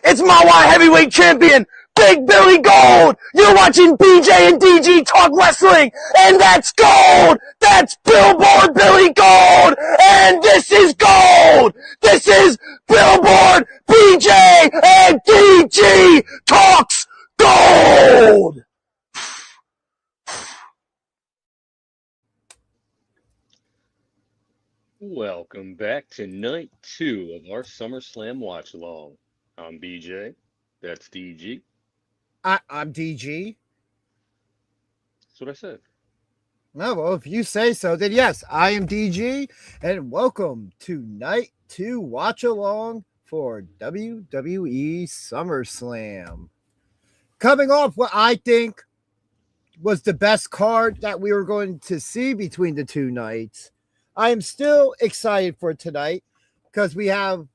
It's my Y Heavyweight Champion, Big Billy Gold. You're watching BJ and DG talk wrestling, and that's gold. That's Billboard Billy Gold, and this is gold. This is Billboard BJ and DG talks gold. Welcome back to night 2 of our Summerslam Watchalong. I'm BJ. That's DG. I'm DG. That's what I said. No, well, if you say so, then yes, I am DG, and welcome to night 2 watch along for WWE SummerSlam. Coming off what I think was the best card that we were going to see between the two nights, I am still excited for tonight because we have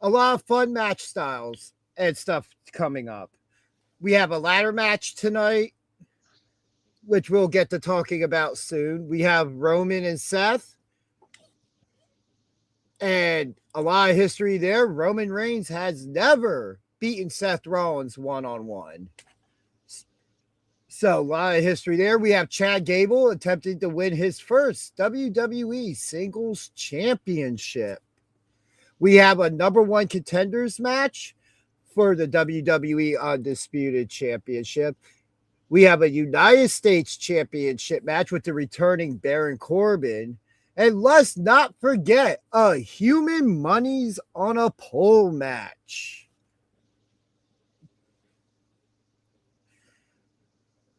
a lot of fun match styles and stuff coming up. We have a ladder match tonight, which we'll get to talking about soon. We have Roman and Seth, and a lot of history there. Roman Reigns has never beaten Seth Rollins one-on-one. So, a lot of history there. We have Chad Gable attempting to win his first WWE Singles Championship. We have a number one contenders match for the WWE Undisputed Championship. We have a United States Championship match with the returning Baron Corbin. And let's not forget a Human Monies on a Pole match.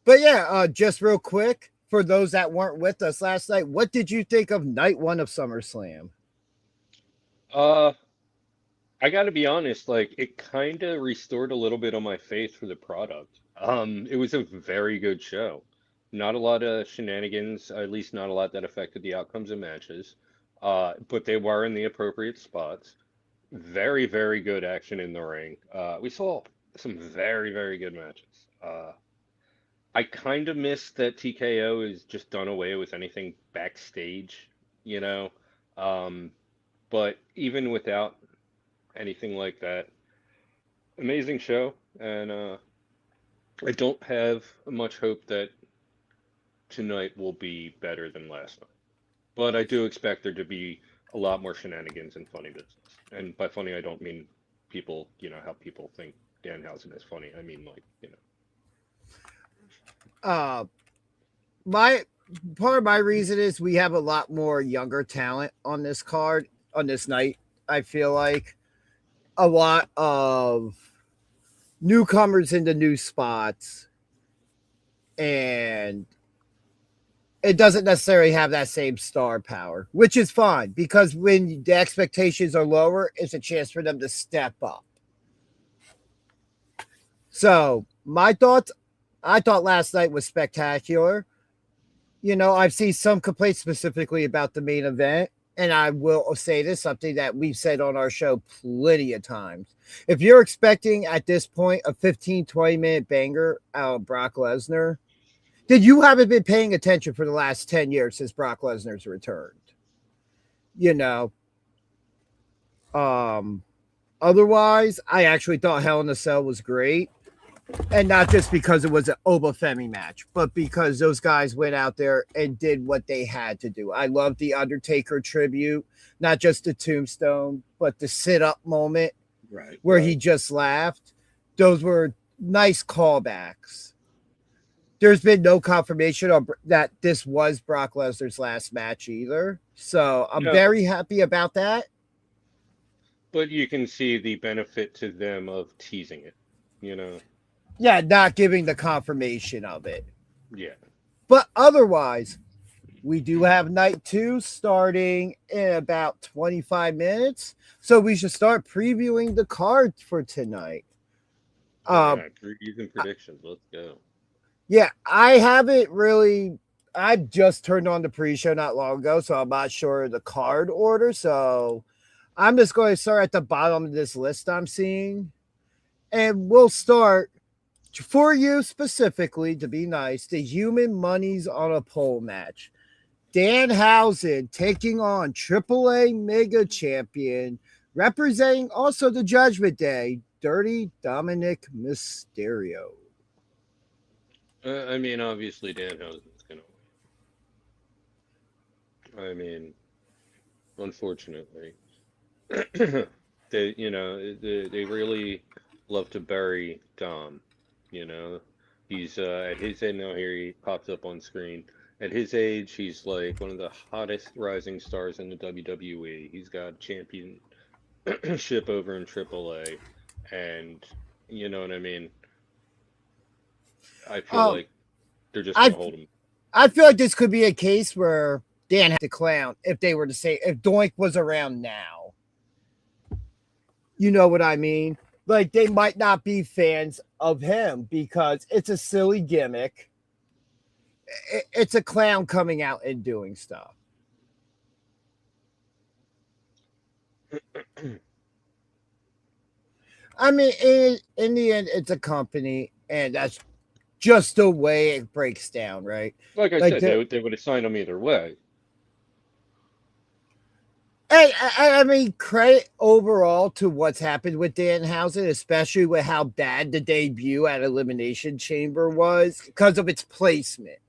But yeah, just real quick, for those that weren't with us last night, what did you think of night 1 of SummerSlam? I gotta be honest, like it kind of restored a little bit of my faith for the product. It was a very good show. Not a lot of shenanigans, at least not a lot that affected the outcomes of matches. But they were in the appropriate spots. Very, very good action in the ring. We saw some very, very good matches. I kind of miss that TKO is just done away with anything backstage, you know. But even without anything like that, amazing show, and I don't have much hope that tonight will be better than last night. But I do expect there to be a lot more shenanigans and funny business. And by funny, I don't mean people, how people think Danhausen is funny. I mean My part of my reason is we have a lot more younger talent on this card, on this night. I feel like a lot of newcomers into new spots, and it doesn't necessarily have that same star power, which is fine because when the expectations are lower, it's a chance for them to step up. So my thoughts, I thought last night was spectacular. I've seen some complaints specifically about the main event, and I will say this, something that we've said on our show plenty of times. If you're expecting at this point a 15, 20-minute banger out of Brock Lesnar, then you haven't been paying attention for the last 10 years since Brock Lesnar's returned. Otherwise, I actually thought Hell in a Cell was great. And not just because it was an Obafemi match, but because those guys went out there and did what they had to do. I love the Undertaker tribute, not just the tombstone, but the sit-up moment where he just laughed. Those were nice callbacks. There's been no confirmation of that this was Brock Lesnar's last match either. So I'm very happy about that. But you can see the benefit to them of teasing it, Yeah, not giving the confirmation of it. Yeah. But otherwise, we do have night 2 starting in about 25 minutes. So we should start previewing the card for tonight. Previews and predictions. Let's go. Yeah, I haven't really. I just turned on the pre-show not long ago, so I'm not sure of the card order. So I'm just going to start at the bottom of this list I'm seeing. And we'll start, for you specifically, to be nice, the Human Monies on a Pole match. Danhausen taking on AAA Mega Champion, representing also the Judgment Day, Dirty Dominic Mysterio. I mean, obviously Danhausen's gonna win. I mean, unfortunately, they really love to bury Dom. You know, he's at his age now. Here he pops up on screen. At his age, he's like one of the hottest rising stars in the WWE. He's got championship over in AAA, and you know what I mean. I feel Um, like they're just gonna I hold him. I feel like this could be a case where Dan had to clown if they were to say if Doink was around now. You know what I mean? Like they might not be fans of him because it's a silly gimmick. It's a clown coming out and doing stuff. I mean, in the end, it's a company, and that's just the way it breaks down, right? Like I Like said, the they would have signed him either way. I mean, credit overall to what's happened with Danhausen, especially with how bad the debut at Elimination Chamber was because of its placement.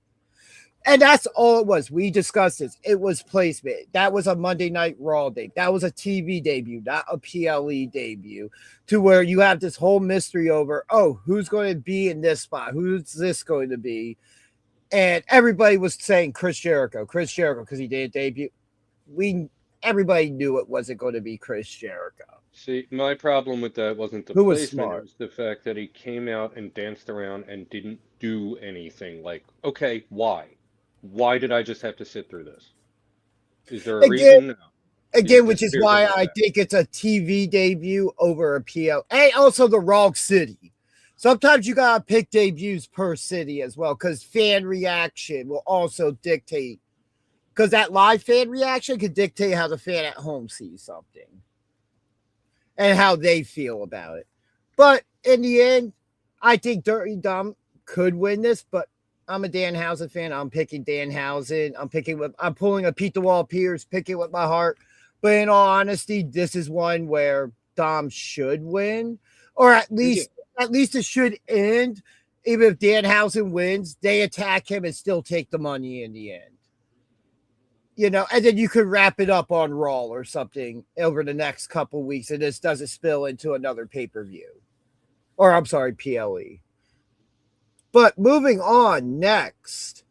And that's all it was. We discussed this. It was placement. That was a Monday Night Raw debut. That was a TV debut, not a PLE debut, to where you have this whole mystery over, oh, who's going to be in this spot? Who's this going to be? And everybody was saying Chris Jericho, because he did debut. Everybody knew it wasn't going to be Chris Jericho. See, my problem with that wasn't the Who was placement, it smart. was the fact that he came out and danced around and didn't do anything. Like, okay, why? Why did I just have to sit through this? Is there a Again, reason? No. He just which is disappears why into the I back. think it's a TV debut over a PL. And also the wrong city. Sometimes you gotta pick debuts per city as well, because fan reaction will also dictate. Because that live fan reaction could dictate how the fan at home sees something and how they feel about it. But in the end, I think Dirty Dom could win this, but I'm a Danhausen fan. I'm picking Danhausen. I'm pulling a Pete the Wall Pierce, picking with my heart. But in all honesty, this is one where Dom should win, or at Yeah. least it should end. Even if Danhausen wins, they attack him and still take the money in the end. You know, and then you could wrap it up on Raw or something over the next couple weeks, and this doesn't spill into another pay-per-view. Or I'm sorry, PLE. But moving on next,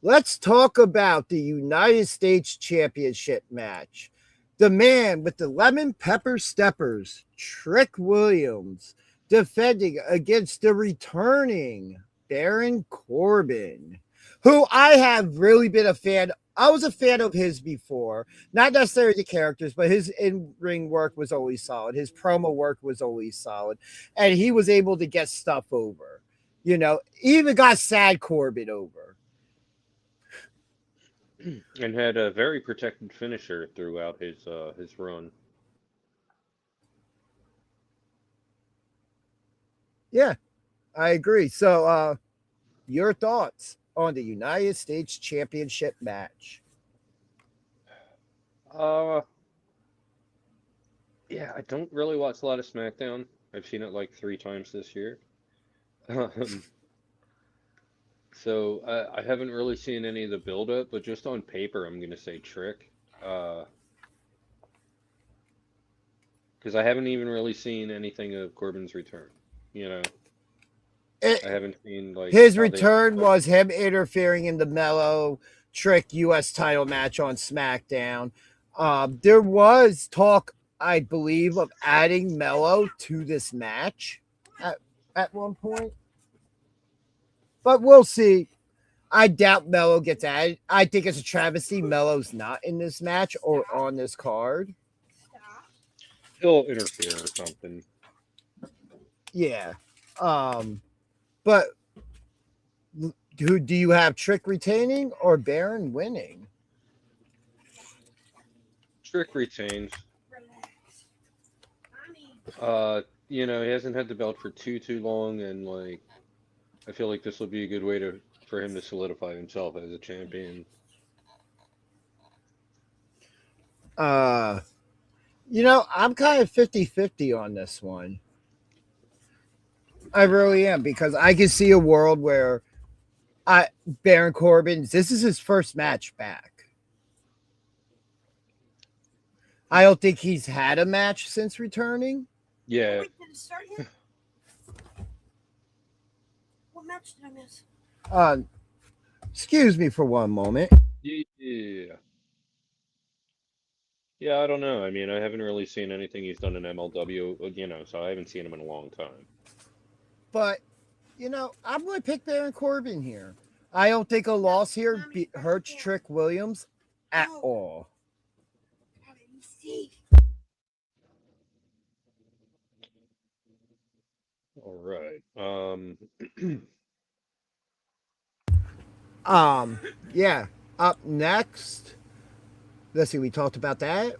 let's talk about the United States Championship match. The man with the lemon pepper steppers, Trick Williams, defending against the returning Baron Corbin, who I have really been a fan. I was a fan of his before, not necessarily the characters, but his in-ring work was always solid. His promo work was always solid, and he was able to get stuff over. You know, he even got Sad Corbin over. And had a very protected finisher throughout his run. Yeah, I agree. So, your thoughts on the United States Championship match? Uh, yeah, I don't really watch a lot of SmackDown. I've seen it like 3 times this year. Um, so I haven't really seen any of the build-up, but just on paper, I'm gonna say Trick. Because I haven't even really seen anything of Corbin's return. You know, I It, haven't seen like his how they return like. was him interfering in the Mello Trick U.S. title match on SmackDown. There was talk, I believe, of adding Mello to this match at one point, but we'll see. I doubt Mello gets added. I think it's a travesty Mello's not in this match or on this card. He'll interfere or something. Yeah. But who do you have, Trick retaining or Baron winning? Trick retains. You know, he hasn't had the belt for too long, and like I feel like this will be a good way for him to solidify himself as a champion. Uh I'm kind of 50-50 on this one. I really am, because I can see a world where Baron Corbin, this is his first match back. I don't think he's had a match since returning. Yeah. Wait, did it start yet? What match did I miss? Excuse me for one moment. Yeah. Yeah, I don't know. I mean, I haven't really seen anything he's done in MLW, so I haven't seen him in a long time. But, I'm going to pick Baron Corbin here. I don't think a loss here hurts Trick Williams at all. All right. Yeah. Up next, let's see. We talked about that.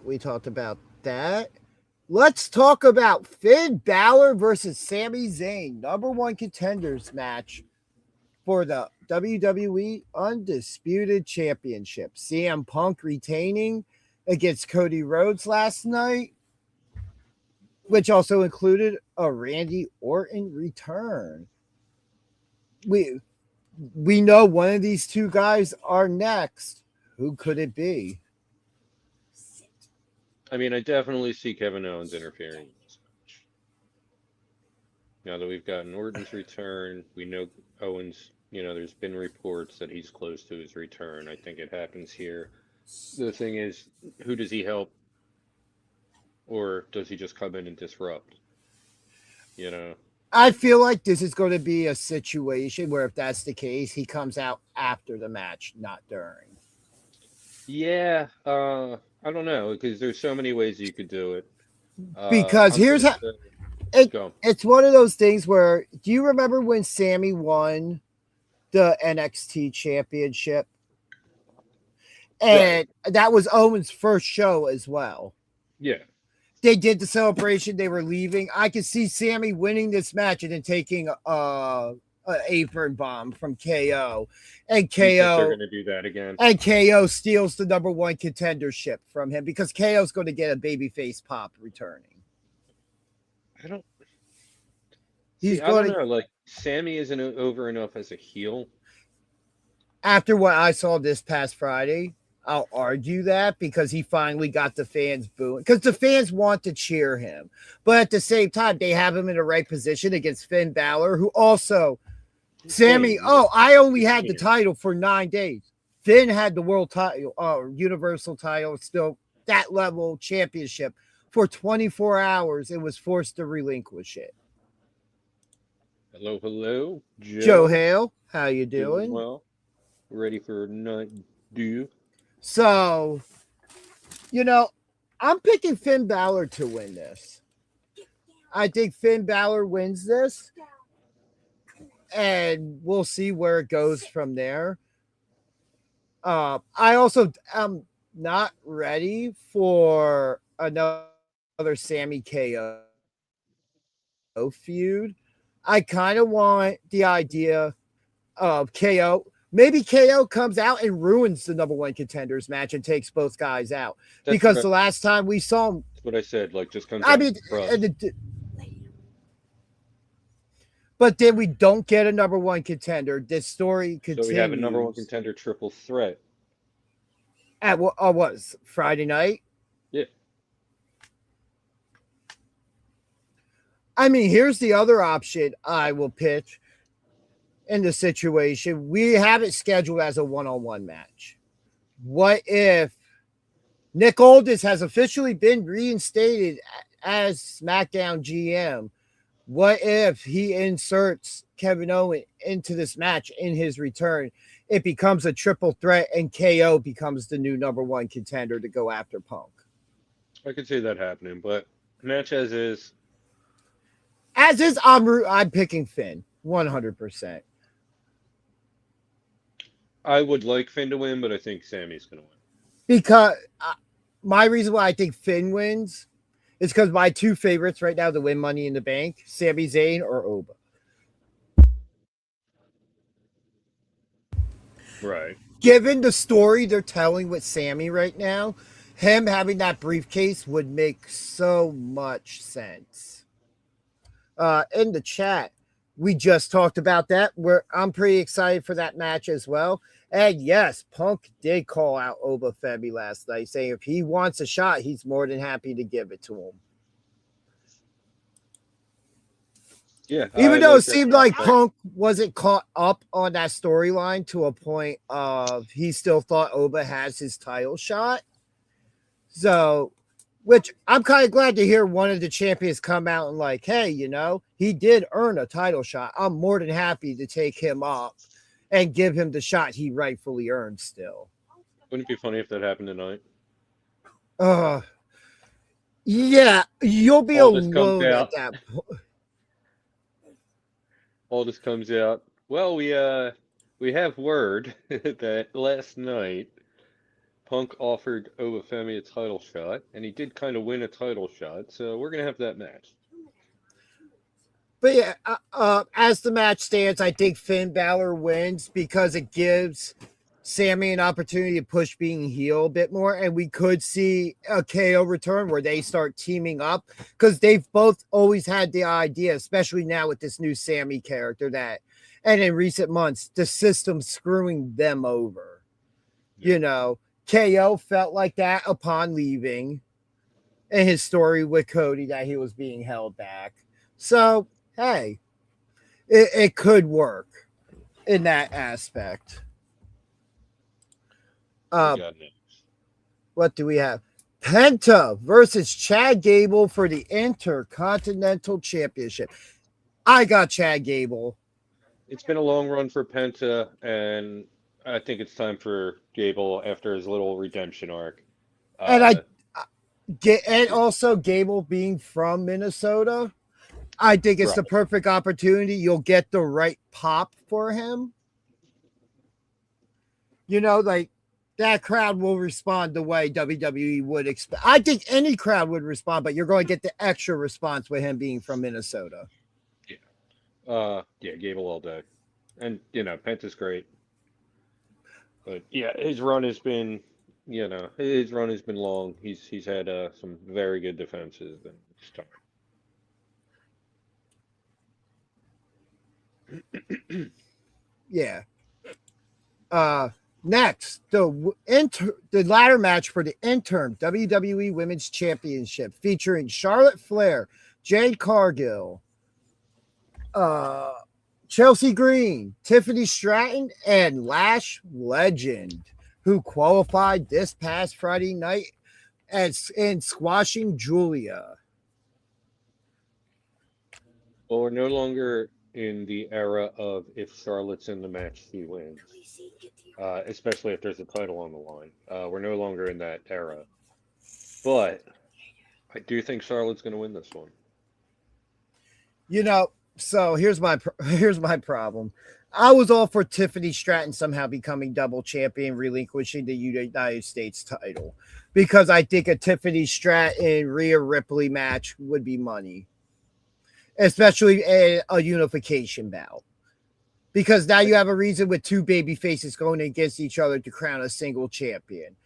Let's talk about Finn Balor versus Sami Zayn, #1 contenders match for the WWE Undisputed Championship. CM Punk retaining against Cody Rhodes last night, which also included a Randy Orton return. We know one of these two guys are next. Who could it be? I mean, I definitely see Kevin Owens interfering in this match. Now that we've gotten Orton's return, we know Owens, there's been reports that he's close to his return. I think it happens here. The thing is, who does he help? Or does he just come in and disrupt? I feel like this is going to be a situation where, if that's the case, he comes out after the match, not during. Yeah, I don't know, because there's so many ways you could do it. Because here's how it's one of those things where, do you remember when Sammy won the NXT championship? And that was Owens' first show as well. Yeah. They did the celebration. They were leaving. I could see Sammy winning this match and then taking an apron bomb from KO. And KO, they're going to do that again. And KO steals the #1 contendership from him, because KO's going to get a babyface pop returning. I don't know. Like, Sammy isn't over enough as a heel. After what I saw this past Friday, I'll argue that, because he finally got the fans booing, because the fans want to cheer him. But at the same time, they have him in the right position against Finn Balor, who also, Sammy, I only had the title for 9 days. Finn had the world title, universal title, still that level championship for 24 hours, and was forced to relinquish it. Hello. Joe Hale, how you doing? Well, ready for night due. So, I'm picking Finn Balor to win this. I think Finn Balor wins this, and we'll see where it goes from there. I also am not ready for another Sammy KO feud. I kind of want the idea of KO. Maybe KO comes out and ruins the #1 contenders match and takes both guys out. Because the last time we saw him, that's what I said. Like, just comes out. But then we don't get a #1 contender. This story continues. So we have a #1 contender triple threat. At what was Friday night? Yeah. I mean, here's the other option I will pitch in the situation. We have it scheduled as a 1-on-1 match. What if Nick Aldis has officially been reinstated as SmackDown GM? What if he inserts Kevin Owens into this match in his return? It becomes a triple threat, and KO becomes the new #1 contender to go after Punk. I could see that happening, but match as is. As is, I'm picking Finn 100%. I would like Finn to win, but I think Sammy's going to win. Because my reason why I think Finn wins is because my two favorites right now to win Money in the Bank, Sami Zayn or Oba. Right. Given the story they're telling with Sammy right now, him having that briefcase would make so much sense. In the chat, we just talked about that. I'm pretty excited for that match as well. And yes, Punk did call out Obafemi last night, saying if he wants a shot, he's more than happy to give it to him. Yeah, Even I though it like that seemed like prospect. Punk wasn't caught up on that storyline to a point of he still thought Oba has his title shot. So, which I'm kind of glad to hear one of the champions come out and like, hey, he did earn a title shot. I'm more than happy to take him up and give him the shot he rightfully earned still. Wouldn't it be funny if that happened tonight? Yeah, you'll be All this comes alone at out. that point. All this comes out. Well, we have word that last night Punk offered Obafemi a title shot, and he did kind of win a title shot. So we're gonna have that match. But yeah, as the match stands, I think Finn Balor wins because it gives Sammy an opportunity to push being heel a bit more, and we could see a KO return where they start teaming up because they've both always had the idea, especially now with this new Sammy character and in recent months, the system's screwing them over. Yeah. KO felt like that upon leaving in his story with Cody that he was being held back. So, hey, it could work in that aspect. We got next. What do we have? Penta versus Chad Gable for the Intercontinental Championship. I got Chad Gable. It's been a long run for Penta, and I think it's time for Gable after his little redemption arc. And and also Gable being from Minnesota, I think it's the Right. perfect opportunity. You'll get the right pop for him. Like that crowd will respond the way WWE would expect. I think any crowd would respond, but you're going to get the extra response with him being from Minnesota. Yeah, Gable all day. And, Penta's great. But yeah, his run has been, long. He's had some very good defenses, and it's time. Yeah. Next, the ladder match for the interim WWE Women's Championship featuring Charlotte Flair, Jade Cargill, Chelsea Green, Tiffany Stratton, and Lash Legend, who qualified this past Friday night in squashing Julia. Well, we're no longer in the era of if Charlotte's in the match, she wins. Especially if there's a title on the line. We're no longer in that era. But I do think Charlotte's going to win this one. So here's my problem. I was all for Tiffany Stratton somehow becoming double champion, relinquishing the United States title, because I think a Tiffany Stratton Rhea Ripley match would be money, especially a unification bout. Because now you have a reason with two baby faces going against each other to crown a single champion.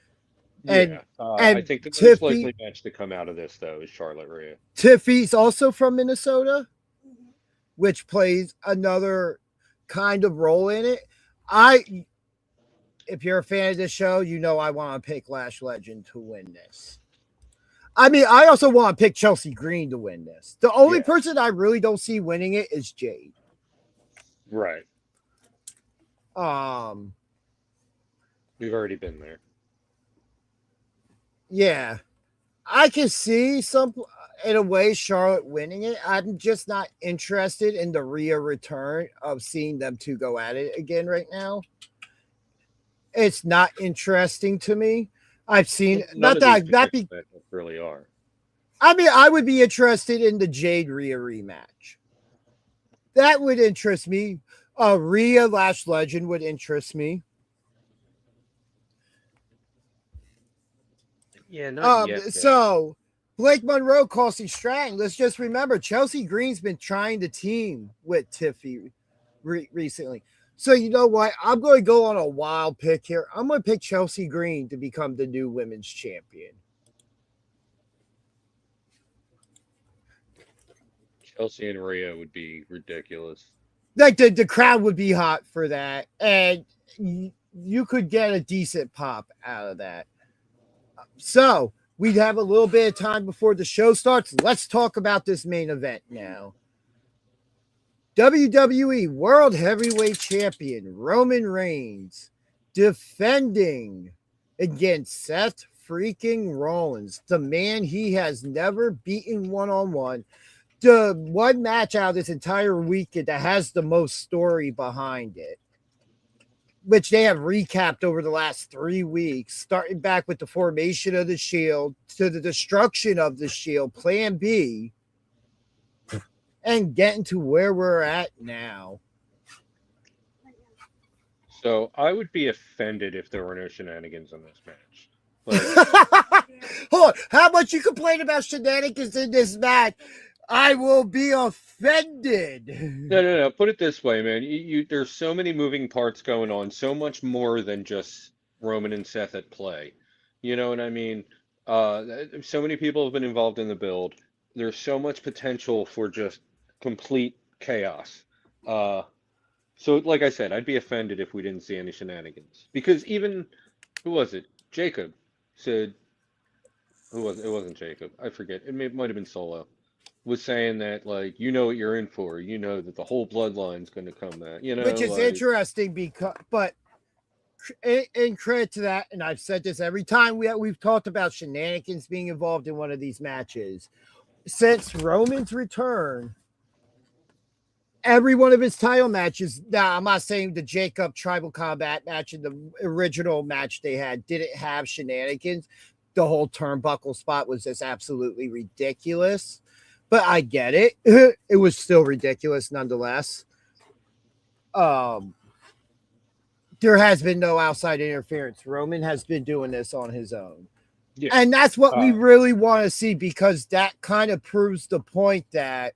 And I think the most likely match to come out of this, though, is Charlotte Rhea. Tiffy's also from Minnesota, which plays another kind of role in it. If you're a fan of this show, I want to pick Lash Legend to win this. I mean, I also want to pick Chelsea Green to win this. The only person I really don't see winning it is Jade. Right. We've already been there. Yeah. I can see in a way, Charlotte winning it. I'm just not interested in the Rhea return of seeing them two go at it again right now. It's not interesting to me. I've seen really are. I mean, I would be interested in the Jade Rhea rematch. That would interest me. Rhea Lash Legend would interest me. Yeah, not yet. So Blake Monroe, Chelsea Stratton. Let's just remember, Chelsea Green's been trying to team with Tiffy recently. So you know what? I'm going to go on a wild pick here. I'm going to pick Chelsea Green to become the new women's champion. Chelsea and Rhea would be ridiculous. Like the crowd would be hot for that, and you could get a decent pop out of that. So we'd have a little bit of time before the show starts. Let's talk about this main event now. WWE World Heavyweight Champion Roman Reigns defending against Seth freaking Rollins, the man he has never beaten one-on-one. The one match out of this entire weekend that has the most story behind it, which they have recapped over the last 3 weeks, starting back with the formation of the Shield to the destruction of the Shield, Plan B, and getting to where we're at now. So I would be offended if there were no shenanigans in this match. Like, Hold on. How much you complain about shenanigans in this match? I will be offended. no. Put it this way, man. There's so many moving parts going on, so much more than just Roman and Seth at play. You know what I mean? So many people have been involved in the build. There's so much potential for just complete chaos. So, like I said, I'd be offended if we didn't see any shenanigans. Because even, who was it? Jacob said, who was it? It wasn't Jacob. I forget. Might have been Solo. Was saying that, like, you know what you're in for. You know that the whole bloodline's going to come back. You know, which is like, interesting because, but in credit to that, and I've said this every time we've talked about shenanigans being involved in one of these matches. Since Roman's return, every one of his title matches, now I'm not saying the Jacob Tribal Combat match and the original match they had didn't have shenanigans. The whole turnbuckle spot was just absolutely ridiculous. But I get it. It was still ridiculous nonetheless. There has been no outside interference. Roman has been doing this on his own. yeah. And that's what we really want to see, because that kind of proves the point that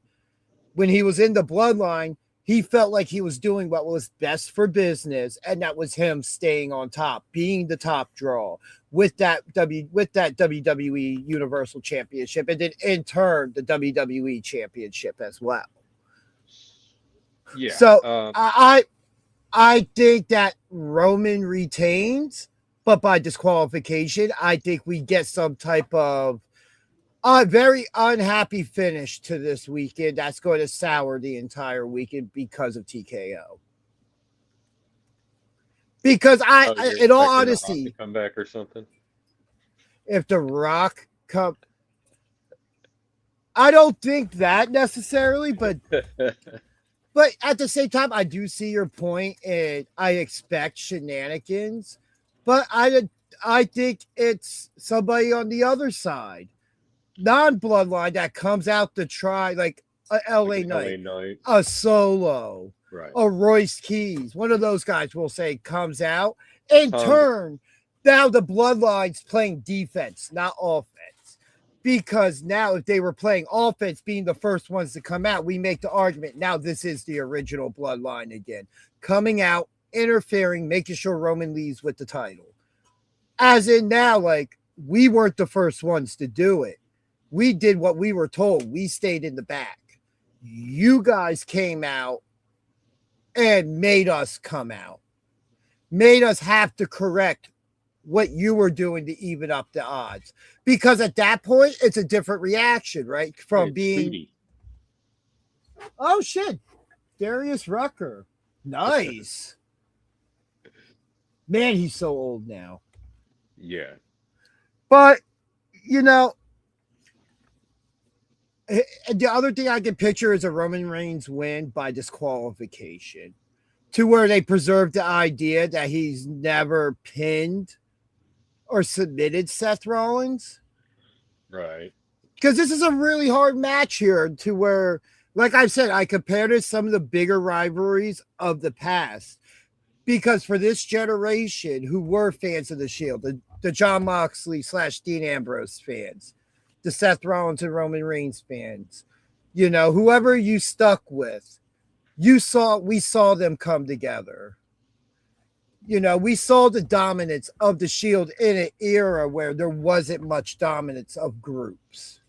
when he was in the bloodline, he felt like he was doing what was best for business, and that was him staying on top, being the top draw with that WWE Universal Championship, and then in turn the WWE Championship as well. Yeah. So I think that Roman retains, but by disqualification. I think we get some type of a very unhappy finish to this weekend that's going to sour the entire weekend because of TKO. Because in all honesty, come back or something. If The Rock come, I don't think that necessarily, but at the same time, I do see your point, and I expect shenanigans, but I think it's somebody on the other side, non-bloodline, that comes out to try, like a LA Knight, a Solo, right, a Royce Keys, one of those guys will say comes out. In turn, now the bloodline's playing defense, not offense. Because now if they were playing offense, being the first ones to come out, we make the argument, now this is the original bloodline again. Coming out, interfering, making sure Roman leaves with the title. As in now, like, we weren't the first ones to do it. We did what we were told. We stayed in the back. You guys came out and made us come out. Made us have to correct what you were doing to even up the odds. Because at that point, it's a different reaction, right? From being... Tweety. Oh, shit. Darius Rucker. Nice. Man, he's so old now. Yeah. But, you know, the other thing I can picture is a Roman Reigns win by disqualification, to where they preserve the idea that he's never pinned or submitted Seth Rollins. Right. Because this is a really hard match here, to where, like I said, I compared it to some of the bigger rivalries of the past. Because for this generation who were fans of the Shield, the Jon Moxley / Dean Ambrose fans, the Seth Rollins and Roman Reigns fans, you know, whoever you stuck with, we saw them come together. You know, we saw the dominance of the Shield in an era where there wasn't much dominance of groups.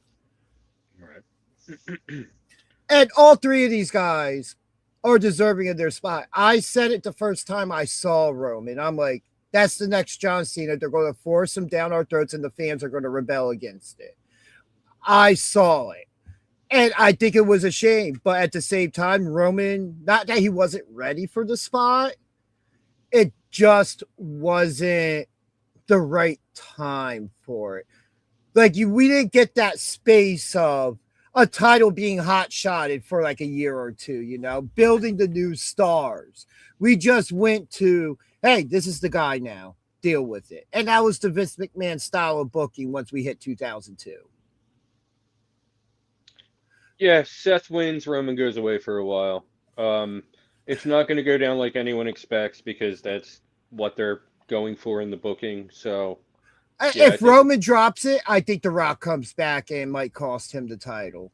Right. And all three of these guys are deserving of their spot. I said it the first time I saw Roman. I'm like, that's the next John Cena. They're going to force him down our throats and the fans are going to rebel against it. I saw it. And I think it was a shame. But at the same time, Roman, not that he wasn't ready for the spot, it just wasn't the right time for it. Like we didn't get that space of a title being hot shotted for like a year or two, you know, building the new stars. We just went to, hey, this is the guy now. Deal with it. And that was the Vince McMahon style of booking once we hit 2002. Yeah, Seth wins, Roman goes away for a while. It's not going to go down like anyone expects because that's what they're going for in the booking. So, yeah, if Roman drops it, I think The Rock comes back and might cost him the title.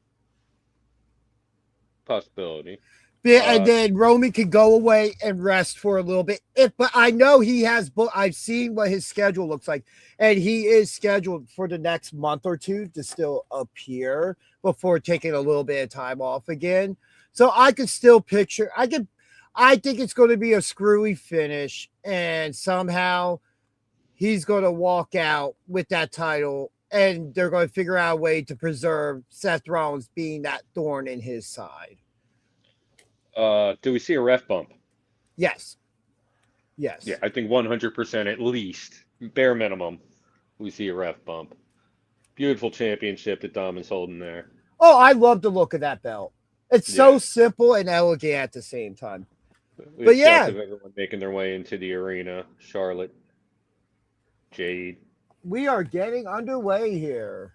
Possibility. Yeah, and then Roman can go away and rest for a little bit. But I know he has. I've seen what his schedule looks like, and he is scheduled for the next month or two to still appear before taking a little bit of time off again. So I could still picture. I think it's going to be a screwy finish, and somehow he's going to walk out with that title, and they're going to figure out a way to preserve Seth Rollins being that thorn in his side. Do we see a ref bump? Yes. Yes. Yeah, I think 100% at least, bare minimum, we see a ref bump. Beautiful championship that Dom is holding there. Oh, I love the look of that belt. It's so simple and elegant at the same time. But yeah, of everyone making their way into the arena. Charlotte, Jade. We are getting underway here.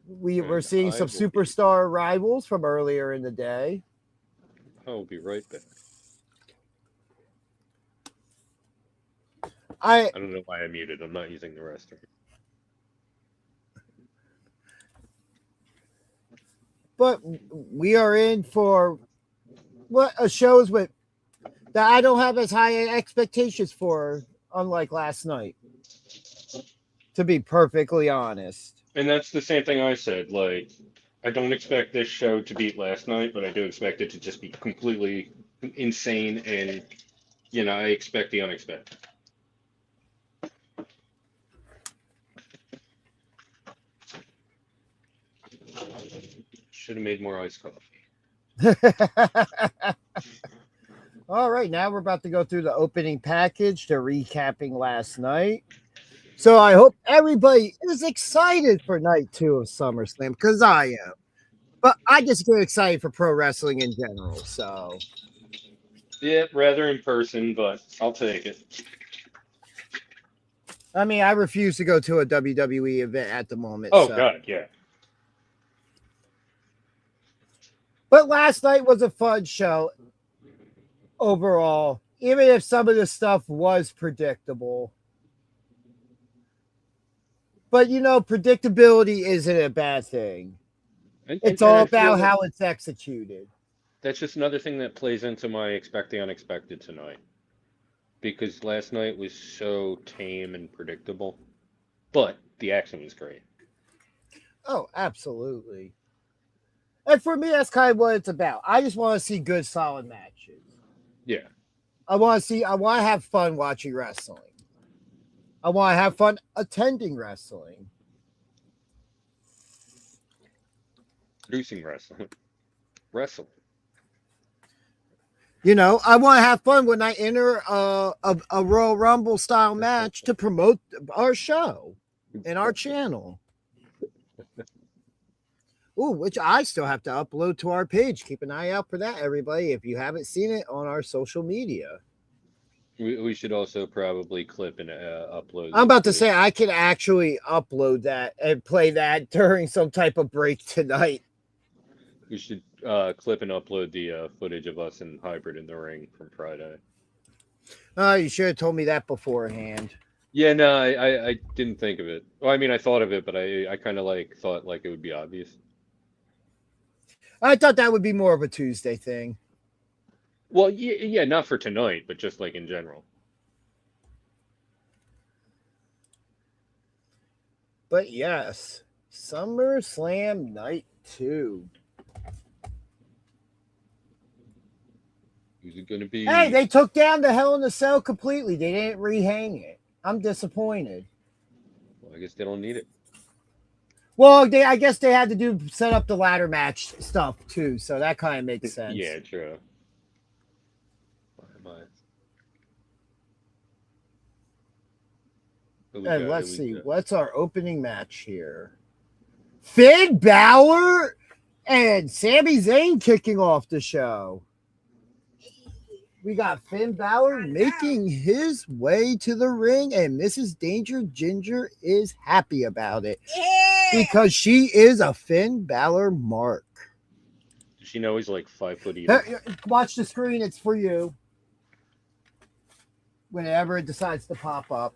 We're seeing some superstar arrivals from earlier in the day. I will be right back. I don't know why I muted. I'm not using the restroom. But we are in for what a shows with that I don't have as high expectations for, unlike last night. To be perfectly honest. And that's the same thing I said. Like, I don't expect this show to beat last night, but I do expect it to just be completely insane. And, you know, I expect the unexpected. Should have made more iced coffee. All right, now we're about to go through the opening package to recapping last night. So I hope everybody is excited for night 2 of SummerSlam, because I am. But I just get excited for pro wrestling in general. So yeah, rather in person, but I'll take it. I mean, I refuse to go to a WWE event at the moment. Oh, God, yeah. But last night was a fun show overall, even if some of the stuff was predictable. But, you know, predictability isn't a bad thing. It's all about how it's executed. That's just another thing that plays into my expect the unexpected tonight. Because last night was so tame and predictable. But the action was great. Oh, absolutely. And for me, that's kind of what it's about. I just want to see good, solid matches. Yeah. I want to have fun watching wrestling. I want to have fun attending wrestling. Producing wrestling. Wrestling. You know, I want to have fun when I enter a Royal Rumble style match to promote our show and our channel. Ooh, which I still have to upload to our page. Keep an eye out for that, everybody, if you haven't seen it on our social media. We should also probably clip and upload. I'm about to say I can actually upload that and play that during some type of break tonight. We should clip and upload the footage of us in hybrid in the ring from Friday. You should have told me that beforehand. Yeah, no, I didn't think of it. Well, I mean, I thought of it, but I kind of thought it would be obvious. I thought that would be more of a Tuesday thing. Well, yeah, not for tonight, but just like in general. But yes, SummerSlam Night 2. Who's it going to Hey, be? they took down the Hell in a Cell completely. They didn't rehang it. I'm disappointed. Well, I guess they don't need it. Well, I guess they had to set up the ladder match stuff too, so that kind of makes sense. Yeah, true. Why am I? And let's see, what's our opening match here? Finn Balor and Sami Zayn kicking off the show. We got Finn Balor making his way to the ring, and Mrs. Danger Ginger is happy about it because she is a Finn Balor mark. Does she know he's like 5 foot even? Watch the screen, it's for you. Whenever it decides to pop up.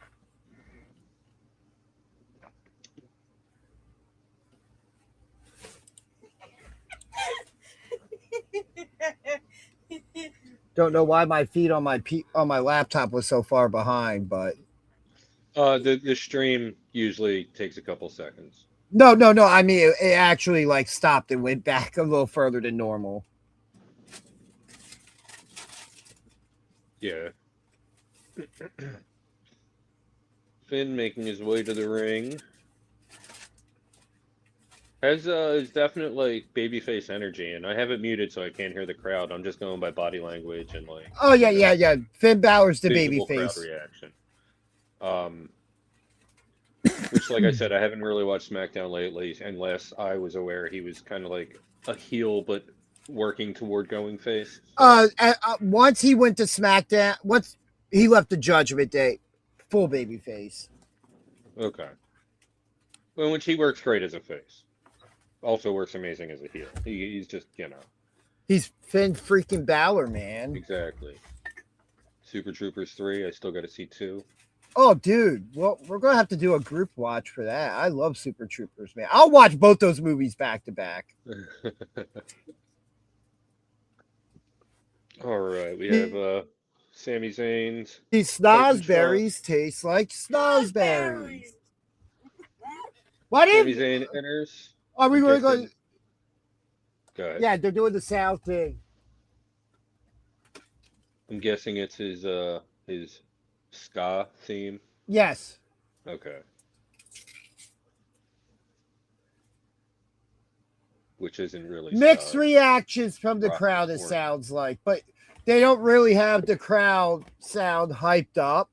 Don't know why my feet on my laptop was so far behind, but The stream usually takes a couple seconds. no. I mean, it actually like stopped and went back a little further than normal. Yeah. Finn making his way to the ring. Has definite like babyface energy, and I have it muted so I can't hear the crowd. I'm just going by body language and like. Oh yeah. Finn Balor's the visible babyface. Crowd reaction. Which, like I said, I haven't really watched SmackDown lately, unless I was aware he was kind of like a heel, but working toward going face. So. Once he went to SmackDown, once he left the Judgment Day, full babyface. Okay. Well, which he works great as a face. Also works amazing as a heel. He's just, He's Finn freaking Balor, man. Exactly. Super Troopers 3, I still got to see 2. Oh, dude. Well, we're going to have to do a group watch for that. I love Super Troopers, man. I'll watch both those movies back to back. All right. We have Sami Zayn's. These snozberries taste like snozberries. What Sami if Zayn enters. are we going to go? Go ahead. Yeah, they're doing the sound thing. I'm guessing it's his ska theme. Yes. Okay. Which isn't really mixed reactions from the crowd, it sounds like, but they don't really have the crowd sound hyped up.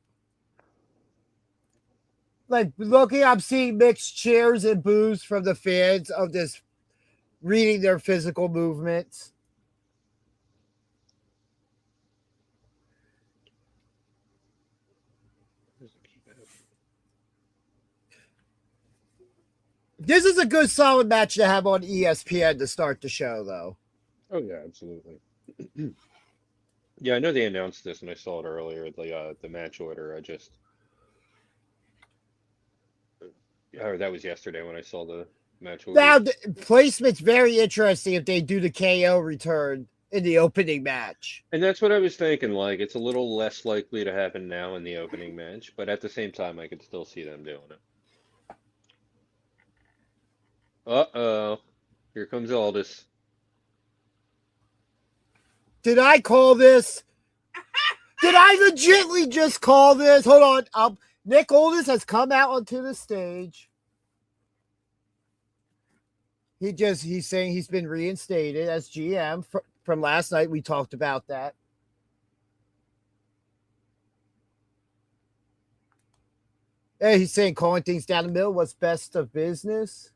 Like looking, I'm seeing mixed cheers and boos from the fans of this reading their physical movements. This is a good solid match to have on ESPN to start the show, though. Oh yeah, absolutely. Yeah, I know they announced this, and I saw it earlier. The match order. That was yesterday when I saw the match order. Now, the placement's very interesting if they do the KO return in the opening match. And that's what I was thinking. Like, it's a little less likely to happen now in the opening match, but at the same time, I could still see them doing it. Uh-oh. Here comes Aldis. Did I call this? Did I legitimately just call this? Hold on. Nick Aldis has come out onto the stage. He's saying he's been reinstated as GM from last night. We talked about that. Hey, he's saying calling things down the middle was best of business.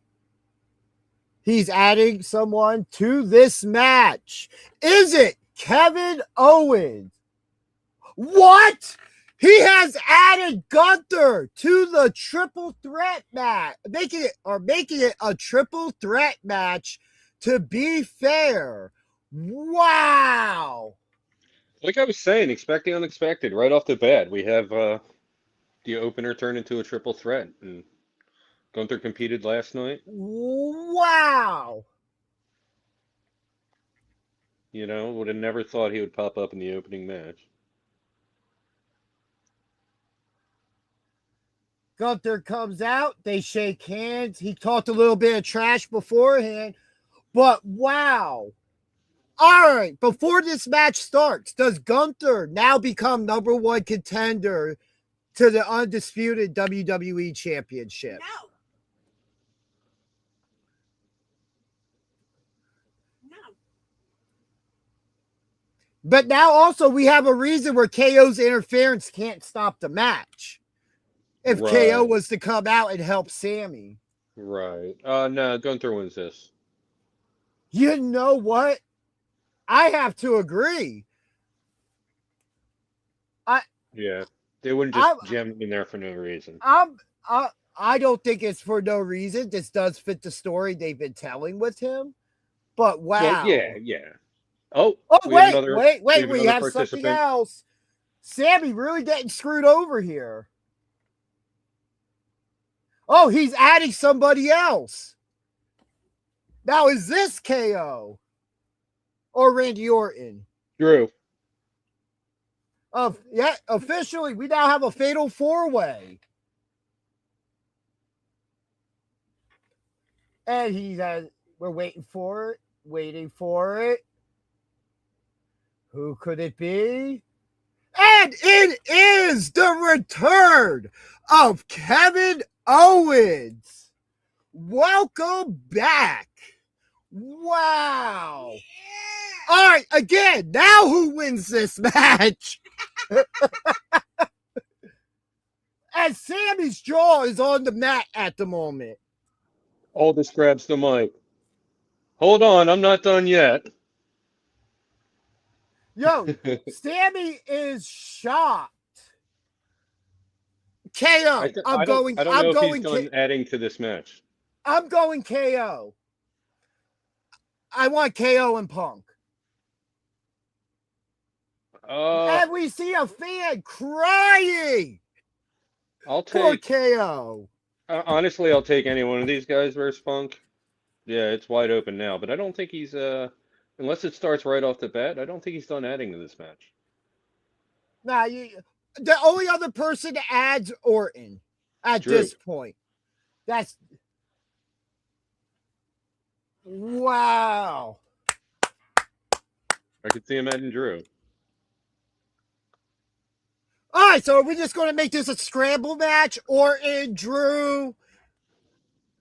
He's adding someone to this match. Is it Kevin Owens? What? He has added Gunther to the triple threat match, making it a triple threat match. To be fair, wow! Like I was saying, expect the unexpected right off the bat. We have the opener turn into a triple threat, and Gunther competed last night. Wow! You know, would have never thought he would pop up in the opening match. Gunther comes out. They shake hands. He talked a little bit of trash beforehand. But wow. All right. Before this match starts, does Gunther now become number one contender to the undisputed WWE Championship? No. No. But now also we have a reason where KO's interference can't stop the match. If KO Right. was to come out and help Sammy. Right. No, Gunther wins this. You know what? I have to agree. Yeah. They wouldn't I'm- just jam him in there for no reason. I don't think it's for no reason. This does fit the story they've been telling with him. But wow. Well, yeah. Oh, Oh, we have wait. we have We another have something participant. else. Sammy really getting screwed over here. Oh, he's adding somebody else. Now, is this KO or Randy Orton? Drew. Yeah, officially, we now have a fatal four-way. And we're waiting for it. Who could it be? And it is the return of Kevin Owens. Welcome back. Wow. All right, again, now who wins this match? And Sammy's jaw is on the mat at the moment. Aldous grabs the mic. Hold on, I'm not done yet. Yo, Sammy is shocked. KO. I don't know if he's done adding to this match. I'm going KO. I want KO and Punk. And we see a fan crying I'll for take KO. honestly, I'll take any one of these guys versus Punk. Yeah, it's wide open now, but I don't think he's unless it starts right off the bat, I don't think he's done adding to this match. Nah, the only other person adds Orton at Drew. this point. That's wow. I could see him adding Drew. All right, so are we just going to make this a scramble match? Orton, Drew.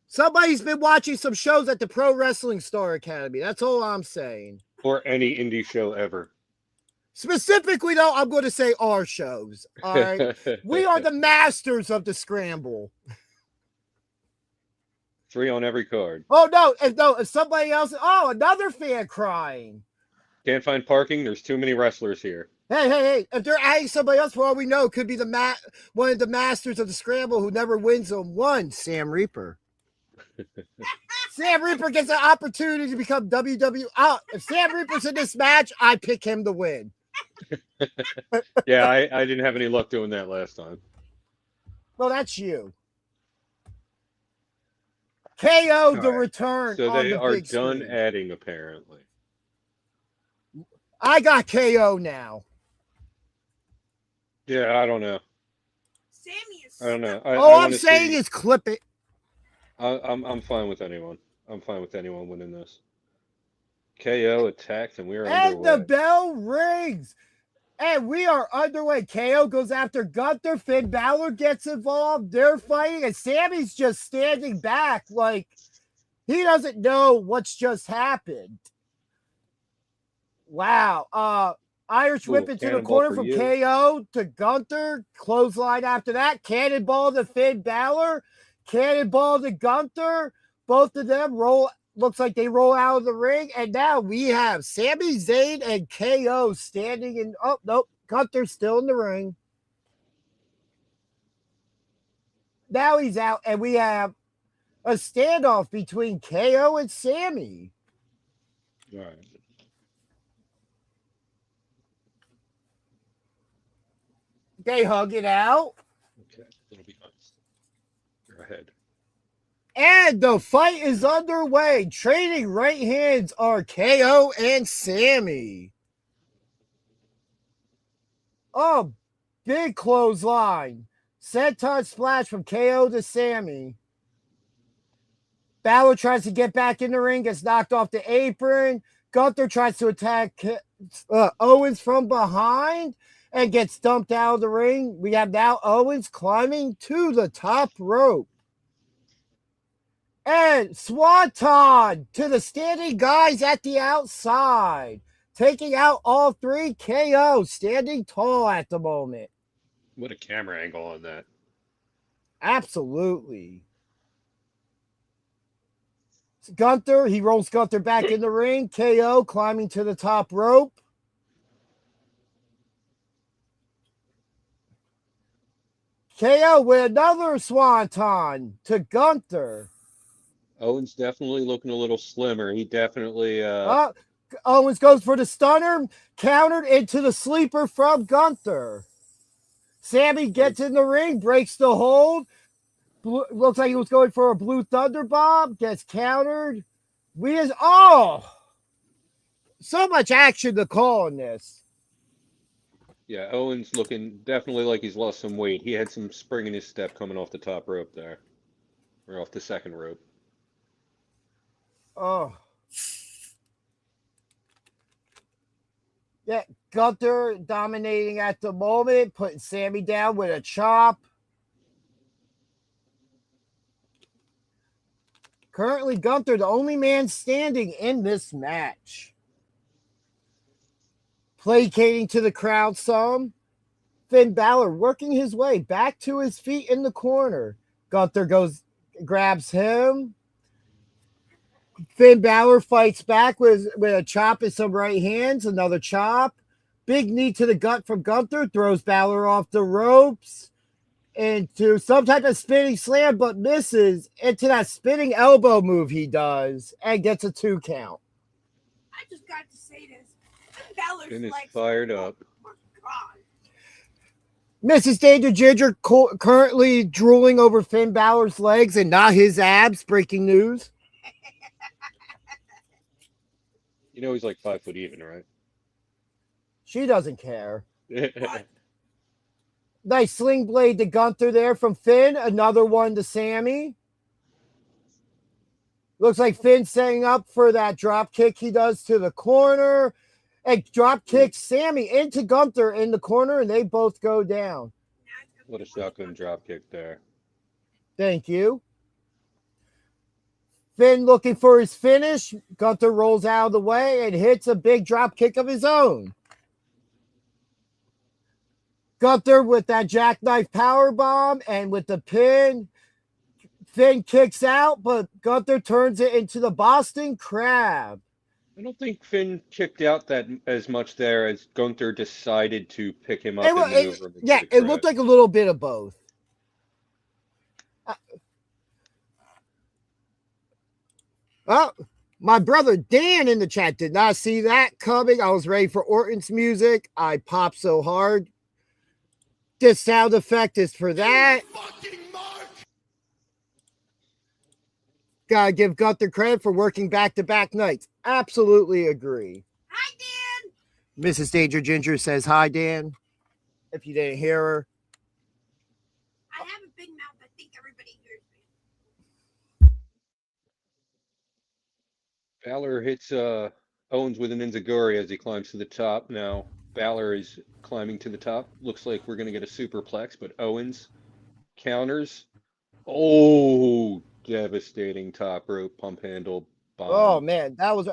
Somebody's been watching some shows at the Pro Wrestling Star Academy. That's all I'm saying. Or any indie show ever. Specifically, though, I'm going to say our shows. All right. We are the masters of the scramble. 3 on every card. Oh, no. If somebody else. Oh, another fan crying. Can't find parking. There's too many wrestlers here. Hey. If they're adding somebody else, for all we know, could be one of the masters of the scramble who never wins them. One, Sam Reaper. Sam Reaper gets an opportunity to become WWE. If Sam Reaper's in this match, I pick him to win. Yeah, I didn't have any luck doing that last time. Well, that's you. KO the right. return. So on they the are big done screen. adding, apparently. I got KO now. Yeah, I don't know. Sammy is. I don't know. All I I'm saying is clip it. I'm fine with anyone. I'm fine with anyone winning this. KO attacks, and we are And underway. the bell rings. And we are underway. KO goes after Gunther. Finn Balor gets involved. They're fighting, and Sammy's just standing back like he doesn't know what's just happened. Wow. Irish whip into the corner from KO to Gunther. Clothesline after that. Cannonball to Finn Balor. Cannonball to Gunther. Both of them looks like they roll out of the ring. And now we have Sami Zayn and KO standing in. Oh, nope. Gunther's still in the ring. Now he's out. And we have a standoff between KO and Sami. All right. They hug it out. Okay, it'll be nice. You're ahead. And the fight is underway. Trading right hands are KO and Sammy. Oh, big clothesline. Senton splash from KO to Sammy. Balor tries to get back in the ring, gets knocked off the apron. Gunther tries to attack Owens from behind and gets dumped out of the ring. We have now Owens climbing to the top rope. And Swanton to the standing guys at the outside. Taking out all three. KO standing tall at the moment. What a camera angle on that. Absolutely. Gunther, he rolls Gunther back in the ring. KO climbing to the top rope. KO with another swanton to Gunther. Owens definitely looking a little slimmer. He definitely Owens goes for the stunner, countered into the sleeper from Gunther. Sammy gets in the ring, breaks the hold. Looks like he was going for a blue thunder bomb, gets countered. So much action to call in this. Yeah, Owens looking definitely like he's lost some weight. He had some spring in his step coming off the top rope there. Or off the second rope. Oh. Yeah, Gunther dominating at the moment, putting Sammy down with a chop. Currently, Gunther, the only man standing in this match. Placating to the crowd some. Finn Balor working his way back to his feet in the corner. Gunther grabs him. Finn Balor fights back with a chop and some right hands. Another chop. Big knee to the gut from Gunther. Throws Balor off the ropes into some type of spinning slam, but misses into that spinning elbow move he does and gets a 2 count. I just got to say this. Balor's Finn is legs fired are- up. Oh my God. Mrs. Danger Ginger currently drooling over Finn Balor's legs and not his abs. Breaking news. You know he's like 5 foot even, right? She doesn't care. What? Nice sling blade to Gunther there from Finn. Another one to Sammy. Looks like Finn setting up for that drop kick he does to the corner. And drop kicks Sammy into Gunther in the corner, and they both go down. What a shotgun drop kick there. Thank you. Finn looking for his finish. Gunther rolls out of the way and hits a big drop kick of his own. Gunther with that jackknife power bomb and with the pin. Finn kicks out, but Gunther turns it into the Boston Crab. I don't think Finn kicked out that as much there as Gunther decided to pick him up and maneuver him into the It looked crowd. like a little bit of both. My brother Dan in the chat did not see that coming. I was ready for Orton's music. I popped so hard. This sound effect is for that. Gotta give Gunther credit for working back-to-back nights. Absolutely agree. Hi, Dan. Mrs. Danger Ginger says hi, Dan. If you didn't hear her. I have a big mouth. I think everybody hears me. Balor hits Owens with an enziguri as he climbs to the top. Now Balor is climbing to the top. Looks like we're going to get a superplex, but Owens counters. Oh, devastating top rope pump handle bomb. Oh, man. That was...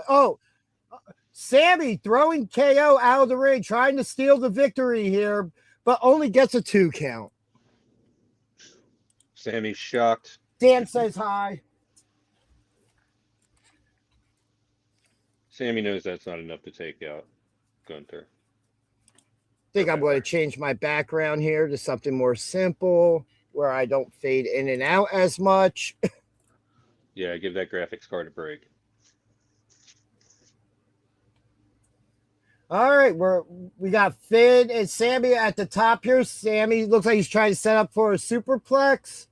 Sammy throwing KO out of the ring, trying to steal the victory here, but only gets a 2 count. Sammy's shocked. Dan says hi. Sammy knows that's not enough to take out Gunther. I think I'm going to change my background here to something more simple where I don't fade in and out as much. Yeah, give that graphics card a break. All right, we got Finn and Sammy at the top here. Sammy looks like he's trying to set up for a superplex.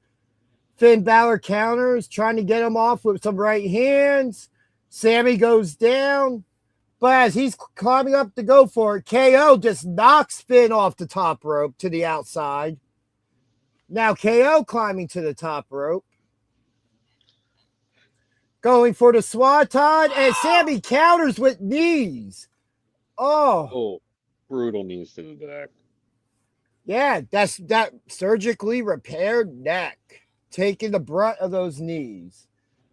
Finn Balor counters, trying to get him off with some right hands. Sammy goes down. But as he's climbing up to go for it, KO just knocks Finn off the top rope to the outside. Now KO climbing to the top rope. Going for the swanton, and Sammy counters with knees. Oh, brutal knees to the back. Yeah, that's that surgically repaired neck. Taking the brunt of those knees.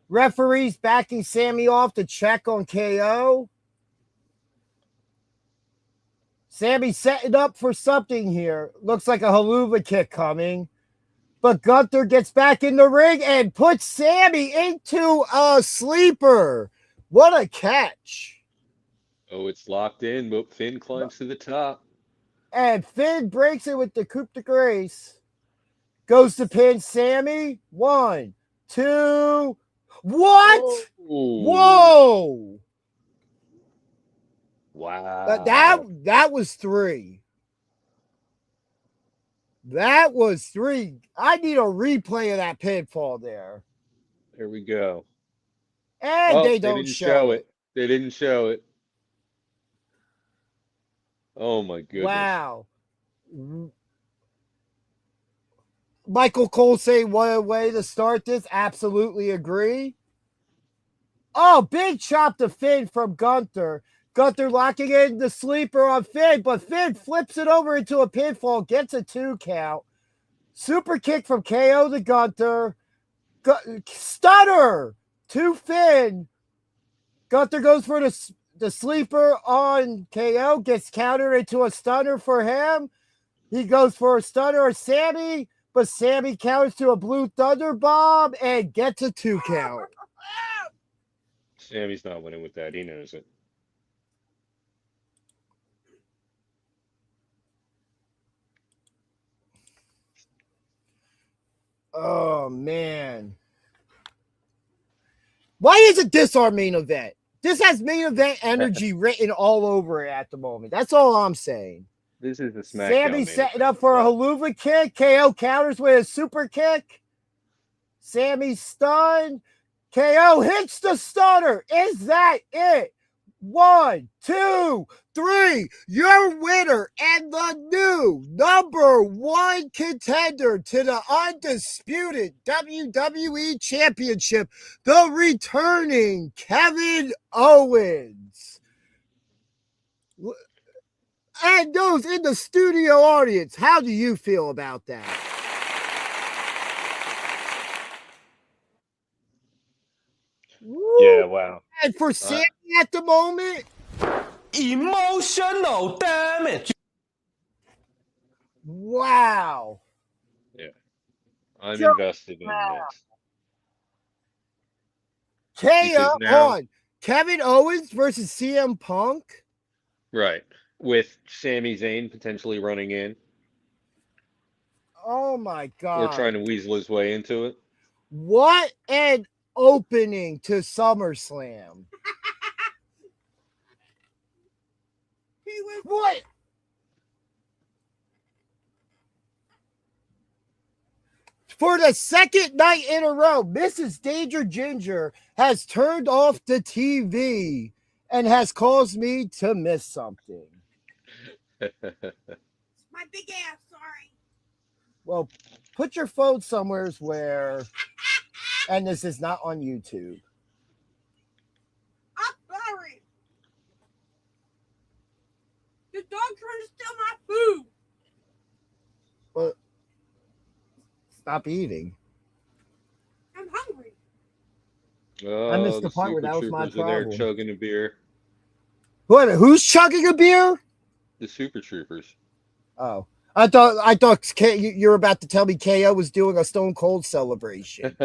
Referees backing Sammy off to check on KO. Sammy setting up for something here. Looks like a haluva kick coming. But Gunther gets back in the ring and puts Sammy into a sleeper. What a catch. Oh, it's locked in, but Finn climbs to the top. And Finn breaks it with the coup de grace. Goes to pin Sammy. 1, 2. What? Oh. Whoa. Wow. That was 3. That was 3. I need a replay of that pinfall there. There we go. And they didn't show it. They didn't show it. Oh my goodness. Wow. Michael Cole saying what a way to start this. Absolutely agree. Oh, big chop to Finn from Gunther. Gunther locking in the sleeper on Finn, but Finn flips it over into a pinfall, gets a 2 count. Super kick from KO to Gunther. Stunner to Finn. Gunther goes for the sleeper on KO, gets countered into a stunner for him. He goes for a stunner on Sammy, but Sammy counters to a blue thunder bomb and gets a 2 count. Sammy's not winning with that. He knows it. Oh, man. Why isn't this our main event? This has main event energy written all over it at the moment. That's all I'm saying. This is the SmackDown. Sammy setting up for a haluva kick. KO counters with a super kick. Sammy stunned. KO hits the stunner. Is that it? 1, 2, 3. Your winner and the new #1 contender to the undisputed WWE Championship, the returning Kevin Owens. And those in the studio audience, how do you feel about that? Yeah, wow. And for Sammy at the moment, Emotional damage. wow. Yeah. I'm invested in this. KO now- on Kevin Owens versus CM Punk. Right. With Sami Zayn potentially running in Oh my God. or trying to weasel his way into it. What an opening to SummerSlam. What? For the second night in a row, Mrs. Danger Ginger has turned off the TV and has caused me to miss something. My big ass, sorry. Well, put your phone somewhere where, and this is not on YouTube. I'm sorry. The dog trying to steal my food. Well, stop eating. I'm hungry. Oh, missed the part where that was my Super Troopers are there problem. chugging a beer. Wait a minute, who's chugging a beer? The Super Troopers. Oh, I thought you were about to tell me KO was doing a Stone Cold celebration.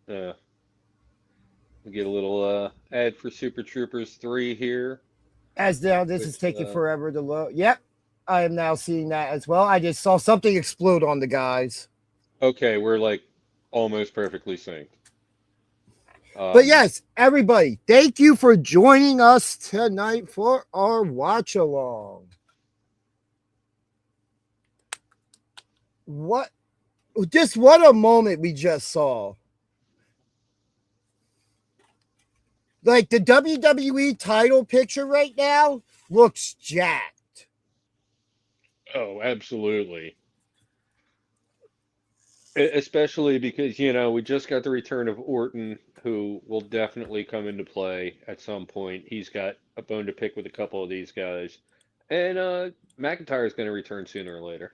We get a little ad for Super Troopers 3 here. As now this is Which, taking forever to load. Yep, I am now seeing that as well. I just saw something explode on the guys. Okay, we're like almost perfectly synced. But yes, everybody, thank you for joining us tonight for our watch along. What Just what a moment we just saw. Like the WWE title picture right now looks jacked. Oh, absolutely. Especially because, we just got the return of Orton, who will definitely come into play at some point. He's got a bone to pick with a couple of these guys. And McIntyre is going to return sooner or later.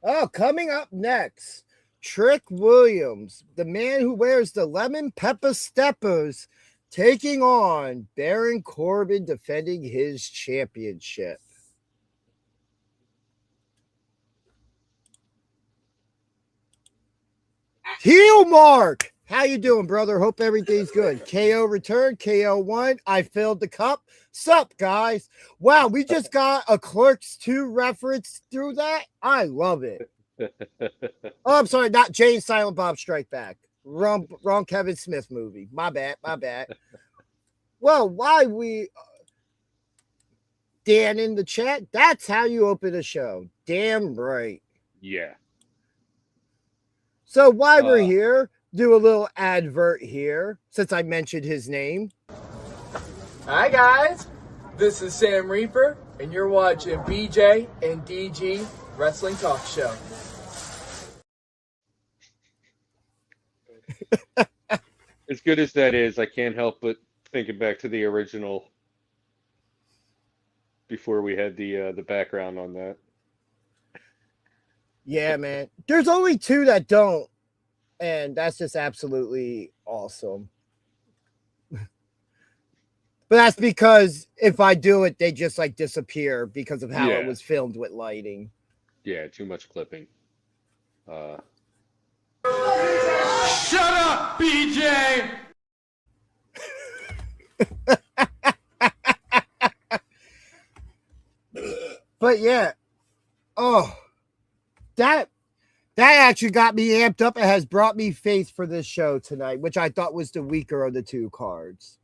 Oh, coming up next, Trick Williams, the man who wears the lemon pepper steppers, taking on Baron Corbin, defending his championship. Heel Mark, how you doing, brother? Hope everything's good. KO returned, KO won. I filled the cup. Sup, guys? Wow, we just got a Clerks 2 reference through that. I love it. Oh, I'm sorry, not Jane Silent Bob Strike Back. Wrong Kevin Smith movie. My bad. Well, why we Dan in the chat? That's how you open a show. Damn right. Yeah. So why we're here, do a little advert here, since I mentioned his name. Hi guys, this is Sam Reaper, and you're watching BJ and DG Wrestling Talk Show. As good as that is, I can't help but thinking back to the original before we had the background on that. Yeah, man. There's only two that don't, and that's just absolutely awesome. But that's because if I do it, they just like disappear because of how it was filmed with lighting. Yeah, too much clipping. Shut up, BJ! But yeah, that actually got me amped up. It has brought me faith for this show tonight, which I thought was the weaker of the two cards.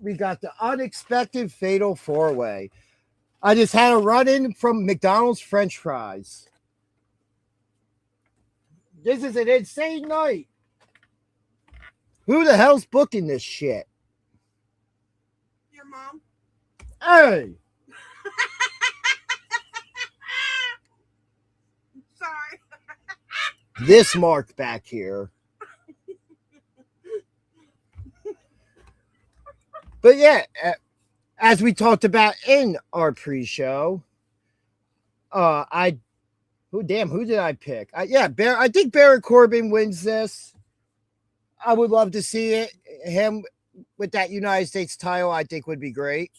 We got the unexpected fatal four-way. I just had a run-in from McDonald's French fries. This is an insane night. Who the hell's booking this shit? Your mom. Hey! Sorry. This Mark back here. But yeah, as we talked about in our pre-show, who did I pick? I think Baron Corbin wins this. I would love to see it. Him with that United States title, I think would be great.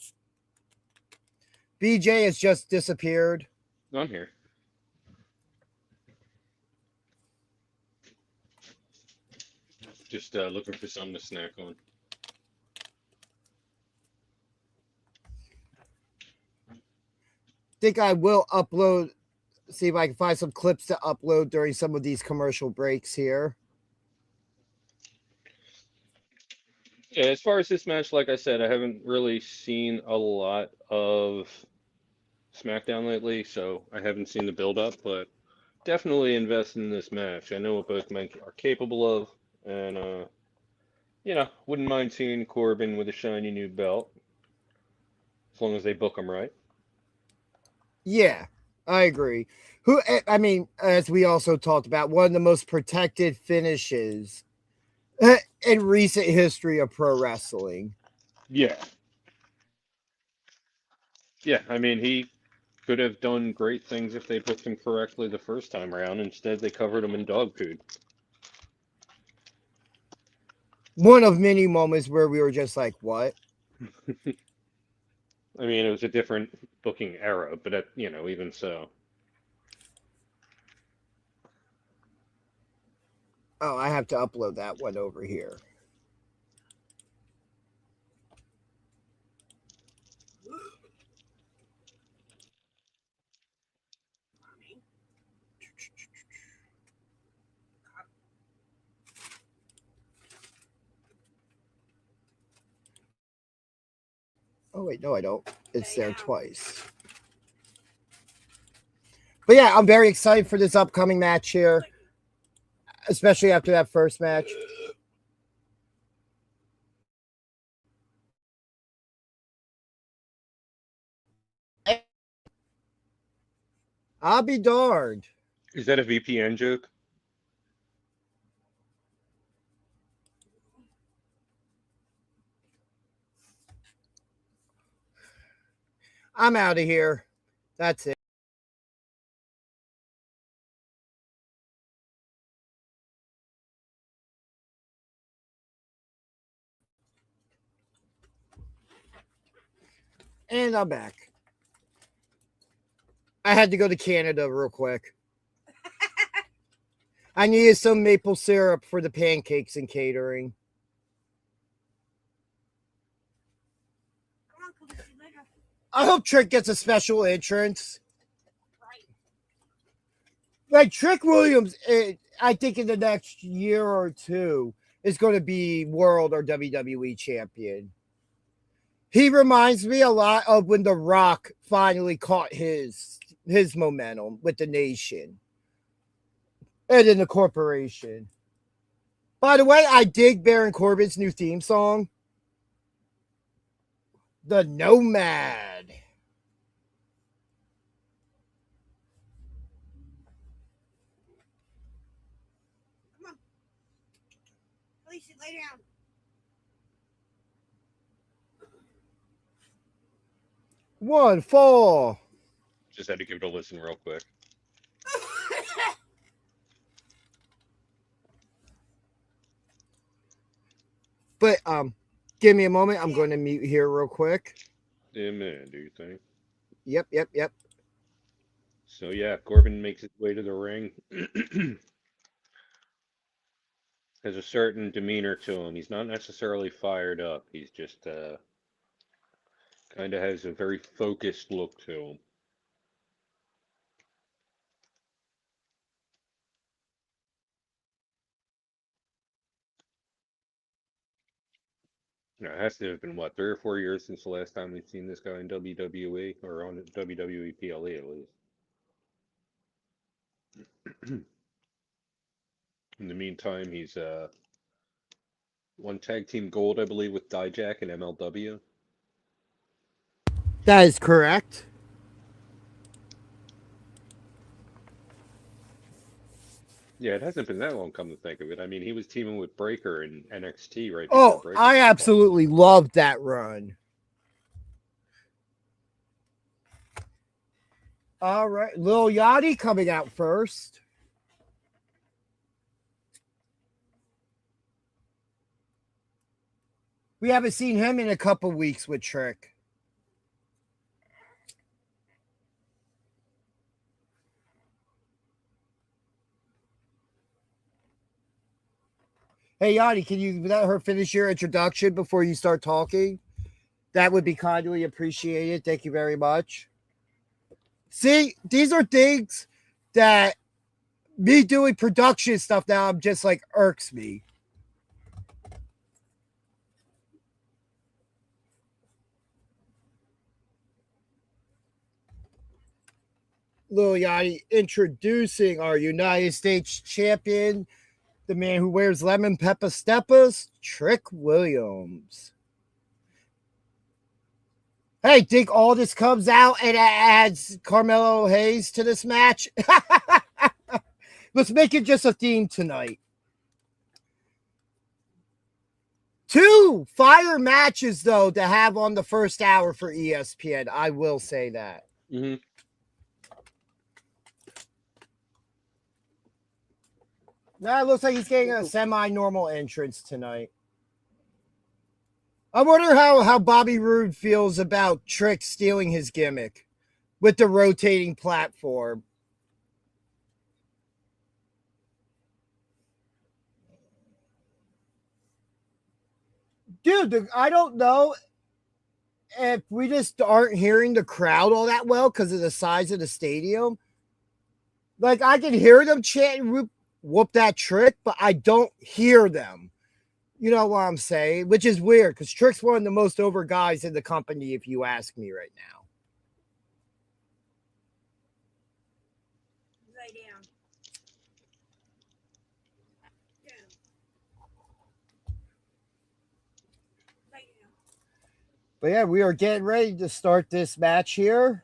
BJ has just disappeared. I'm here. Just looking for something to snack on. Think I will upload, see if I can find some clips to upload during some of these commercial breaks here. Yeah, as far as this match, like I said, I haven't really seen a lot of SmackDown lately, so I haven't seen the build-up, but definitely invest in this match. I know what both men are capable of, and, wouldn't mind seeing Corbin with a shiny new belt, as long as they book him right. Yeah, I agree. As we also talked about, one of the most protected finishes in recent history of pro wrestling. Yeah. Yeah, he could have done great things if they booked him correctly the first time around. Instead, they covered him in dog food. One of many moments where we were just like, what? It was a different booking era, but, even so. Oh, I have to upload that one over here. Oh, wait, no, I don't. It's there twice. But yeah, I'm very excited for this upcoming match here, especially after that first match. I'll be darned. Is that a VPN joke? I'm out of here. That's it. And I'm back. I had to go to Canada real quick. I needed some maple syrup for the pancakes and catering. Come on, come see you later. I hope Trick gets a special entrance. Right. Like Trick Williams, I think in the next year or two is going to be world or WWE champion. He reminds me a lot of when The Rock finally caught his momentum with the nation and in the corporation. By the way, I dig Baron Corbin's new theme song, The Nomad. Come on. Alicia, lay down. One fall. Just had to give it a listen real quick. But give me a moment. I'm going to mute here real quick. Yeah, man, do you think? Yep. So yeah, Corbin makes his way to the ring. Has a certain demeanor to him. He's not necessarily fired up. He's just kind of has a very focused look to him. It has to have been what, 3 or 4 years since the last time we've seen this guy in WWE or on WWE PLE at least. In the meantime, he's won tag team gold, I believe, with Dijak and MLW. That is correct. Yeah, it hasn't been that long, come to think of it. I mean, he was teaming with Breaker in NXT right Oh, before Breaker. I absolutely loved that run. All right, Lil Yachty coming out first. We haven't seen him in a couple weeks with Trick. Hey, Yachty, can you let her finish your introduction before you start talking? That would be kindly appreciated. Thank you very much. See, these are things that me doing production stuff now, I'm just like irks me. Lil Yachty introducing our United States champion, the man who wears lemon pepper steppers, Trick Williams. Hey, think all this comes out and adds Carmelo Hayes to this match? Let's make it just a theme tonight. 2 fire matches, though, to have on the first hour for ESPN. I will say that. Mm-hmm. Now it looks like he's getting a semi-normal entrance tonight. I wonder how Bobby Roode feels about Trick stealing his gimmick with the rotating platform. Dude, I don't know if we just aren't hearing the crowd all that well because of the size of the stadium. Like, I can hear them chanting, whoop that Trick, but I don't hear them. You know what I'm saying? Which is weird because Trick's one of the most over guys in the company, if you ask me right now. But yeah, we are getting ready to start this match here.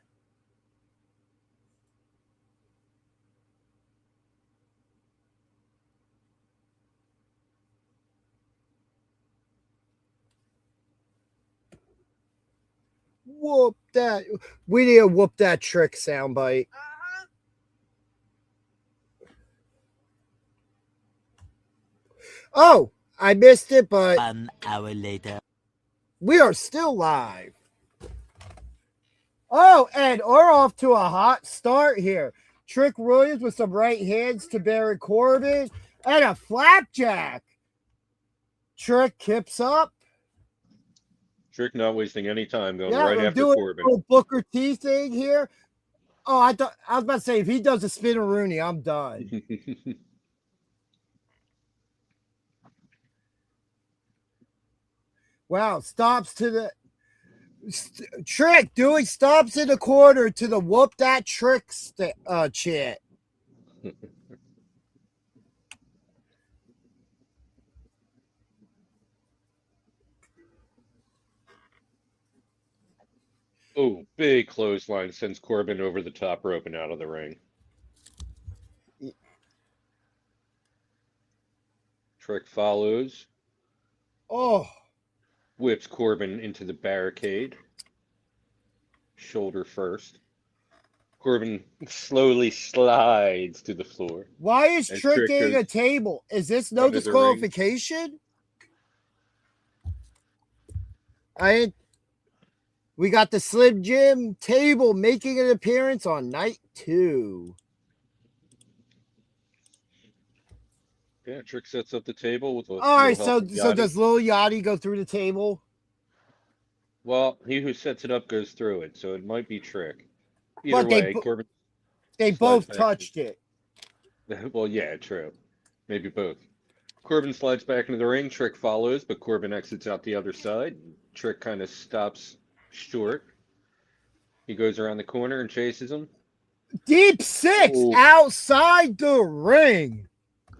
Whoop that. We need to whoop that trick soundbite. Oh, I missed it, but 1 hour later. we are still live. Oh, and we're off to a hot start here. Trick Williams with some right hands to Baron Corbin and a flapjack. Trick kips up. Trick not wasting any time, going Yeah, right we're after doing Corbin. a little Booker T thing here. Oh, I was about to say, if he does a spin Rooney, I'm done. Wow, stops to the Trick doing stops in the corner to the whoop that trick chant. Oh, big clothesline sends Corbin over the top rope and out of the ring. Trick follows. Oh, Whips Corbin into the barricade. Shoulder first. Corbin slowly slides to the floor. why is And Trick Trick getting goes a table? Is this no under the ring. disqualification? We got the Slim Jim table making an appearance on night 2. Yeah, Trick sets up the table with a All right, little help so from so Yachty. does Lil Yachty go through the table? Well, he who sets it up goes through it, so it might be Trick. Either But way, Corbin they slides both back. touched it. Well, yeah, true. Maybe both. Corbin slides back into the ring. Trick follows, but Corbin exits out the other side. Trick kind of stops short. He goes around the corner and chases him. Deep 6 Oh. outside the ring.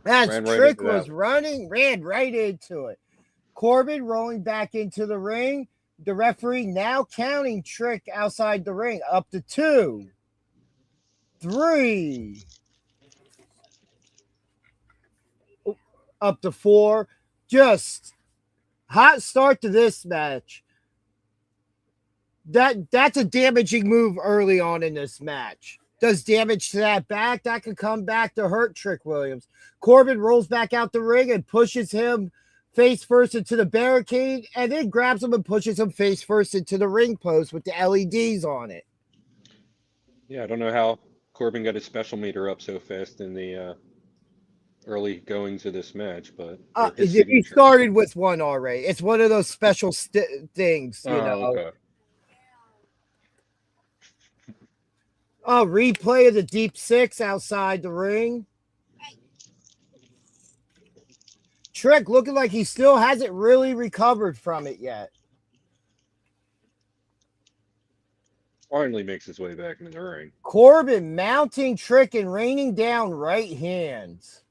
As Ran right Trick into that was running, ran right into it. Corbin rolling back into the ring. The referee now counting Trick outside the ring. Up to 2, 3, up to 4. Just hot start to this match. That's a damaging move early on in this match. Does damage to that back. That could come back to hurt Trick Williams. Corbin rolls back out the ring and pushes him face first into the barricade, and then grabs him and pushes him face first into the ring post with the LEDs on it. Yeah, I don't know how Corbin got his special meter up so fast in the early goings of this match, but his He signature. started with one already. It's one of those special things, you know. Okay. Oh, replay of the deep 6 outside the ring. Trick looking like he still hasn't really recovered from it yet. Finally makes his way back into the ring. Corbin mounting Trick and raining down right hands.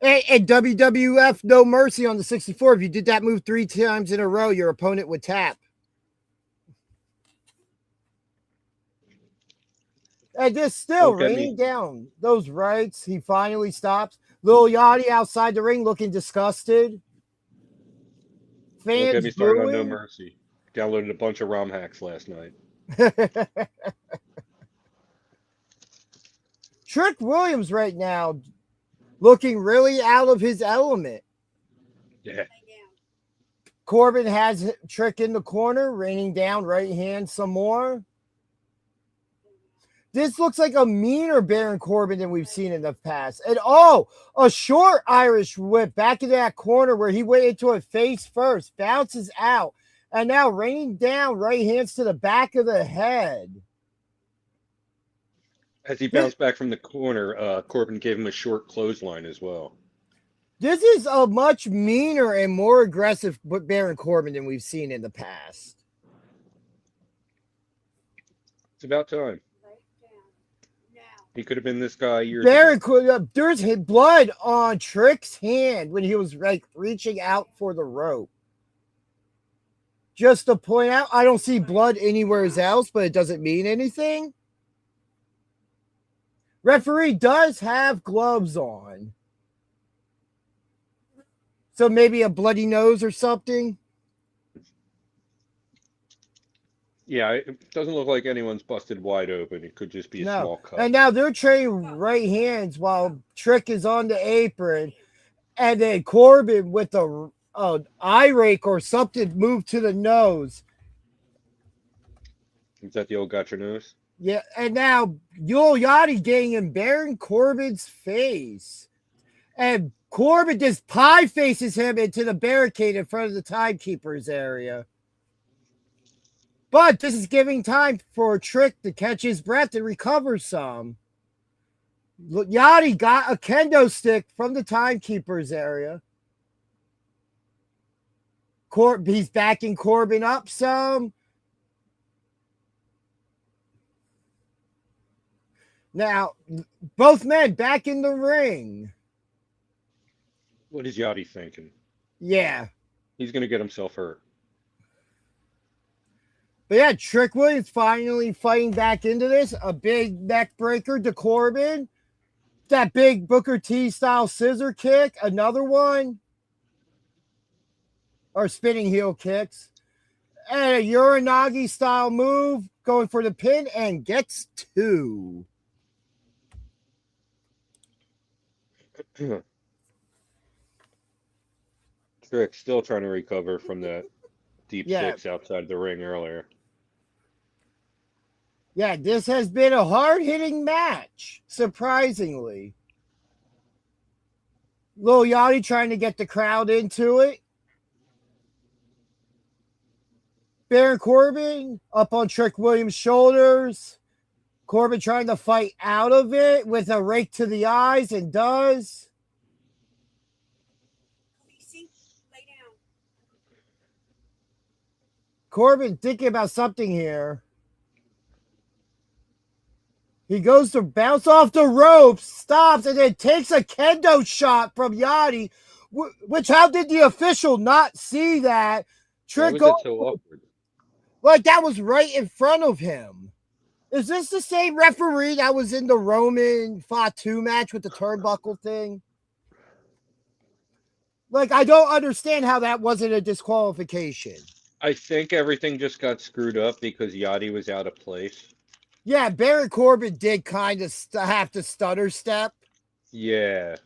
And WWF No Mercy on the 64. If you did that move 3 times in a row, your opponent would tap. And just still raining down those rights. He finally stops. Lil Yachty outside the ring looking disgusted. Don't get me Fans started on No booing. Mercy. Downloaded a bunch of ROM hacks last night. Trick Williams right now looking really out of his element. Yeah. Corbin has Trick in the corner, raining down right hand some more. This looks like a meaner Baron Corbin than we've seen in the past. And a short Irish whip back into that corner where he went into it face first, bounces out, and now raining down right hands to the back of the head. As he bounced back from the corner, Corbin gave him a short clothesline as well. This is a much meaner and more aggressive Baron Corbin than we've seen in the past. It's about time. Now. He could have been this guy years Baron ago. Corbin, there's blood on Trick's hand when he was like reaching out for the rope. Just to point out, I don't see blood anywhere else, but it doesn't mean anything. Referee does have gloves on. So maybe a bloody nose or something. Yeah, it doesn't look like anyone's busted wide open. It could just be a small cut. And now they're trading right hands while Trick is on the apron. And then Corbin with a eye rake or something moved to the nose. Is that the old got your nose? Yeah, and now Yul Yachty getting in Baron Corbin's face. And Corbin just pie faces him into the barricade in front of the timekeeper's area. But this is giving time for Trick to catch his breath and recover some. Yachty got a kendo stick from the timekeeper's area. He's backing Corbin up some. Now, both men back in the ring. What is Yachty thinking? Yeah. He's going to get himself hurt. But yeah, Trick Williams finally fighting back into this. A big neck breaker to Corbin. That big Booker T style scissor kick. Another one. Or spinning heel kicks. And a Uranagi style move. Going for the pin and gets 2. Trick still trying to recover from that deep six outside the ring earlier. Yeah, this has been a hard-hitting match, surprisingly. Lil Yachty trying to get the crowd into it. Baron Corbin up on Trick Williams' shoulders. Corbin trying to fight out of it with a rake to the eyes and does. Lay down. Corbin thinking about something here. He goes to bounce off the ropes, stops, and then takes a kendo shot from Yachty. Which, how did the official not see that? Trick, why was it so awkward? Like, that was right in front of him. Is this the same referee that was in the Roman Fatu match with the turnbuckle thing? Like, I don't understand how that wasn't a disqualification. I think everything just got screwed up because Yachty was out of place. Yeah, Baron Corbin did kind of have to stutter step. Yeah.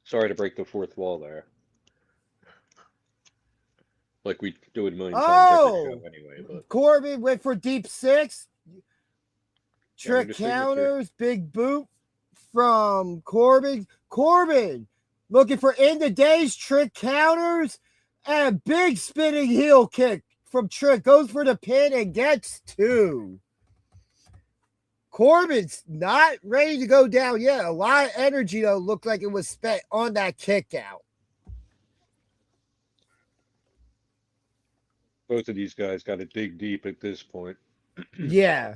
Sorry to break the fourth wall there. Like we do it a million times every show anyway. But Corbin went for deep six. Trick counters, big boot from Corbin. Corbin looking for end of days, Trick counters, and a big spinning heel kick from Trick. Goes for the pin and gets 2. Corbin's not ready to go down yet. A lot of energy, though, looked like it was spent on that kick out. both of these guys got to dig deep at this point. Yeah.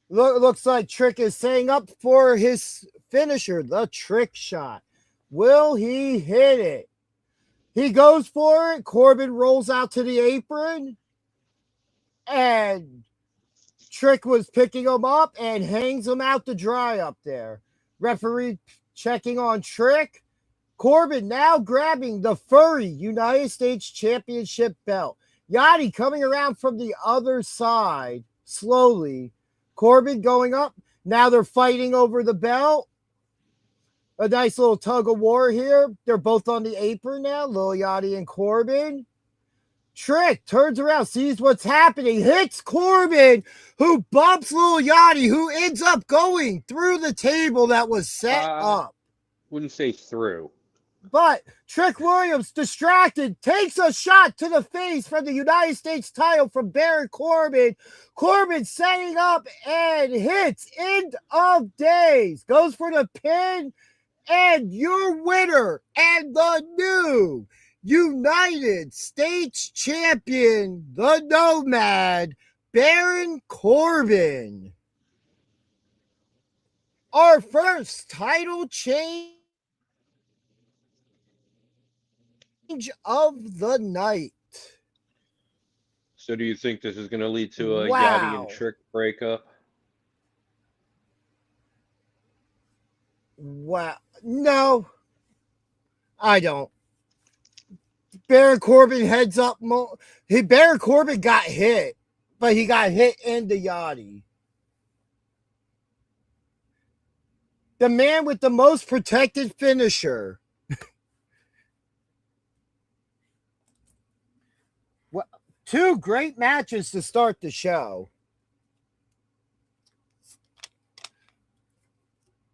Looks like Trick is setting up for his finisher, the trick shot. Will he hit it? He goes for it. Corbin rolls out to the apron. And Trick was picking him up and hangs him out to dry up there. Referee checking on Trick. Corbin now grabbing the furry United States Championship belt. Yachty coming around from the other side slowly. Corbin going up. Now they're fighting over the belt. A nice little tug of war here. They're both on the apron now, Lil Yachty and Corbin. Trick turns around, sees what's happening, hits Corbin, who bumps Lil Yachty, who ends up going through the table that was set up. Wouldn't say through. But Trick Williams, distracted, takes a shot to the face from the United States title from Baron Corbin. Corbin setting up and hits end of days. Goes for the pin. And your winner and the new United States champion, the Nomad, Baron Corbin. our first title change of the night. So do you think this is going to lead to a Wow. Yachty and Trick breakup? Wow. No, I don't. Baron Corbin heads up. Baron Corbin got hit, but he got hit into Yachty. The man with the most protected finisher. Well, two great matches to start the show.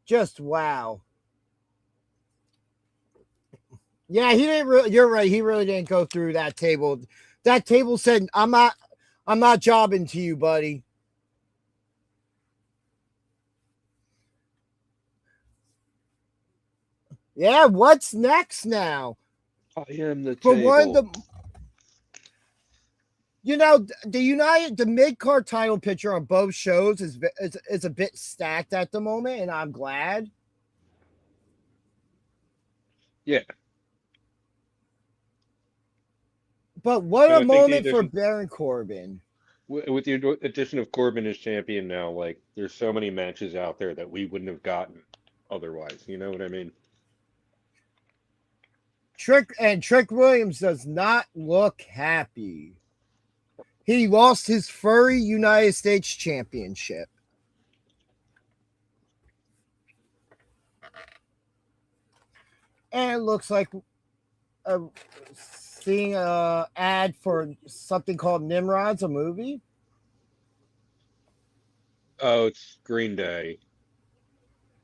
Just wow. Yeah, he didn't. You're right. He really didn't go through that table. That table said, "I'm not jobbing to you, buddy." Yeah, what's next now? I am the For table. one of the mid-card title picture on both shows is a bit stacked at the moment, and I'm glad. Yeah. But what And I a think the moment for addition- Baron Corbin. With the addition of Corbin as champion now, like, there's so many matches out there that we wouldn't have gotten otherwise. You know what I mean? Trick Williams does not look happy. He lost his furry United States Championship. And it looks like seeing an ad for something called Nimrod's, a movie. Oh, it's Green Day.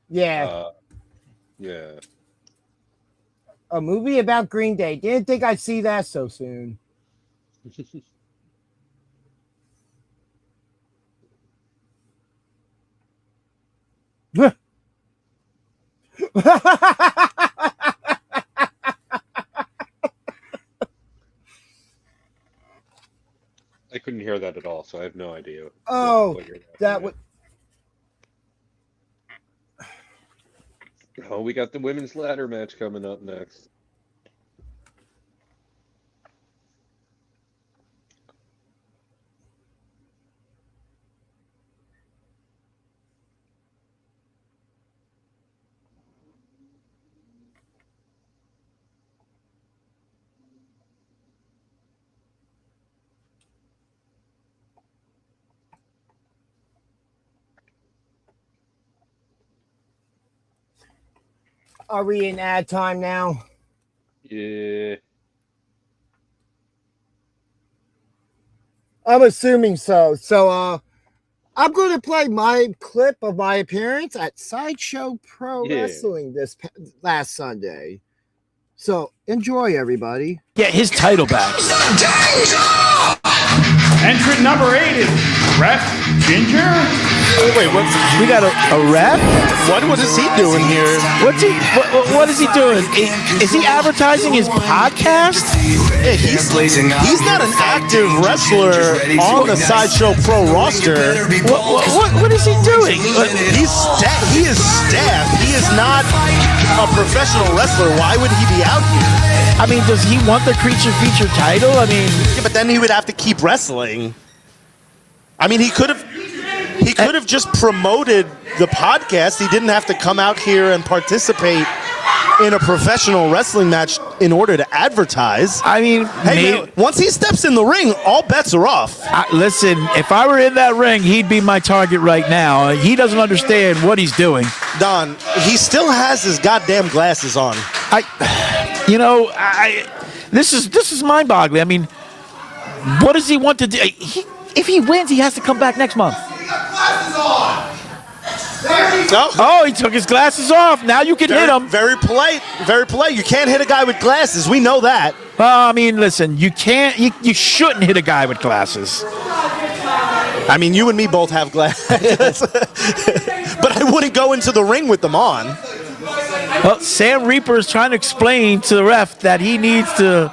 Yeah, Yeah. a movie about Green Day. Didn't think I'd see that so soon. I couldn't hear that at all, so I have no idea. Oh, what you're that laughing would. at. Oh, we got the women's ladder match coming up next. Are we in ad time now? Yeah. I'm assuming so. So, I'm going to play my clip of my appearance at Sideshow Pro Yeah. Wrestling this last Sunday. So, enjoy, everybody. Get his title back. Entrant number 8 is Ref Ginger. Wait, what? We got a ref? What is he doing here? What's he? What is he doing? Is he advertising his podcast? Yeah, he's not an active wrestler on the Sideshow Pro roster. What is he doing? He is staff. He is not a professional wrestler. Why would he be out here? I mean, does he want the creature feature title? I mean, Yeah, but then he would have to keep wrestling. I mean, he could have just promoted the podcast. He didn't have to come out here and participate in a professional wrestling match in order to advertise. I mean, Hey, man, once he steps in the ring, all bets are off. listen, if I were in that ring, he'd be my target right now. He doesn't understand what he's doing. Don, he still has his goddamn glasses on. This is mind-boggling. I mean, what does he want to do? If he wins, he has to come back next month. Oh, he took his glasses off. Now you can hit him. Very polite. Very polite. You can't hit a guy with glasses. We know that. Well, I mean, listen, you can't. You shouldn't hit a guy with glasses. I mean, you and me both have glasses. But I wouldn't go into the ring with them on. Well, Sam Reaper is trying to explain to the ref that he needs to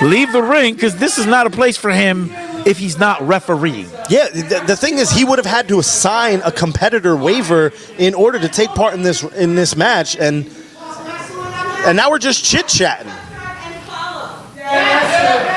leave the ring because this is not a place for him if he's not refereeing. Yeah, the thing is, he would have had to assign a competitor waiver in order to take part in this match, and now we're just chit-chatting.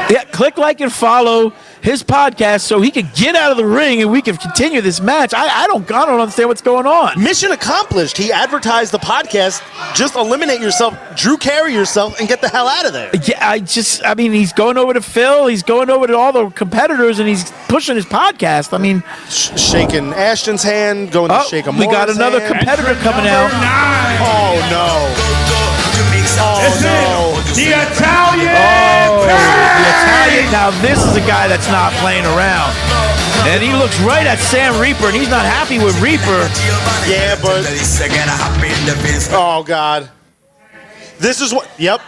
Yeah, click like and follow his podcast so he can get out of the ring and we can continue this match. I don't understand what's going on. Mission accomplished. He advertised the podcast. Just eliminate yourself, Drew Carey yourself, and get the hell out of there. Yeah, I mean, he's going over to Phil, he's going over to all the competitors, and he's pushing his podcast. I mean, shaking Ashton's hand, going to shake a we got another competitor coming out. 9. Oh no. This is the Italian. The Italian. Now this is a guy that's not playing around, and he looks right at Sam Reaper, and he's not happy with Reaper. Yeah, but oh god, this is what. Yep.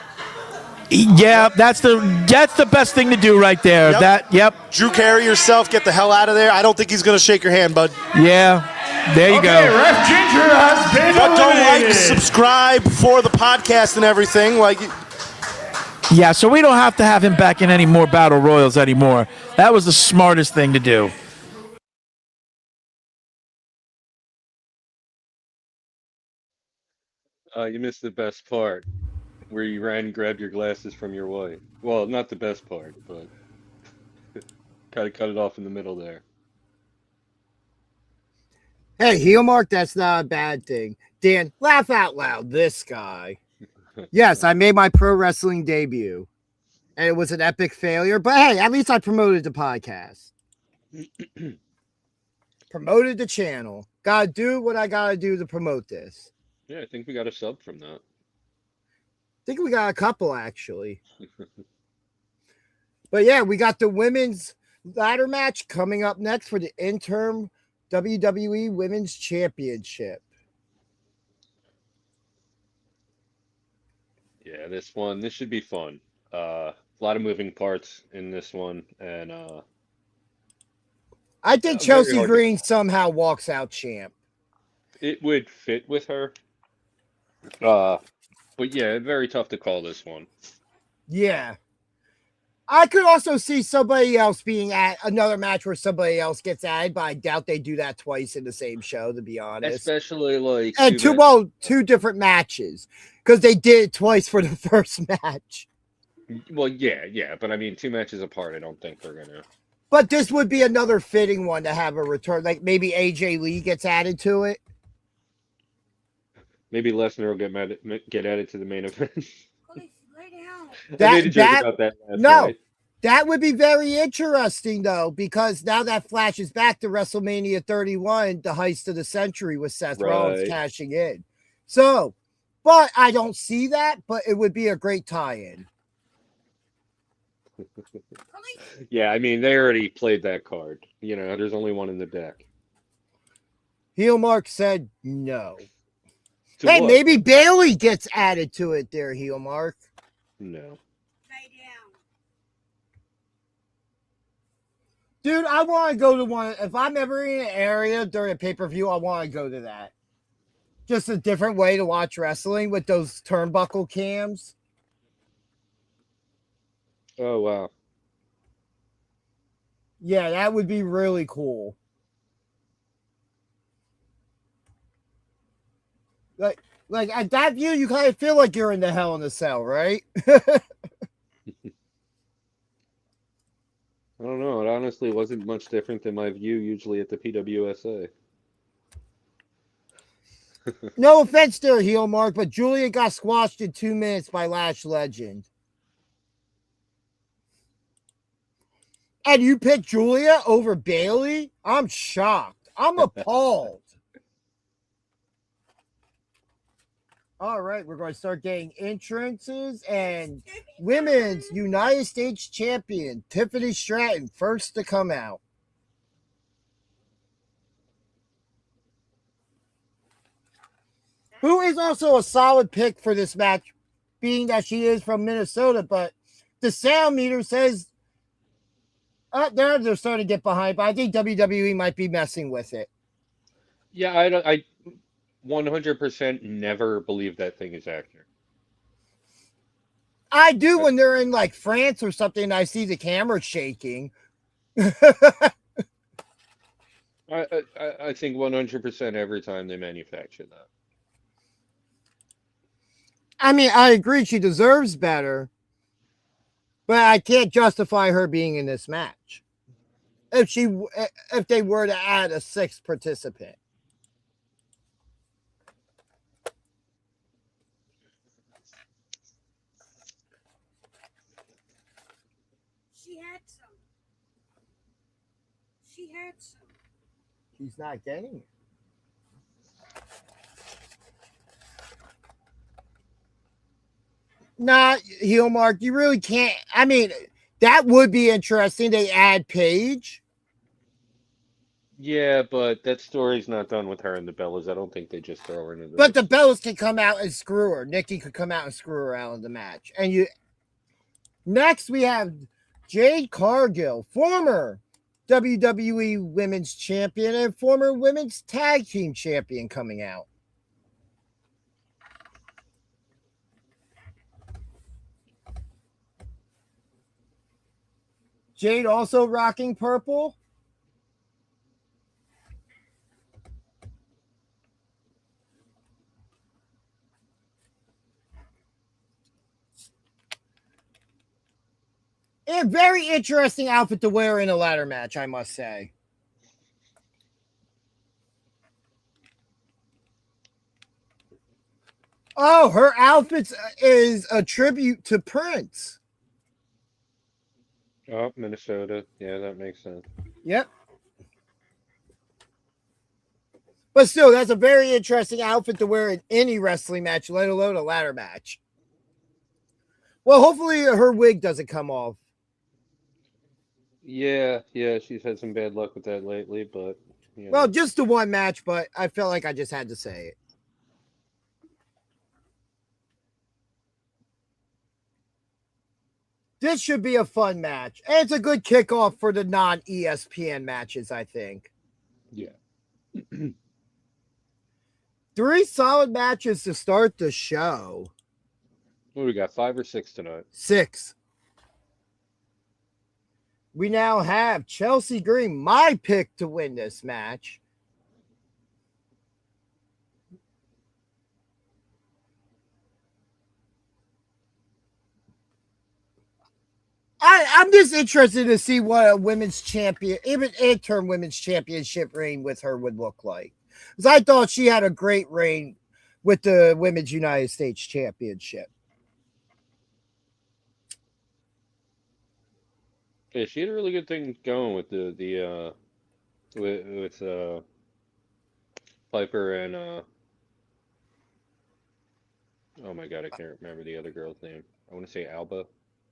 Yeah, that's the best thing to do right there. Yep. Drew Carey yourself, get the hell out of there. I don't think he's gonna shake your hand, bud. Yeah. There you go. Ref Ginger has been But don't eliminated. subscribe for the podcast and everything. Yeah, so we don't have to have him back in any more battle royals anymore. That was the smartest thing to do. You missed the best part, where you ran and grabbed your glasses from your wife. Well, not the best part, but kind of cut it off in the middle there. Hey, heel mark, that's not a bad thing. Dan, laugh out loud. This guy. Yes, I made my pro wrestling debut, and it was an epic failure. But hey, at least I promoted the podcast. Promoted the channel. Gotta do what I gotta do to promote this. Yeah, I think we got a sub from that. I think we got a couple, actually. But yeah, we got the women's ladder match coming up next for the interim WWE Women's Championship. Yeah, this should be fun. A lot of moving parts in this one, and I think Chelsea Green somehow walks out champ. it would fit with her. But yeah, very tough to call this one. Yeah. I could also see somebody else being at another match where somebody else gets added, but I doubt they do that twice in the same show, to be honest. Especially like and two different matches, because they did it twice for the first match. Well, yeah, but I mean, 2 matches apart, I don't think they're gonna. But this would be another fitting one to have a return, like maybe AJ Lee gets added to it. Maybe Lesnar will get added to the main event. Lay down. I made a joke about that last night. That would be very interesting, though, because now that flashes back to WrestleMania 31, the heist of the century with Seth Rollins cashing in. So, but I don't see that, but it would be a great tie-in. Yeah, I mean, they already played that card. You know, there's only one in the deck. Heel Mark said no. Hey, maybe Bailey gets added to it there, Heel Mark. No. Lay down. Dude, I want to go to one. If I'm ever in an area during a pay-per-view, I want to go to that. Just a different way to watch wrestling with those turnbuckle cams. Oh, wow. Yeah, that would be really cool. Like at that view, you kind of feel like you're in the Hell in a Cell, right? I don't know. It honestly wasn't much different than my view usually at the PWSA. No offense there, Heel Mark, but Julia got squashed in 2 minutes by Lash Legend. And you picked Julia over Bailey? I'm shocked. I'm appalled. All right, we're going to start getting entrances, and Women's United States Champion Tiffany Stratton first to come out. Who is also a solid pick for this match, being that she is from Minnesota, but the sound meter says they're starting to get behind, but I think WWE might be messing with it. Yeah, I 100% never believe that thing is accurate. I do when they're in like France or something and I see the camera shaking. I think 100% every time they manufacture that. I mean, I agree she deserves better, but I can't justify her being in this match. If they were to add a sixth participant. She had some. She had some. He's not getting it. Nah, heel mark, you really can't. I mean, that would be interesting. They add Paige. Yeah, but that story's not done with her and the Bellas. I don't think they just throw her into But the this. Bellas can come out and screw her. Nikki could come out and screw her out of the match. And you next we have Jade Cargill, former WWE Women's Champion and former Women's Tag Team Champion, coming out. Jade also rocking purple. A very interesting outfit to wear in a ladder match, I must say. Oh, her outfit is a tribute to Prince. Oh, Minnesota. Yeah, that makes sense. Yep. But still, that's a very interesting outfit to wear in any wrestling match, let alone a ladder match. Well, hopefully her wig doesn't come off. Yeah, she's had some bad luck with that lately, but Well, just the one match, but I felt like I just had to say it. This should be a fun match. And it's a good kickoff for the non-ESPN matches, I think. yeah. 3 solid matches to start the show. What do we got? 5 or 6 tonight? 6. We now have Chelsea Green, my pick to win this match. I'm just interested to see what a women's champion, even interim women's championship reign with her would look like. Because I thought she had a great reign with the Women's United States Championship. Yeah, she had a really good thing going with with Piper and oh my God, I can't remember the other girl's name. I want to say Alba.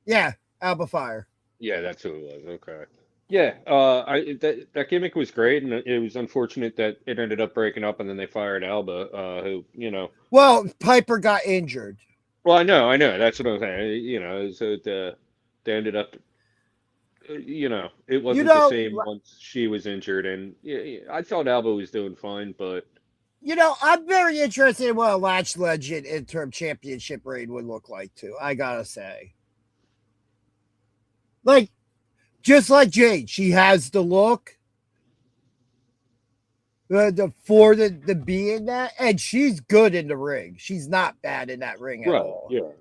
Yeah, Alba Fire. Yeah, that's who it was. Okay. Yeah, that gimmick was great, and it was unfortunate that it ended up breaking up, and then they fired Alba, who. Well, Piper got injured. Well, I know. That's what I'm saying. So they ended up, it wasn't the same once she was injured, and I thought Alba was doing fine, but. I'm very interested in what a Latch Legend interim championship reign would look like, too. I gotta say. Like, just like Jade, she has the look for the be in that, and she's good in the ring. She's not bad in that ring at all. Yeah.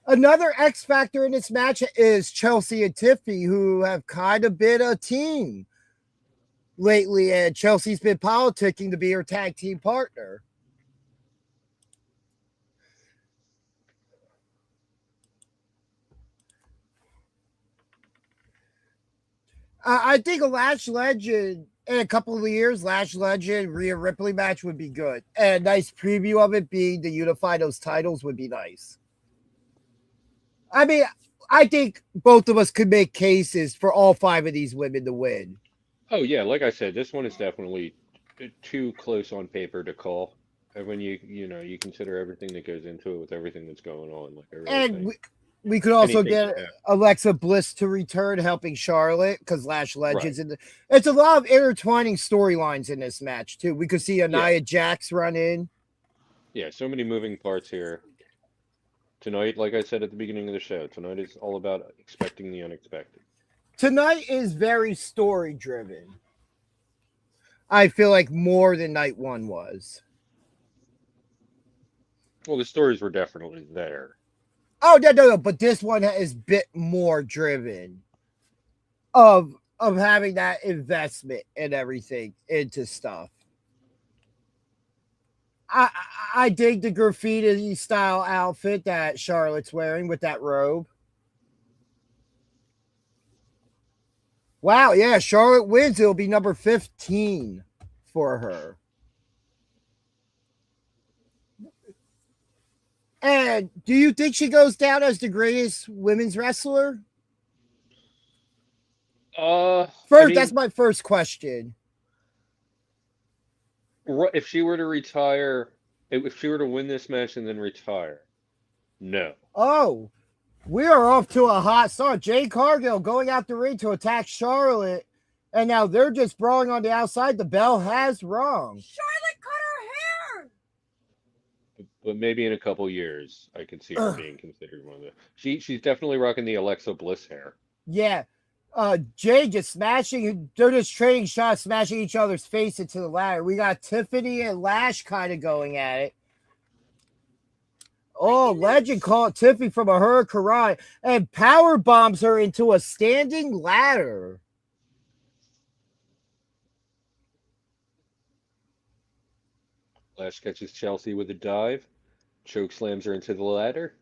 Another X factor in this match is Chelsea and Tiffany, who have kind of been a team lately, and Chelsea's been politicking to be her tag team partner. I think a Lash Legend in a couple of years, Lash Legend, Rhea Ripley match would be good. And a nice preview of it being to unify those titles would be nice. I mean, I think both of us could make cases for all 5 of these women to win. Oh, yeah, like I said, this one is definitely too close on paper to call. And when you consider everything that goes into it with everything that's going on. Like I really think. We could also Anything get Alexa Bliss to return, helping Charlotte, because Lash Legends Right. It's a lot of intertwining storylines in this match too. We could see Nia Jax run in. Yeah, so many moving parts here. Tonight, like I said at the beginning of the show, tonight is all about expecting the unexpected. Tonight is very story driven. I feel like more than night one was. Well, the stories were definitely there. Oh no, but this one is a bit more driven of having that investment and everything into stuff. I dig the graffiti style outfit that Charlotte's wearing with that robe. Wow, yeah, Charlotte wins. It'll be number 15 for her. And do you think she goes down as the greatest women's wrestler? That's my first question. If she were to retire, if she were to win this match and then retire, no. Oh, we are off to a hot start. Jade Cargill going out the ring to attack Charlotte, and now they're just brawling on the outside. The bell has rung. Charlotte cut her hair. But maybe in a couple years, I could see her being considered one of the. She's definitely rocking the Alexa Bliss hair. Yeah. Jay just smashing. They're just trading shots, smashing each other's face into the ladder. We got Tiffany and Lash kind of going at it. Oh, Legend caught Tiffany from a hurricane and power bombs her into a standing ladder. Lash catches Chelsea with a dive, choke slams her into the ladder.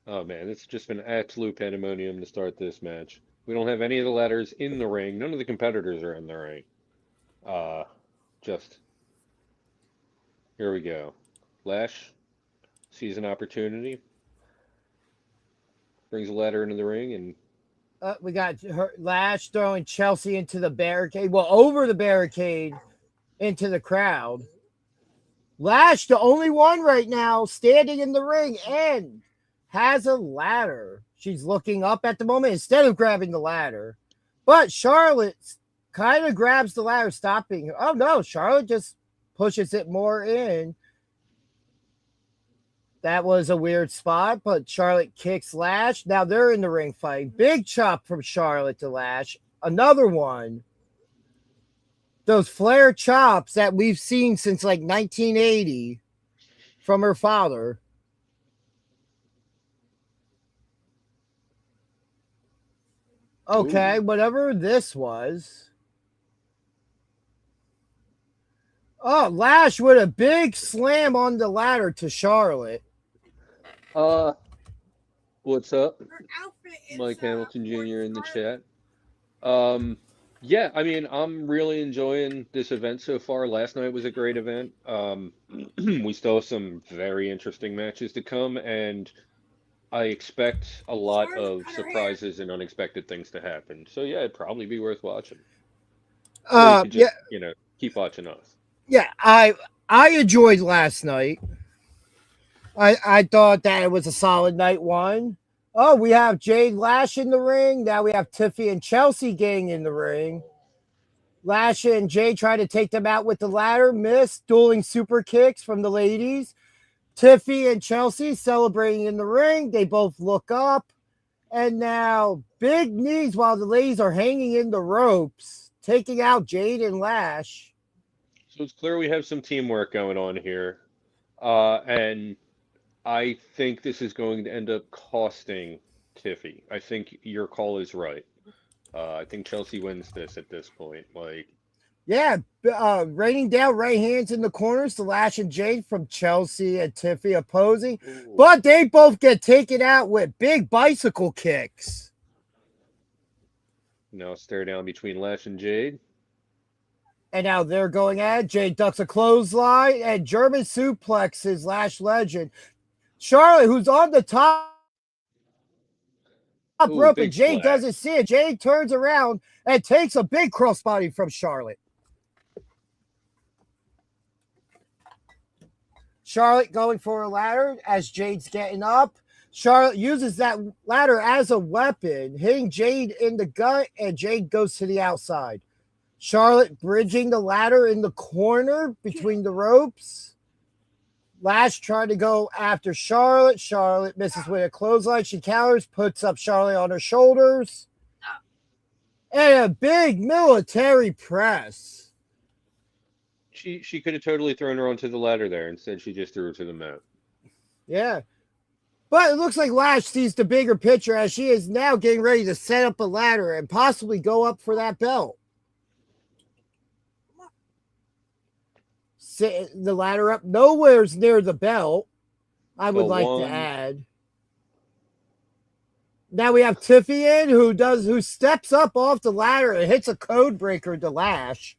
Oh man, it's just been absolute pandemonium to start this match. We don't have any of the ladders in the ring. None of the competitors are in the ring. Just here we go. Lash sees an opportunity, brings a ladder into the ring, and we got her Lash throwing Chelsea into the barricade. Well, over the barricade into the crowd. Lash, the only one right now standing in the ring and has a ladder. She's looking up at the moment instead of grabbing the ladder. But Charlotte kind of grabs the ladder, stopping her. Oh no, Charlotte just pushes it more in. That was a weird spot, but Charlotte kicks Lash. Now they're in the ring fighting. Big chop from Charlotte to Lash. Another one. Those flare chops that we've seen since like 1980 from her father. Okay, whatever this was. Oh, Lash with a big slam on the ladder to Charlotte. What's up? Her outfit is, Mike Hamilton Jr. in the Scarlet. chat. Yeah, I mean, I'm really enjoying this event so far. Last night was a great event. We still have some very interesting matches to come, and I expect a lot of surprises and unexpected things to happen. So yeah, it'd probably be worth watching. Or you could just, keep watching us. Yeah, I enjoyed last night. I thought that it was a solid night one. Oh, we have Jade Lash in the ring. Now we have Tiffy and Chelsea getting in the ring. Lash and Jade try to take them out with the ladder. Miss. Dueling super kicks from the ladies. Tiffy and Chelsea celebrating in the ring. They both look up. And now big knees while the ladies are hanging in the ropes, taking out Jade and Lash. So it's clear we have some teamwork going on here. And I think this is going to end up costing Tiffy. I think your call is right. I think Chelsea wins this at this point. Raining down right hands in the corners to Lash and Jade from Chelsea and Tiffy opposing. Ooh. But they both get taken out with big bicycle kicks. Now stare down between Lash and Jade. And now they're going at it. Jade ducks a clothesline and German suplexes Lash Legend. Charlotte, who's on the top rope, and Jade doesn't see it. Jade turns around and takes a big crossbody from Charlotte. Charlotte going for a ladder as Jade's getting up. Charlotte uses that ladder as a weapon, hitting Jade in the gut, and Jade goes to the outside. Charlotte bridging the ladder in the corner between the ropes. Lash trying to go after Charlotte. Charlotte misses with a clothesline. She counters, puts up Charlotte on her shoulders. And a big military press. She could have totally thrown her onto the ladder there. Instead, she just threw her to the mat. Yeah. But it looks like Lash sees the bigger picture as she is now getting ready to set up a ladder and possibly go up for that belt. Set the ladder up nowhere's near the belt, I would like to add. Now we have Tiffy in who steps up off the ladder and hits a code breaker to Lash.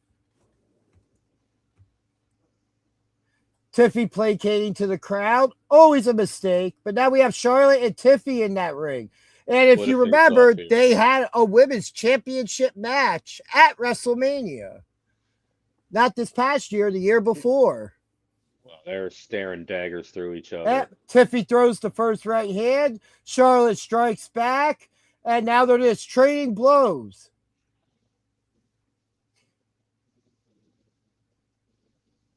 Tiffy placating to the crowd. Always a mistake. But now we have Charlotte and Tiffy in that ring. And if you remember, they had a women's championship match at WrestleMania. Not this past year, the year before. Well, they're staring daggers through each other. Tiffy throws the first right hand. Charlotte strikes back. And now they're just trading blows.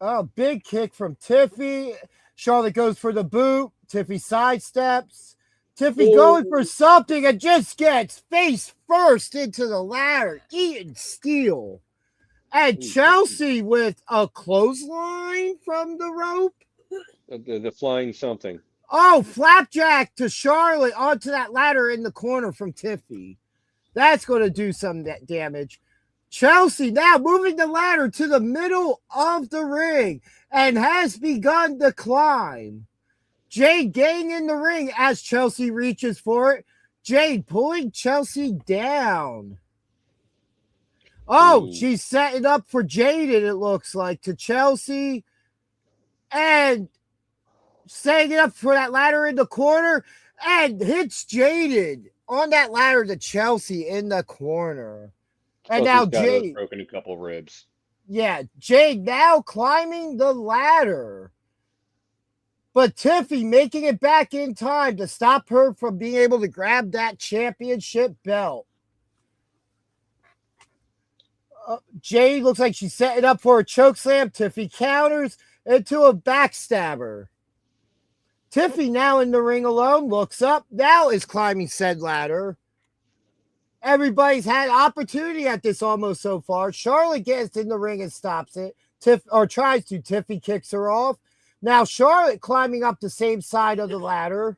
Oh, big kick from Tiffy. Charlotte goes for the boot. Tiffy sidesteps. Tiffy going for something and just gets face first into the ladder, eating steel. And Chelsea with a clothesline from the rope. The flying something. Oh, flapjack to Charlotte onto that ladder in the corner from Tiffy. That's going to do some damage. Chelsea now moving the ladder to the middle of the ring and has begun to climb. Jade getting in the ring as Chelsea reaches for it. Jade pulling Chelsea down. Oh, she's setting up for Jaden, it looks like, to Chelsea. And setting it up for that ladder in the corner and hits Jaden on that ladder to Chelsea in the corner. And now Jade broken a couple ribs. Yeah, Jade now climbing the ladder. But Tiffy making it back in time to stop her from being able to grab that championship belt. Jade looks like she's setting up for a chokeslam. Tiffy counters into a backstabber. Tiffy now in the ring alone, looks up, now is climbing said ladder. Everybody's had opportunity at this almost so far. Charlotte gets in the ring and stops it. Tries to. Tiffy kicks her off. Now Charlotte climbing up the same side of the ladder.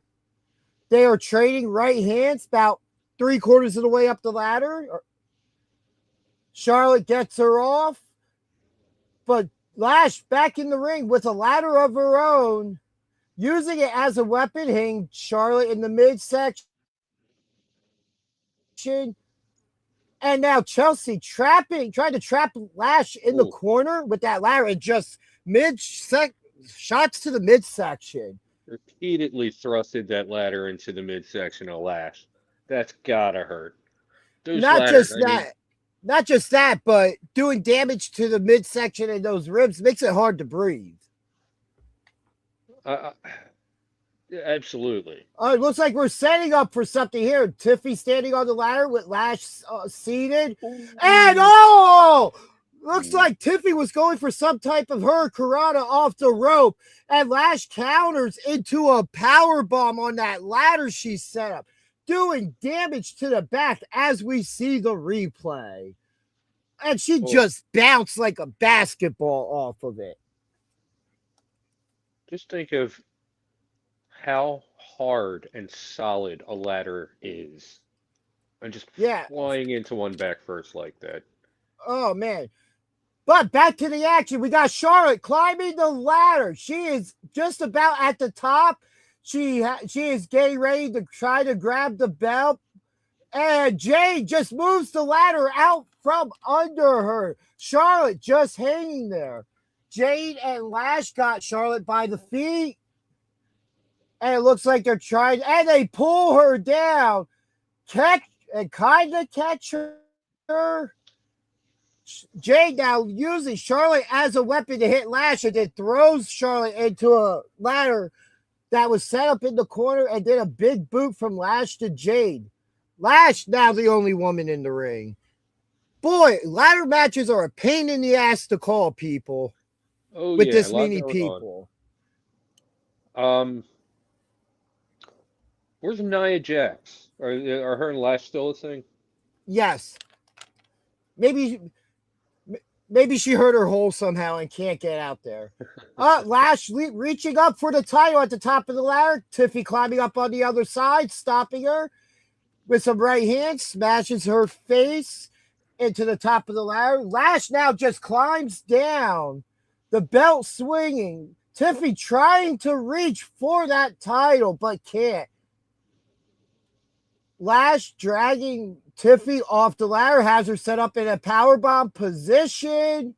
They are trading right hands about 3/4 of the way up the ladder. Charlotte gets her off. But Lash back in the ring with a ladder of her own. Using it as a weapon, hitting Charlotte in the midsection. And now Chelsea trying to trap Lash in the corner with that ladder and just shots to the midsection. Repeatedly thrusted that ladder into the midsection of Lash. That's gotta hurt. Not just that, but doing damage to the midsection and those ribs makes it hard to breathe. Absolutely. It looks like we're setting up for something here. Tiffy standing on the ladder with Lash seated. And looks like Tiffy was going for some type of hurricanrana off the rope. And Lash counters into a power bomb on that ladder she set up, doing damage to the back as we see the replay. And she just bounced like a basketball off of it. Just think of how hard and solid a ladder is. And just flying into one back first like that. Oh, man. But back to the action. We got Charlotte climbing the ladder. She is just about at the top. She is getting ready to try to grab the belt. And Jade just moves the ladder out from under her. Charlotte just hanging there. Jade and Lash got Charlotte by the feet. And it looks like they're trying, and they pull her down. Catch her. Jade now using Charlotte as a weapon to hit Lash, and then throws Charlotte into a ladder that was set up in the corner, and then a big boot from Lash to Jade. Lash now the only woman in the ring. Boy, ladder matches are a pain in the ass to call, people. With this many people. Um, where's Nia Jax? Are her and Lash still a thing? Yes. Maybe maybe she hurt her hole somehow and can't get out there. Lash reaching up for the title at the top of the ladder. Tiffy climbing up on the other side, stopping her with some right hand, smashes her face into the top of the ladder. Lash now just climbs down, the belt swinging. Tiffy trying to reach for that title, but can't. Lash dragging Tiffy off the ladder, has her set up in a powerbomb position.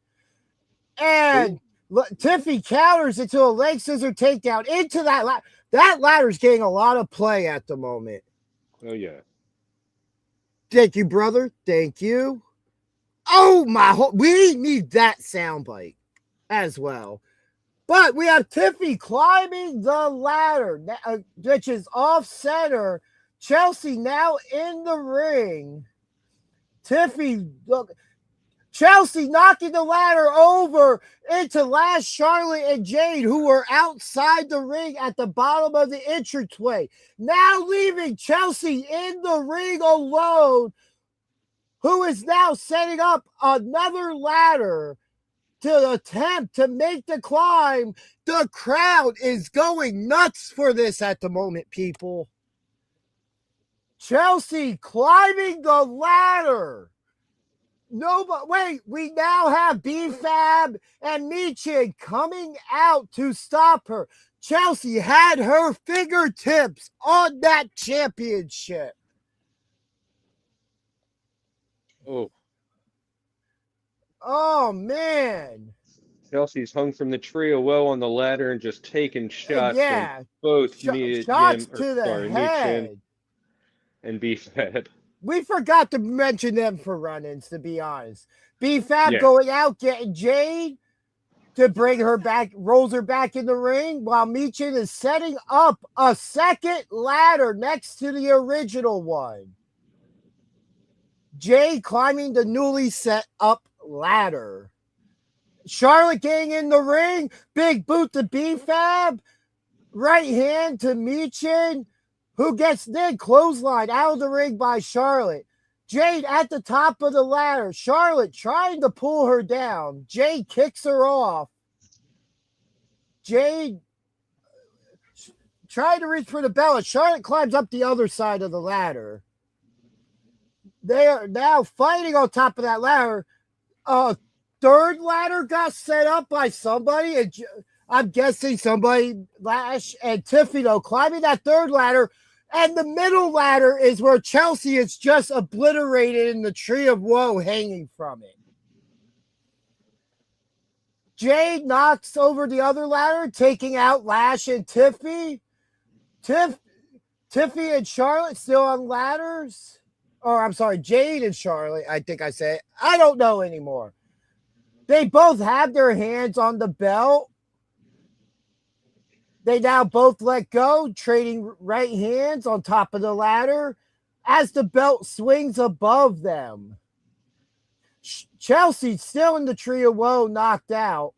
And Tiffy counters into a leg scissor takedown into that ladder. That ladder's getting a lot of play at the moment. Oh, yeah. Thank you, brother. Thank you. Oh, we need that soundbite as well. But we have Tiffy climbing the ladder, which is off center. Chelsea now in the ring. Tiffy, look, Chelsea knocking the ladder over into Lash, Charlotte, and Jade, who were outside the ring at the bottom of the entranceway. Now leaving Chelsea in the ring alone, who is now setting up another ladder to attempt to make the climb. The crowd is going nuts for this at the moment, people. Chelsea climbing the ladder. Wait, we now have B-Fab and Michin coming out to stop her. Chelsea had her fingertips on that championship. Oh, man. Chelsea's hung from the tree of woe on the ladder and just taking shots from both shots to the head and B-Fab. We forgot to mention them for run-ins, to be honest. B-Fab going out, getting Jade to bring her back, rolls her back in the ring, while Michin is setting up a second ladder next to the original one. Jade climbing the newly set up ladder. Charlotte getting in the ring, big boot to B-Fab, right hand to Michin, who gets then clotheslined out of the ring by Charlotte. Jade at the top of the ladder. Charlotte trying to pull her down. Jade kicks her off. Jade trying to reach for the belt. Charlotte climbs up the other side of the ladder. They are now fighting on top of that ladder. A third ladder got set up by somebody. And I'm guessing somebody, Lash and Tiffy, though, climbing that third ladder. And the middle ladder is where Chelsea is just obliterated in the tree of woe hanging from it. Jade knocks over the other ladder, taking out Lash and Tiffy. Tiffy and Charlotte still on ladders. Or I'm sorry, Jade and Charlotte, I think I said. I don't know anymore. They both have their hands on the belt. They now both let go, trading right hands on top of the ladder as the belt swings above them. Chelsea still in the tree of woe, knocked out.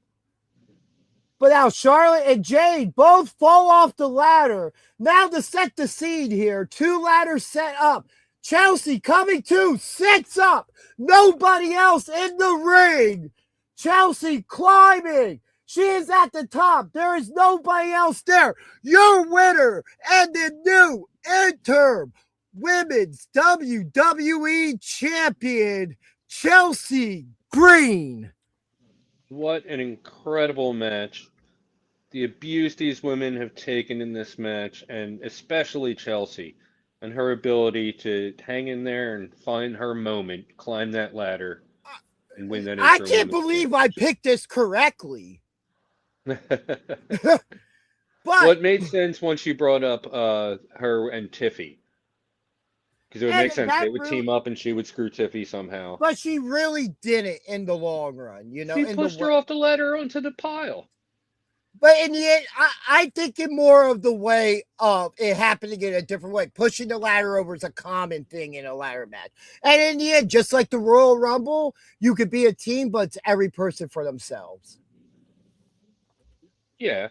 But now Charlotte and Jade both fall off the ladder. Now to set the scene here, two ladders set up. Chelsea coming to, sits up. Nobody else in the ring. Chelsea climbing. She is at the top. There is nobody else there. Your winner and the new interim women's WWE champion, Chelsea Green. What an incredible match. The abuse these women have taken in this match, and especially Chelsea, and her ability to hang in there and find her moment, climb that ladder, and win that. I can't believe I picked this correctly. But well, it made sense once you brought up her and Tiffy. Because it would make sense. They would team up and she would screw Tiffy somehow. But she really didn't in the long run, you know. She pushed her off the ladder onto the pile. But in the end, I think in more of the way of it happening in a different way. Pushing the ladder over is a common thing in a ladder match. And in the end, just like the Royal Rumble, you could be a team, but it's every person for themselves. Yeah.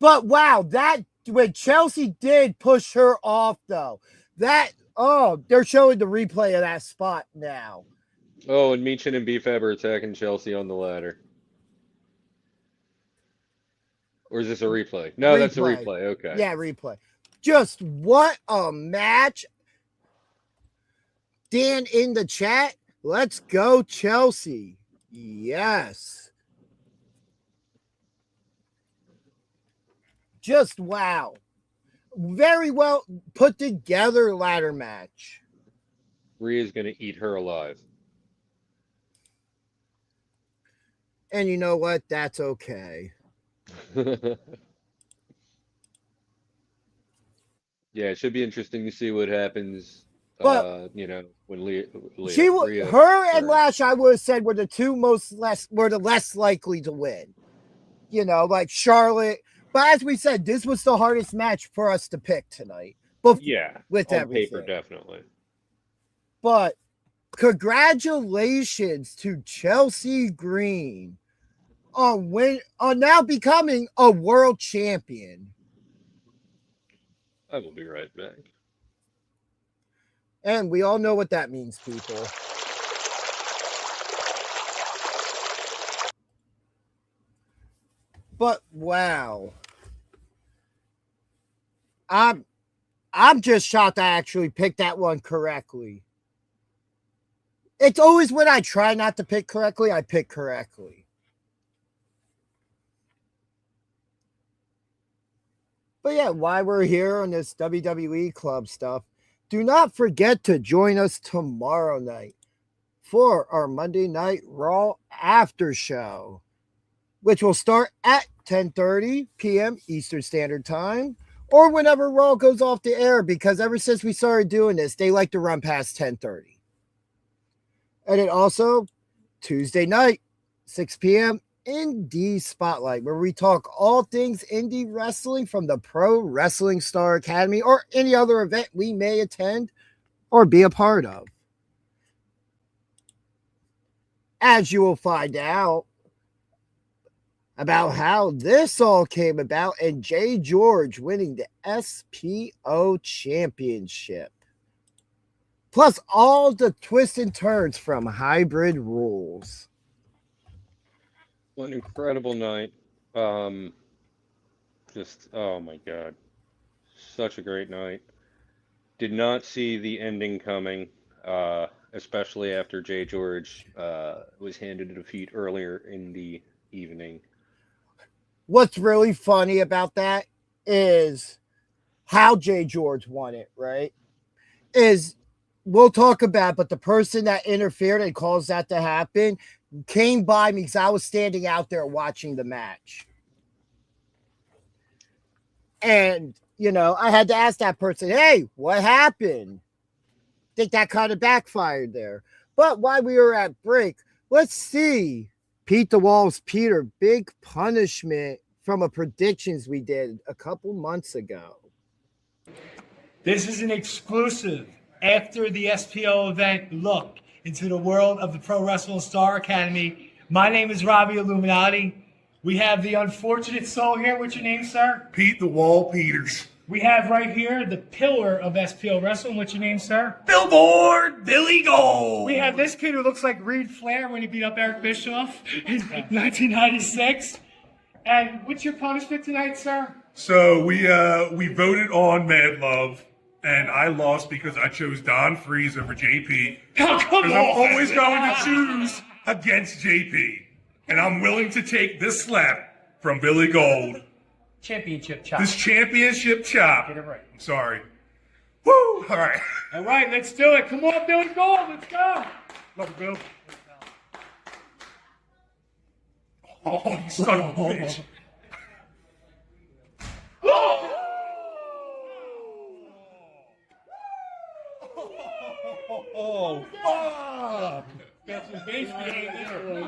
But wow, that when Chelsea did push her off though, they're showing the replay of that spot now. Oh, and Meechin and BFAB are attacking Chelsea on the ladder. Or is this a replay? No, that's a replay. Okay. Yeah, replay. Just what a match. Dan in the chat, let's go Chelsea. Yes. Just wow. Very well put together ladder match. Rhea's going to eat her alive. And you know what? That's okay. Yeah, it should be interesting to see what happens. But when Rhea, her and Lash, I would have said were the less likely to win. Like Charlotte. But as we said, this was the hardest match for us to pick tonight. With on everything. paper, definitely. But congratulations to Chelsea Green on now becoming a world champion. I will be right back. And we all know what that means, people. But wow. I'm just shocked I actually picked that one correctly. It's always when I try not to pick correctly, I pick correctly. But yeah, while we're here on this WWE Club stuff, do not forget to join us tomorrow night for our Monday Night Raw after show, which will start at 10:30 p.m. Eastern Standard Time, or whenever Raw goes off the air, because ever since we started doing this, they like to run past 10:30. And then also, Tuesday night, 6 p.m., Indie Spotlight, where we talk all things indie wrestling from the Pro Wrestling Star Academy or any other event we may attend or be a part of. As you will find out about how this all came about and Jay George winning the SPO Championship. Plus all the twists and turns from Hybrid Rules. What an incredible night. Oh my God. Such a great night. Did not see the ending coming, especially after Jay George was handed a defeat earlier in the evening. What's really funny about that is how Jay George won it, right? We'll talk about, but the person that interfered and caused that to happen came by me because I was standing out there watching the match. And, I had to ask that person, hey, what happened? I think that kind of backfired there. But while we were at break, let's see Pete the Walls Peter, big punishment from a predictions we did a couple months ago. This is an exclusive after the SPO event look into the world of the Pro Wrestling Star Academy. My name is Robbie Illuminati. We have the unfortunate soul here. What's your name, sir? Pete the Wall Peters. We have right here the pillar of SPO Wrestling. What's your name, sir? Billboard Billy Gold. We have this kid who looks like Reed Flair when he beat up Eric Bischoff in 1996. And what's your punishment tonight, sir? So we voted on Mad Love, and I lost because I chose Don Freeze over JP. Oh, come on. Because I'm always going to choose against JP. And I'm willing to take this slap from Billy Gold. Championship chop. This championship chop. Get it right. I'm sorry. Woo! All right. All right, let's do it. Come on, Billy Gold. Let's go. Love you, Bill. Oh, you son of a bitch. Oh, fuck. That's some basement.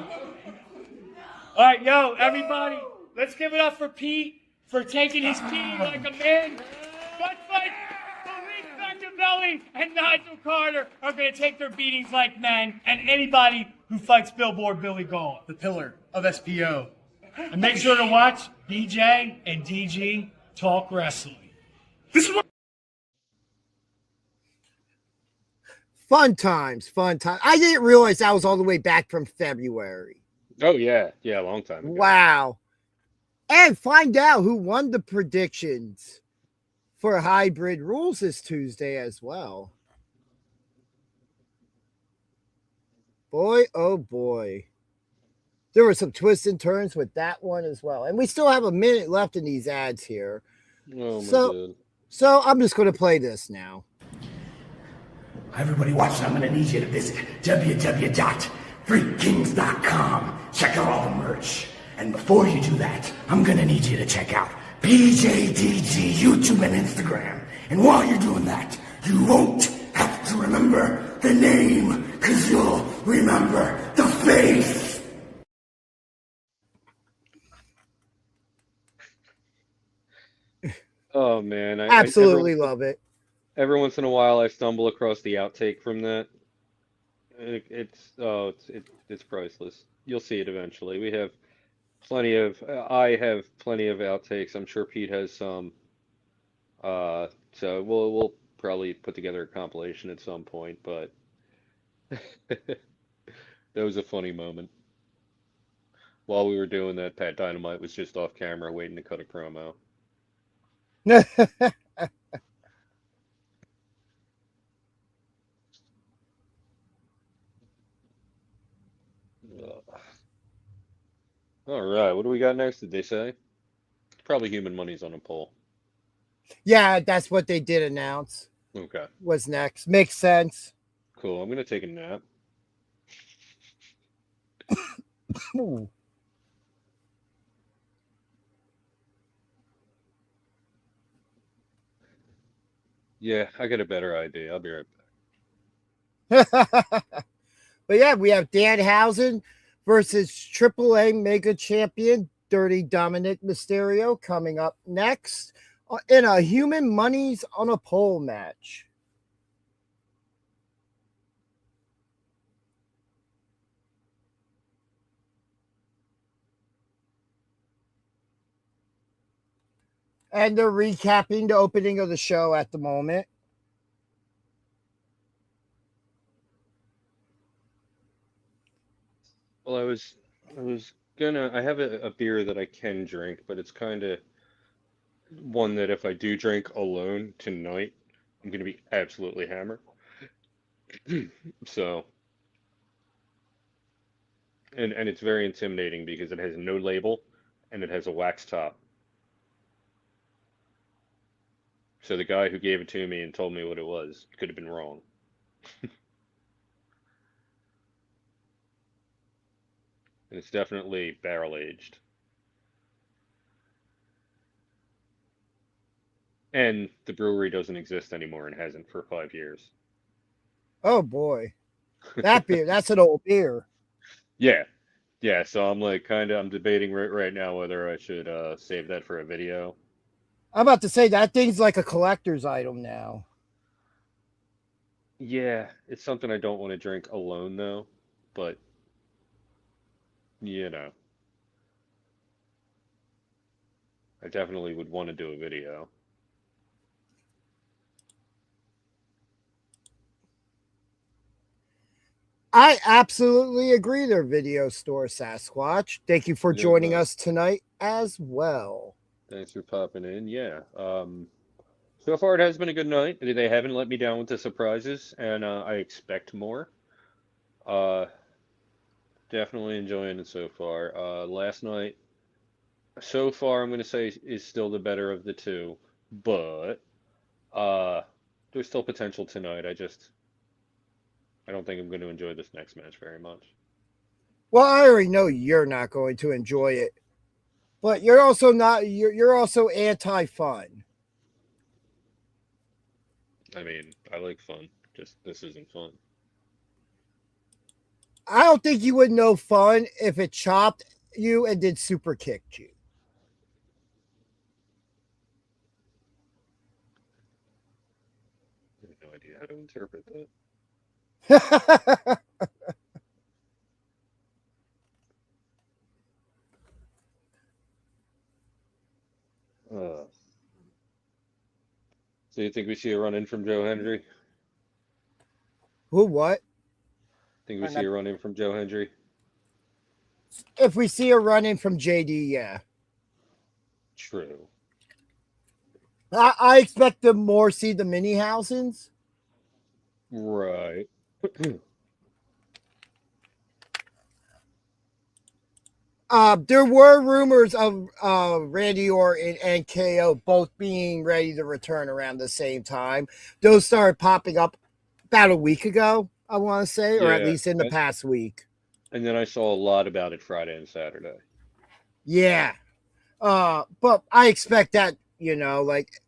All right, yo, everybody, let's give it up for Pete for taking his pee like a man. But Malik Machiavelli and Nigel Carter are going to take their beatings like men, and anybody who fights Billboard Billy Gold, the pillar of SPO. And make sure to watch BJ and DG talk wrestling. This is what Fun times, fun times. I didn't realize that was all the way back from February. Oh yeah, a long time ago. Wow. And find out who won the predictions for Hybrid Rules this Tuesday as well. Boy, oh boy. There were some twists and turns with that one as well. And we still have a minute left in these ads here. Oh my god. So I'm just going to play this now. Everybody watching, I'm going to need you to visit www.freakkings.com. Check out all the merch. And before you do that, I'm going to need you to check out BJDG YouTube and Instagram. And while you're doing that, you won't have to remember the name, because you'll remember the face. Oh man, Absolutely love it. Every once in a while, I stumble across the outtake from that. It's priceless. You'll see it eventually. I have plenty of outtakes. I'm sure Pete has some. So we'll probably put together a compilation at some point. But that was a funny moment. While we were doing that, Pat Dynamite was just off camera waiting to cut a promo. All right, what do we got next? Did they say? Probably Human Money's on a poll. Yeah, that's what they did announce. Okay. Was next. Makes sense. Cool. I'm gonna take a nap. Ooh. Yeah, I got a better idea. I'll be right But yeah, we have Danhausen versus AAA Mega Champion Dirty Dominic Mysterio coming up next in a Human Money's on a Pole match. And they're recapping the opening of the show at the moment. Well, I was gonna. I have a beer that I can drink, but it's kind of one that if I do drink alone tonight, I'm gonna be absolutely hammered. So, and it's very intimidating because it has no label and it has a wax top. So the guy who gave it to me and told me what it was could have been wrong. And it's definitely barrel aged. And the brewery doesn't exist anymore and hasn't for 5 years. Oh boy. That beer, that's an old beer. Yeah. Yeah, so I'm like I'm debating right now whether I should save that for a video. I'm about to say that thing's like a collector's item now. Yeah, it's something I don't want to drink alone though, but you know, I definitely would want to do a video. I absolutely agree. Their video store, Sasquatch. Thank you for Yeah, joining well, us tonight as well. thanks for popping in. Yeah. So far it has been a good night. They haven't let me down with the surprises, and I expect more. Uh, Definitely enjoying it so far. Last night, so far, I'm going to say is still the better of the two, but uh, there's still potential tonight. I don't think I'm going to enjoy this next match very much. Well, I already know you're not going to enjoy it, but you're also not. You're also anti-fun. I mean, I like fun. Just this isn't fun. I don't think you would know fun if it chopped you and did super kicked you. I have no idea how to interpret that. So you think we see a run in from Joe Hendry? Who? What? Think we see a run in from Joe Hendry? If we see a run in from JD, yeah. True. I expect to more see the mini housings. Right. There were rumors of Randy Orton and KO both being ready to return around the same time. Those started popping up about a week ago, I want to say, or at Yeah. least in the past week. And then I saw a lot about it Friday and Saturday. Yeah. But I expect that, like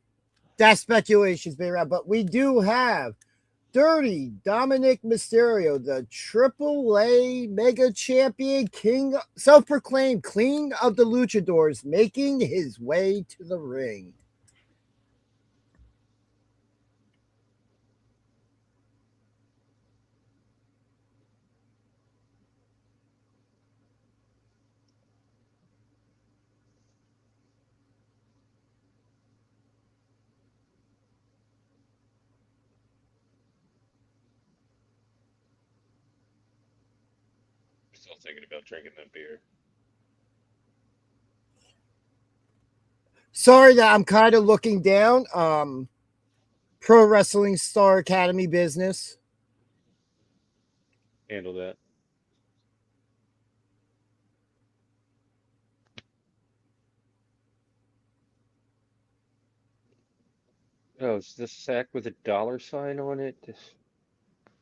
that speculation's been around. But we do have Dirty Dominic Mysterio, the AAA Mega Champion, King, self-proclaimed King of the Luchadors, making his way to the ring. Still thinking about drinking that beer. Sorry that I'm kind of looking down. Pro Wrestling Star Academy business. Handle that. Oh, is this sack with a $sign on it?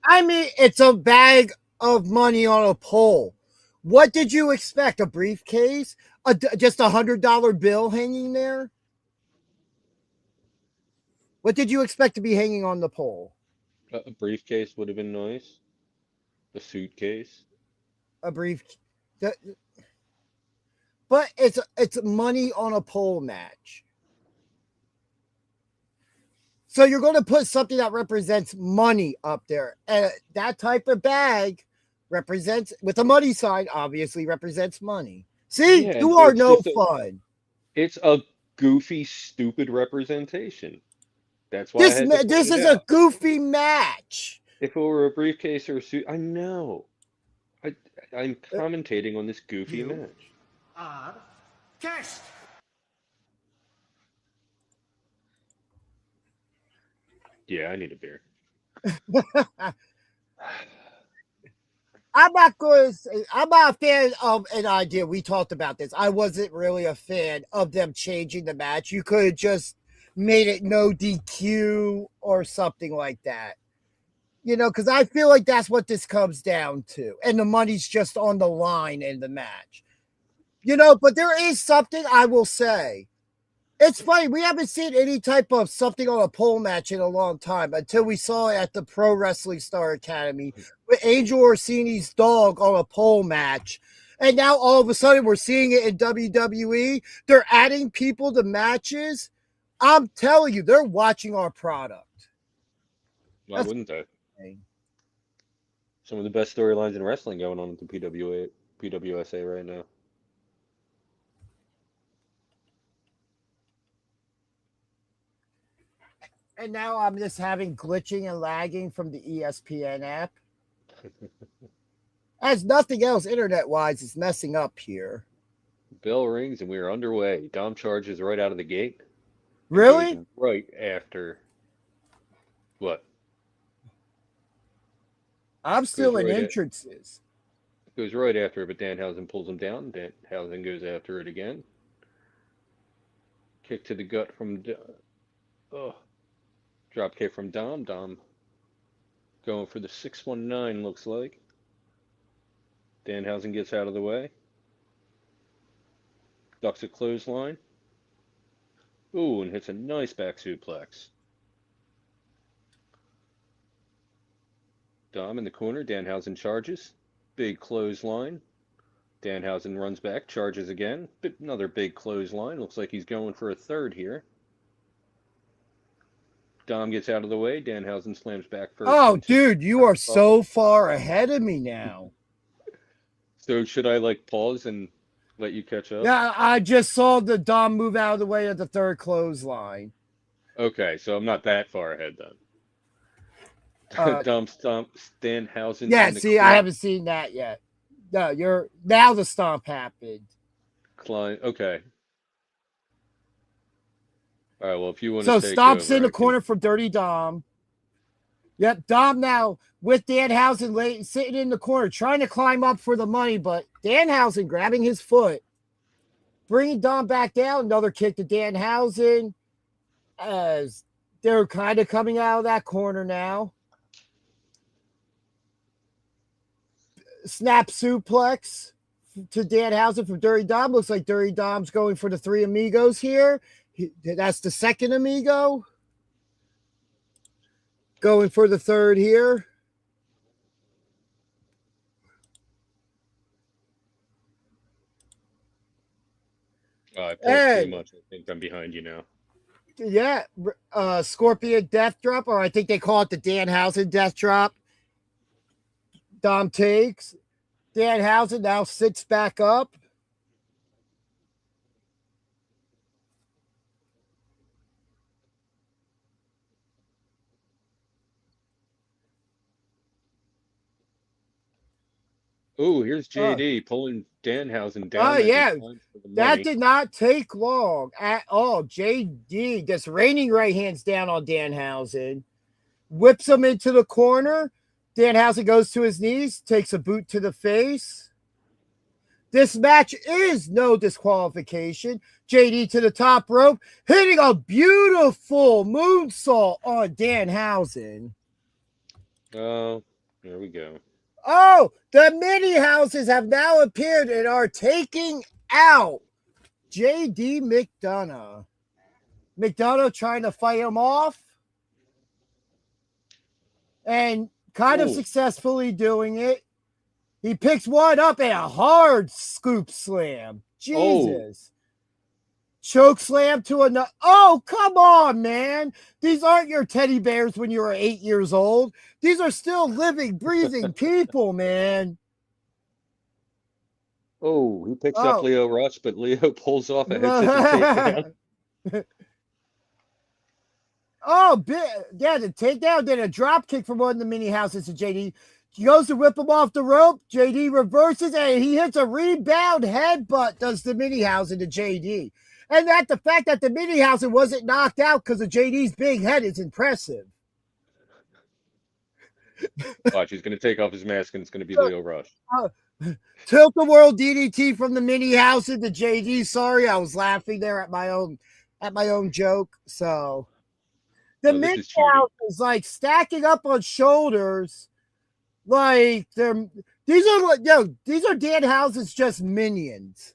I mean, it's a bag of money on a pole. What did you expect? A briefcase? Just $100 bill hanging there? What did you expect to be hanging on the pole? A briefcase would have been nice. A suitcase. A brief, but it's money on a pole match. So you're going to put something that represents money up there, and that type of bag represents, with a money sign, obviously represents money. See, Yeah, you are it's no just fun. It's a goofy, stupid representation. That's why I had to point This it is out. a goofy match. If it were a briefcase or a suit, I know. I'm commentating on this goofy match. Guest. Yeah, I need a beer. I'm not going to say, I'm not a fan of an idea. We talked about this. I wasn't really a fan of them changing the match. You could have just made it no DQ or something like that. Because I feel like that's what this comes down to. And the money's just on the line in the match. But there is something I will say. It's funny. We haven't seen any type of something on a pole match in a long time until we saw it at the Pro Wrestling Star Academy with Angel Orsini's dog on a pole match. And now all of a sudden we're seeing it in WWE. They're adding people to matches. I'm telling you, they're watching our product. Why wouldn't they? Some of the best storylines in wrestling going on at the PWSA right now. And now I'm just having glitching and lagging from the ESPN app. As nothing else, internet-wise, is messing up here. Bell rings and we are underway. Dom charges right out of the gate. Really? Right after. What? I'm still in entrances. Goes right after it, but Danhausen pulls him down. Danhausen goes after it again. Kick to the gut from... Drop kick from Dom. Dom going for the 619, looks like. Danhausen gets out of the way. Ducks a clothesline. Ooh, and hits a nice back suplex. Dom in the corner. Danhausen charges. Big clothesline. Danhausen runs back, charges again. Another big clothesline. Looks like he's going for a third here. Dom gets out of the way. Danhausen slams back first. Oh, dude, you are so far ahead of me now. So should I pause and let you catch up? Yeah, I just saw the Dom move out of the way of the third clothesline. Okay, so I'm not that far ahead then. Dump Stump Stanhausen Yeah, in the see, I corner. haven't seen that yet. No, now the stomp happened. Klein. Okay. All right. Well, if you want to So take Stomp's in over, the I can. corner for Dirty Dom. Yep, Dom now with Danhausen sitting in the corner, trying to climb up for the money, but Danhausen grabbing his foot, bringing Dom back down. Another kick to Danhausen as they're kind of coming out of that corner now. Snap suplex to Danhausen from Dirty Dom. Looks like Dirty Dom's going for the three amigos here. That's the second amigo. Going for the third here. I pulled too much. I think I'm behind you now. Yeah, Scorpion Death Drop, or I think they call it the Danhausen Death Drop. Dom takes. Danhausen now sits back up. Oh, here's JD pulling Danhausen down. Oh, yeah. For the money. That did not take long at all. JD gets raining right hands down on Danhausen. Whips him into the corner. Danhausen goes to his knees, takes a boot to the face. This match is no disqualification. JD to the top rope, hitting a beautiful moonsault on Danhausen. Oh, there we go. Oh, the mini houses have now appeared and are taking out JD McDonough. McDonough trying to fight him off and kind of successfully doing it. He picks one up and a hard scoop slam. Jesus. Choke slam to another. Oh, come on, man. These aren't your teddy bears when you were 8 years old. These are still living, breathing people, man. Oh, he picks up Leo Rush, but Leo pulls off a head takedown. Yeah, the takedown, then a drop kick from one of the mini houses to JD. He goes to whip him off the rope. JD reverses and he hits a rebound headbutt, does the mini house into JD. And the fact that the mini house wasn't knocked out because of JD's big head is impressive. Watch, he's going to take off his mask and it's going to be Leo Rush. Tilt the world DDT from the mini house into JD. Sorry, I was laughing there at my own joke. So the mini house is like stacking up on shoulders. Like these are Danhausen's just minions.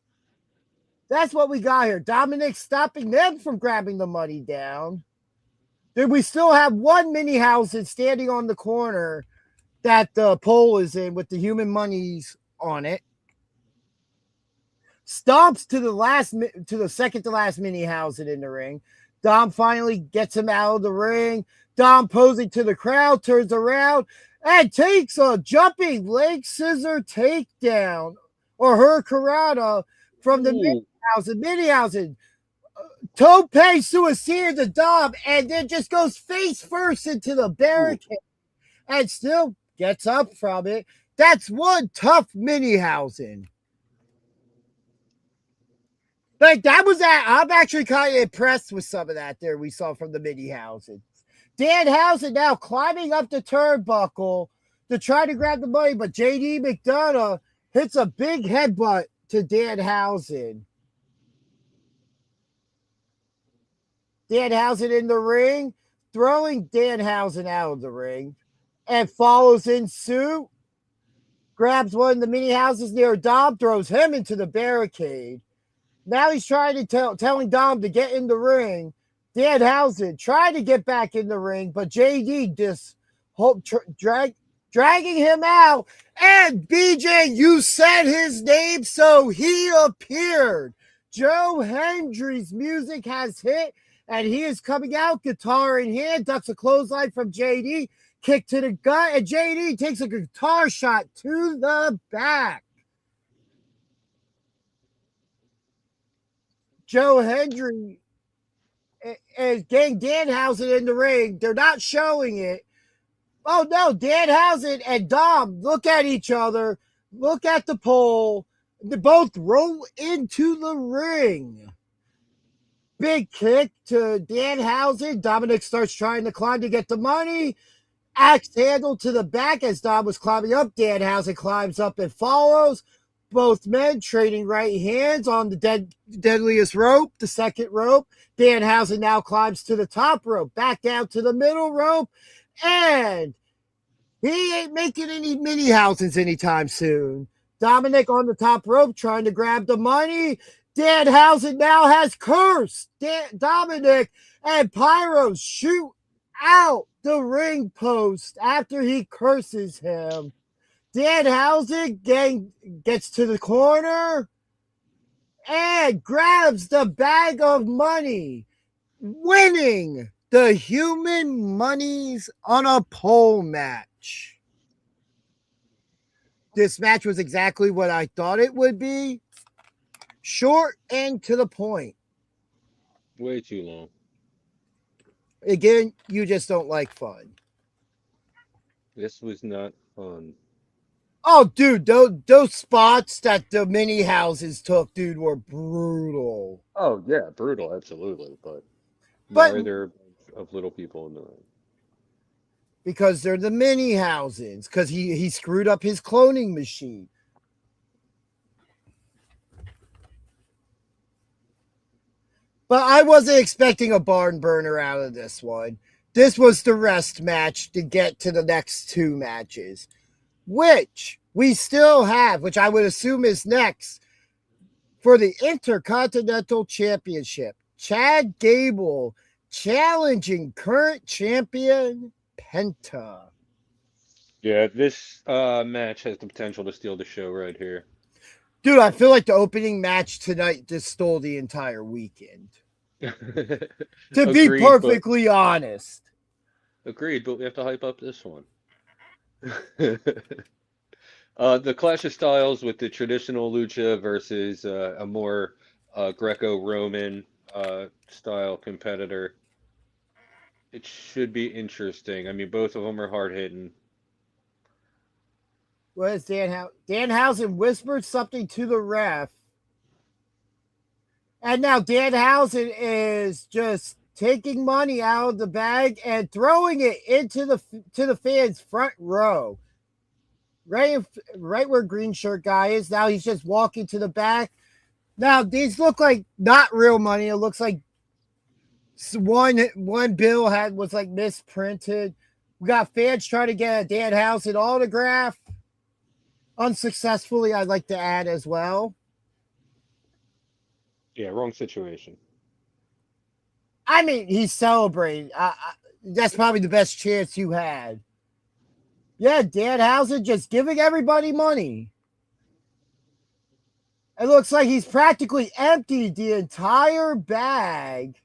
That's what we got here. Dominic stopping them from grabbing the money down. Then we still have one mini house standing on the corner that the pole is in with the human monies on it. Stomps to the second to last mini house in the ring. Dom finally gets him out of the ring. Dom posing to the crowd, turns around and takes a jumping leg scissor takedown or hurricanrana from the mini house. Tope suicide to Dom and then just goes face first into the barricade and still gets up from it. That's one tough mini housing. Like I'm actually kind of impressed with some of that there we saw from the mini housing. Danhausen now climbing up the turnbuckle to try to grab the money, but JD McDonough hits a big headbutt to Danhausen. Danhausen in the ring, throwing Danhausen out of the ring, and follows in suit. Grabs one of the mini houses near Dom, throws him into the barricade. Now he's trying to telling Dom to get in the ring. Danhausen tried to get back in the ring, but JD just dragging him out. And BJ, you said his name, so he appeared. Joe Hendry's music has hit, and he is coming out, guitar in hand, ducks a clothesline from JD, kick to the gut, and JD takes a guitar shot to the back. Joe Hendry is getting Danhausen in the ring. They're not showing it. Oh no, Danhausen and Dom look at each other, look at the pole. They both roll into the ring. Big kick to Danhausen. Dominic starts trying to climb to get the money. Axe handle to the back as Dom was climbing up. Danhausen climbs up and follows. Both men trading right hands on the deadliest rope, the second rope. Danhausen now climbs to the top rope, back down to the middle rope, and he ain't making any mini houses anytime soon. Dominic on the top rope trying to grab the money. Danhausen now has cursed Dominic, and Pyro shoot out the ring post after he curses him. Danhausen gets to the corner and grabs the bag of money, winning the human monies on a pole match. This match was exactly what I thought it would be. Short and to the point. Way too long. Again, you just don't like fun. This was not fun. Oh, dude, those spots that the mini houses took, dude, were brutal. Oh yeah, brutal, absolutely. But why are there of little people in the ring? Because they're the mini houses. Because he screwed up his cloning machine. But I wasn't expecting a barn burner out of this one. This was the rest match to get to the next two matches, which we still have, which I would assume is next for the Intercontinental Championship. Chad Gable challenging current champion Penta. Yeah, this match has the potential to steal the show right here. Dude, I feel like the opening match tonight just stole the entire weekend. To be perfectly honest. Agreed, but we have to hype up this one. The clash of styles with the traditional lucha versus a more Greco-Roman style competitor. It should be interesting. I mean, both of them are hard-hitting. What is Danhausen whispered something to the ref. And now Danhausen is just taking money out of the bag and throwing it into the fans' front row. Right where green shirt guy is. Now he's just walking to the back. Now these look like not real money. It looks like one bill was like misprinted. We got fans trying to get a Danhausen autograph. Unsuccessfully, I'd like to add as well. Yeah, wrong situation. I mean, he's celebrating. That's probably the best chance you had. Yeah, Danhausen just giving everybody money. It looks like he's practically emptied the entire bag.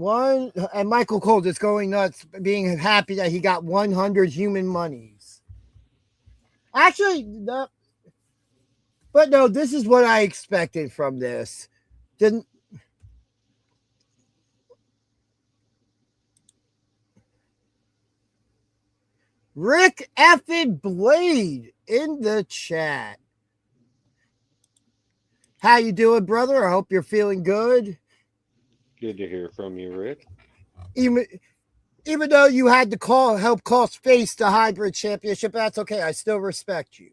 And Michael Cole just going nuts, being happy that he got 100 human monies. Actually, no. But no, this is what I expected from this. Rick effing Blade in the chat. How you doing, brother? I hope you're feeling good. Good to hear from you, Rick. Even though you had to help cost face the hybrid championship, that's okay. I still respect you.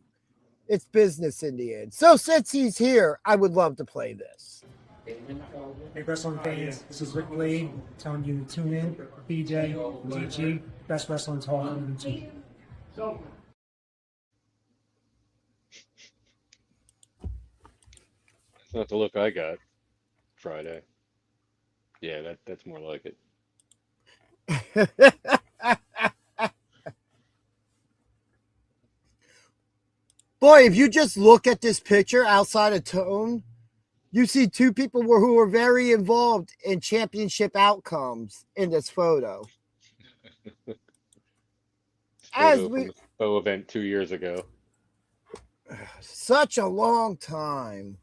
It's business in the end. So since he's here, I would love to play this. Hey, wrestling fans, this is Rick Blade telling you to tune in. BJ, DG, best wrestling talk on YouTube. That's not the look I got Friday. Yeah, that's more like it. Boy, if you just look at this picture outside of tone, you see two people who were very involved in championship outcomes in this photo. As we from the Expo event 2 years ago. Such a long time.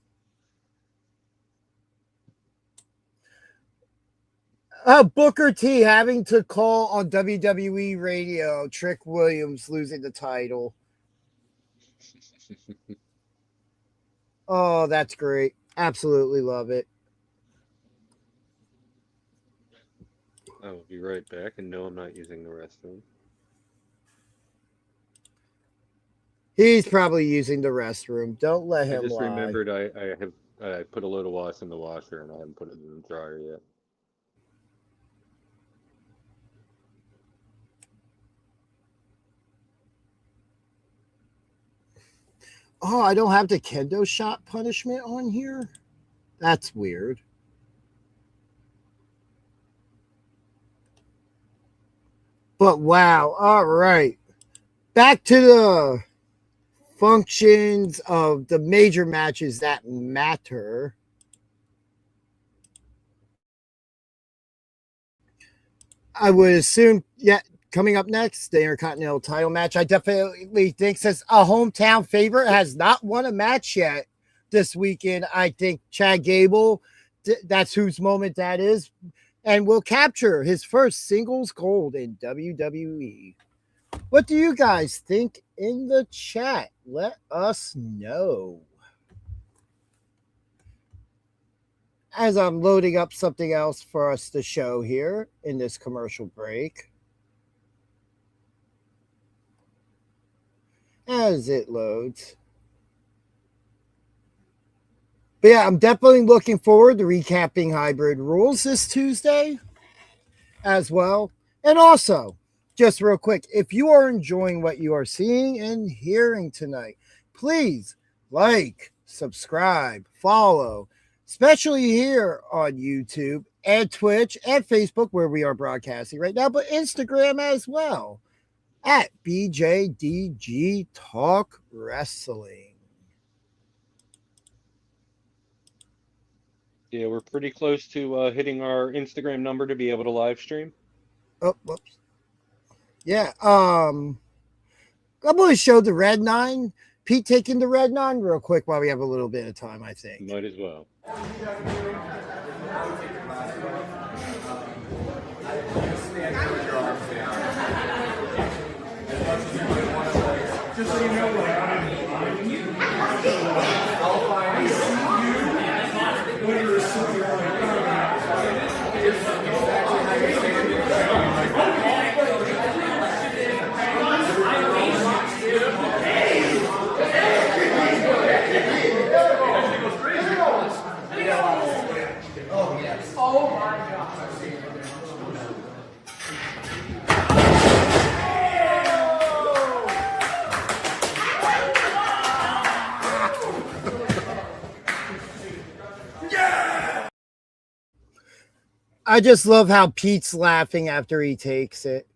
Booker T having to call on WWE radio. Trick Williams losing the title. Oh, that's great. Absolutely love it. I will be right back, and no, I'm not using the restroom. He's probably using the restroom. Don't let him I just lie. remembered I put a load of wash in the washer, and I haven't put it in the dryer yet. Oh, I don't have the kendo shot punishment on here? That's weird. But wow. All right. Back to the functions of the major matches that matter. I would assume, yeah, coming up next, the Intercontinental title match. I definitely think, since a hometown favorite has not won a match yet this weekend, I think Chad Gable, that's whose moment that is, and will capture his first singles gold in WWE. What do you guys think in the chat? Let us know. As I'm loading up something else for us to show here in this commercial break. As it loads. But yeah, I'm definitely looking forward to recapping Hybrid Rules this Tuesday as well. And also, just real quick, if you are enjoying what you are seeing and hearing tonight, please like, subscribe, follow, especially here on YouTube and Twitch and Facebook, where we are broadcasting right now, but Instagram as well, at BJDG Talk Wrestling. Yeah, we're pretty close to hitting our Instagram number to be able to live stream. Oh, whoops. Yeah, I'm going to show the Red 9. Pete taking the Red 9 real quick while we have a little bit of time, I think. Might as well. Just so you know, I'll find you when you're oh my God. I just love how Pete's laughing after he takes it.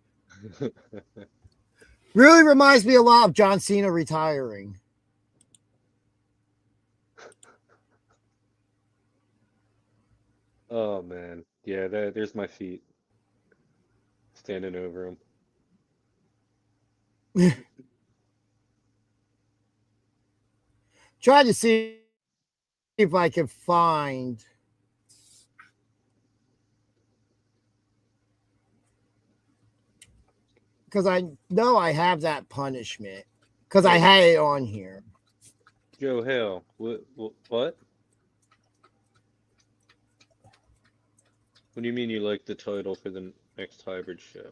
Really reminds me a lot of John Cena retiring. Oh man, yeah, there's my feet standing over him. Try to see if I can find. Because I know I have that punishment. Because I had it on here. Joe Hale, what? What do you mean you like the title for the next hybrid show?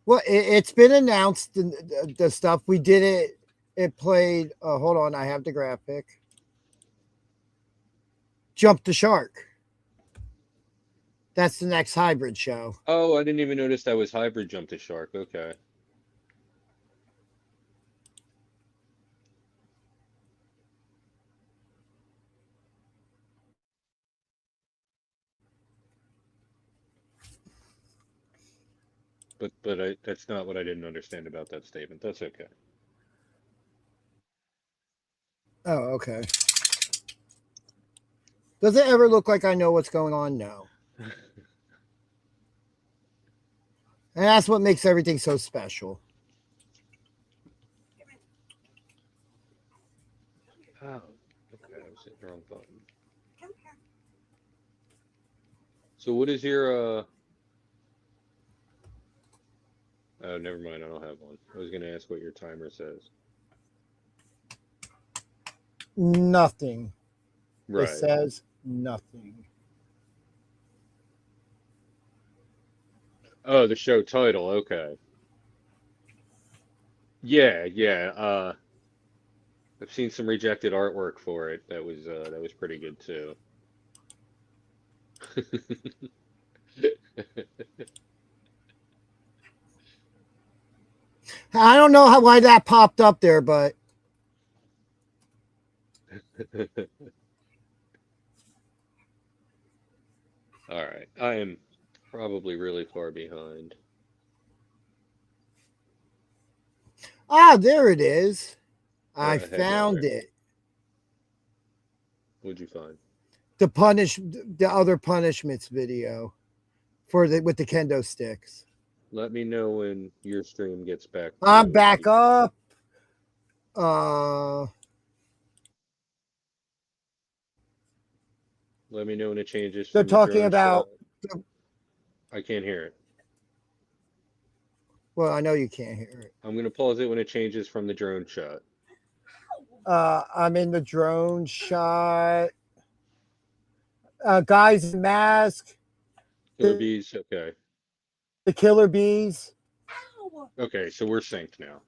Well, it's been announced, the stuff. We did it. It played. Hold on. I have the graphic. Jump the Shark. That's the next hybrid show. Oh, I didn't even notice that was hybrid Jump the Shark. Okay. But that's not what I didn't understand about that statement. That's okay. Oh, okay. Does it ever look like I know what's going on? No. And that's what makes everything so special. Oh, okay, I was hitting the wrong button. So what is your oh, never mind, I don't have one. I was gonna ask what your timer says. Nothing. It Right. says nothing. Oh, the show title, okay. Yeah, yeah. I've seen some rejected artwork for it. That was pretty good too. I don't know why that popped up there, but All right. I am probably really far behind. there it is. I Ahead found rather. it. What'd you find? The other punishments video for the with the kendo sticks. Let me know when your stream gets back I'm to back up. Uh, let me know when it changes they're from the talking drone shot. about. I can't hear it. Well, I know you can't hear it. I'm gonna pause it when it changes from the drone shot. I'm in the drone shot. Guys in mask. Killer bees, okay. The killer bees. Okay, so we're synced now.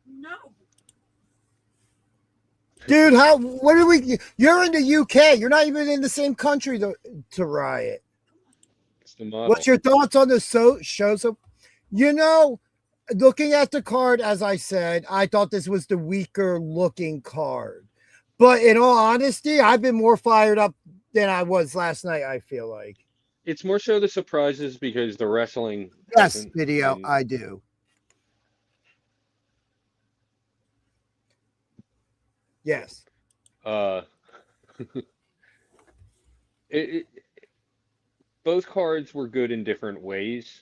No. Dude, what are we? You're in the UK. You're not even in the same country to riot. It's the model. What's your thoughts on the show? So, looking at the card, as I said, I thought this was the weaker looking card. But in all honesty, I've been more fired up than I was last night, I feel like. It's more so the surprises because the wrestling Yes, hasn't video, been... I do. Yes. Both cards were good in different ways.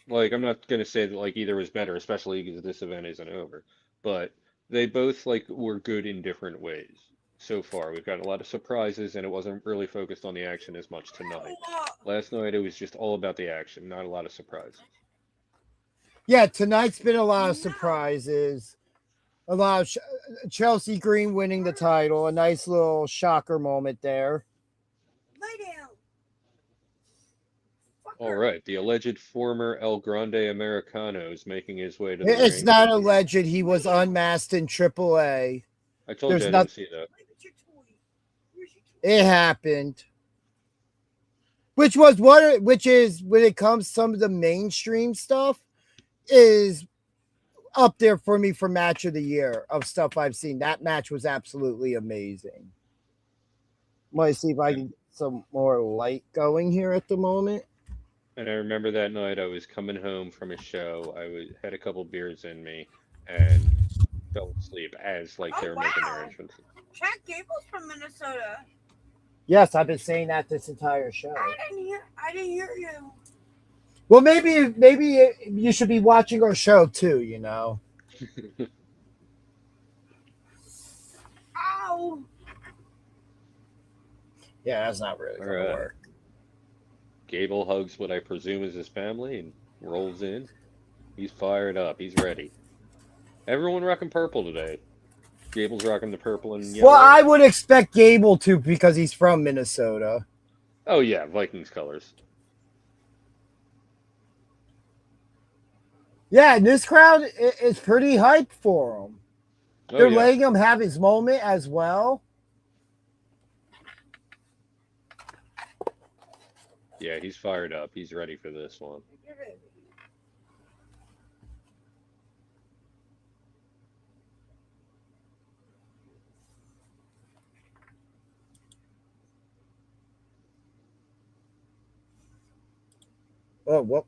Like, I'm not gonna say that like either was better, especially because this event isn't over. But they both like were good in different ways. So far, we've got a lot of surprises, and it wasn't really focused on the action as much tonight. Last night, it was just all about the action, not a lot of surprises. Yeah, tonight's been a lot of surprises. A lot of Chelsea Green winning the title. A nice little shocker moment there. Lay down. All right, the alleged former El Grande Americano is making his way to the It's ring. not alleged. He was unmasked in AAA. I told you I didn't see that. It happened. Which is when it comes to some of the mainstream stuff is up there for me for match of the year of stuff I've seen. That match was absolutely amazing. Let me see if I can get some more light going here at the moment. And I remember that night I was coming home from a show. Had a couple beers in me and fell asleep as like they were making their entrance. Chad Gable's from Minnesota. Yes, I've been saying that this entire show. I didn't hear you. Well, maybe you should be watching our show too, you know. Ow. Yeah, that's not really gonna work. Gable hugs what I presume is his family and rolls in. He's fired up. He's ready. Everyone rocking purple today. Gable's rocking the purple and yellow. Well, I would expect Gable to because he's from Minnesota. Oh yeah, Vikings colors. Yeah, and this crowd is pretty hyped for him. Oh, They're yeah. letting him have his moment as well. Yeah, he's fired up. He's ready for this one. Oh, whoop.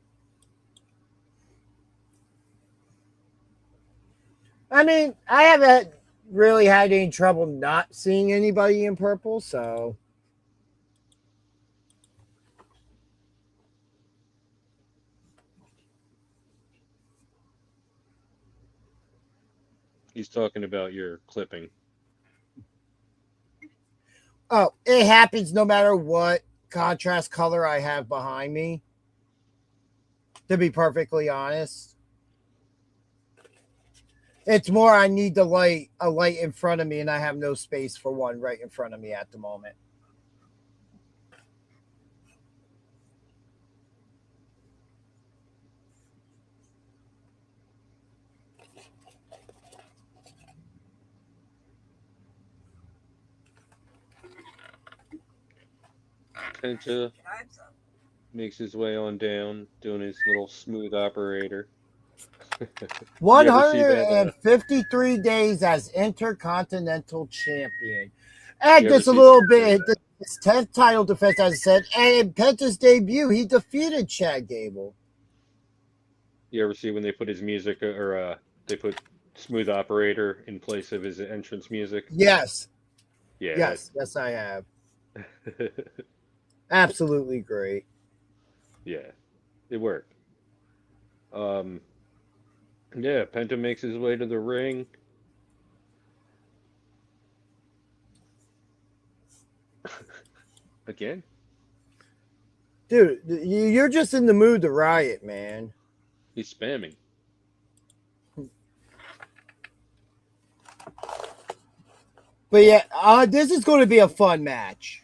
I mean, I haven't really had any trouble not seeing anybody in purple, so. He's talking about your clipping. Oh, it happens no matter what contrast color I have behind me. To be perfectly honest, it's more I need a light in front of me, and I have no space for one right in front of me at the moment. Penta makes his way on down, doing his little smooth operator. You ever see that? 153 days as Intercontinental Champion. And You ever just a see little that? bit, his 10th title defense, as I said, and in Penta's debut, he defeated Chad Gable. You ever see when they put his music, or they put smooth operator in place of his entrance music? Yes. Yeah. Yes, I have. Absolutely great. Yeah, it worked. Yeah, Penta makes his way to the ring. Again? Dude, you're just in the mood to riot, man. He's spamming. But yeah, this is going to be a fun match.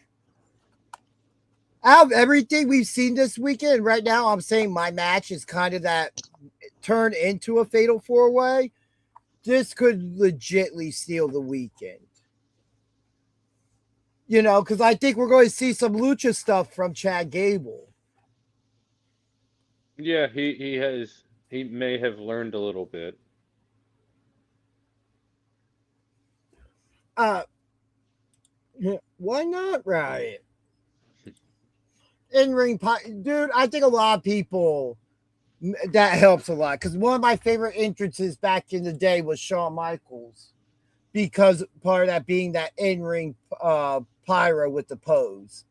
Out of everything we've seen this weekend, right now, I'm saying my match is kind of that turn into a fatal four-way. This could legitly steal the weekend. You know, because I think we're going to see some lucha stuff from Chad Gable. Yeah, he may have learned a little bit. Why not riot? In-ring, dude, I think a lot of people, that helps a lot. Because one of my favorite entrances back in the day was Shawn Michaels. Because part of that being that in-ring pyro with the pose.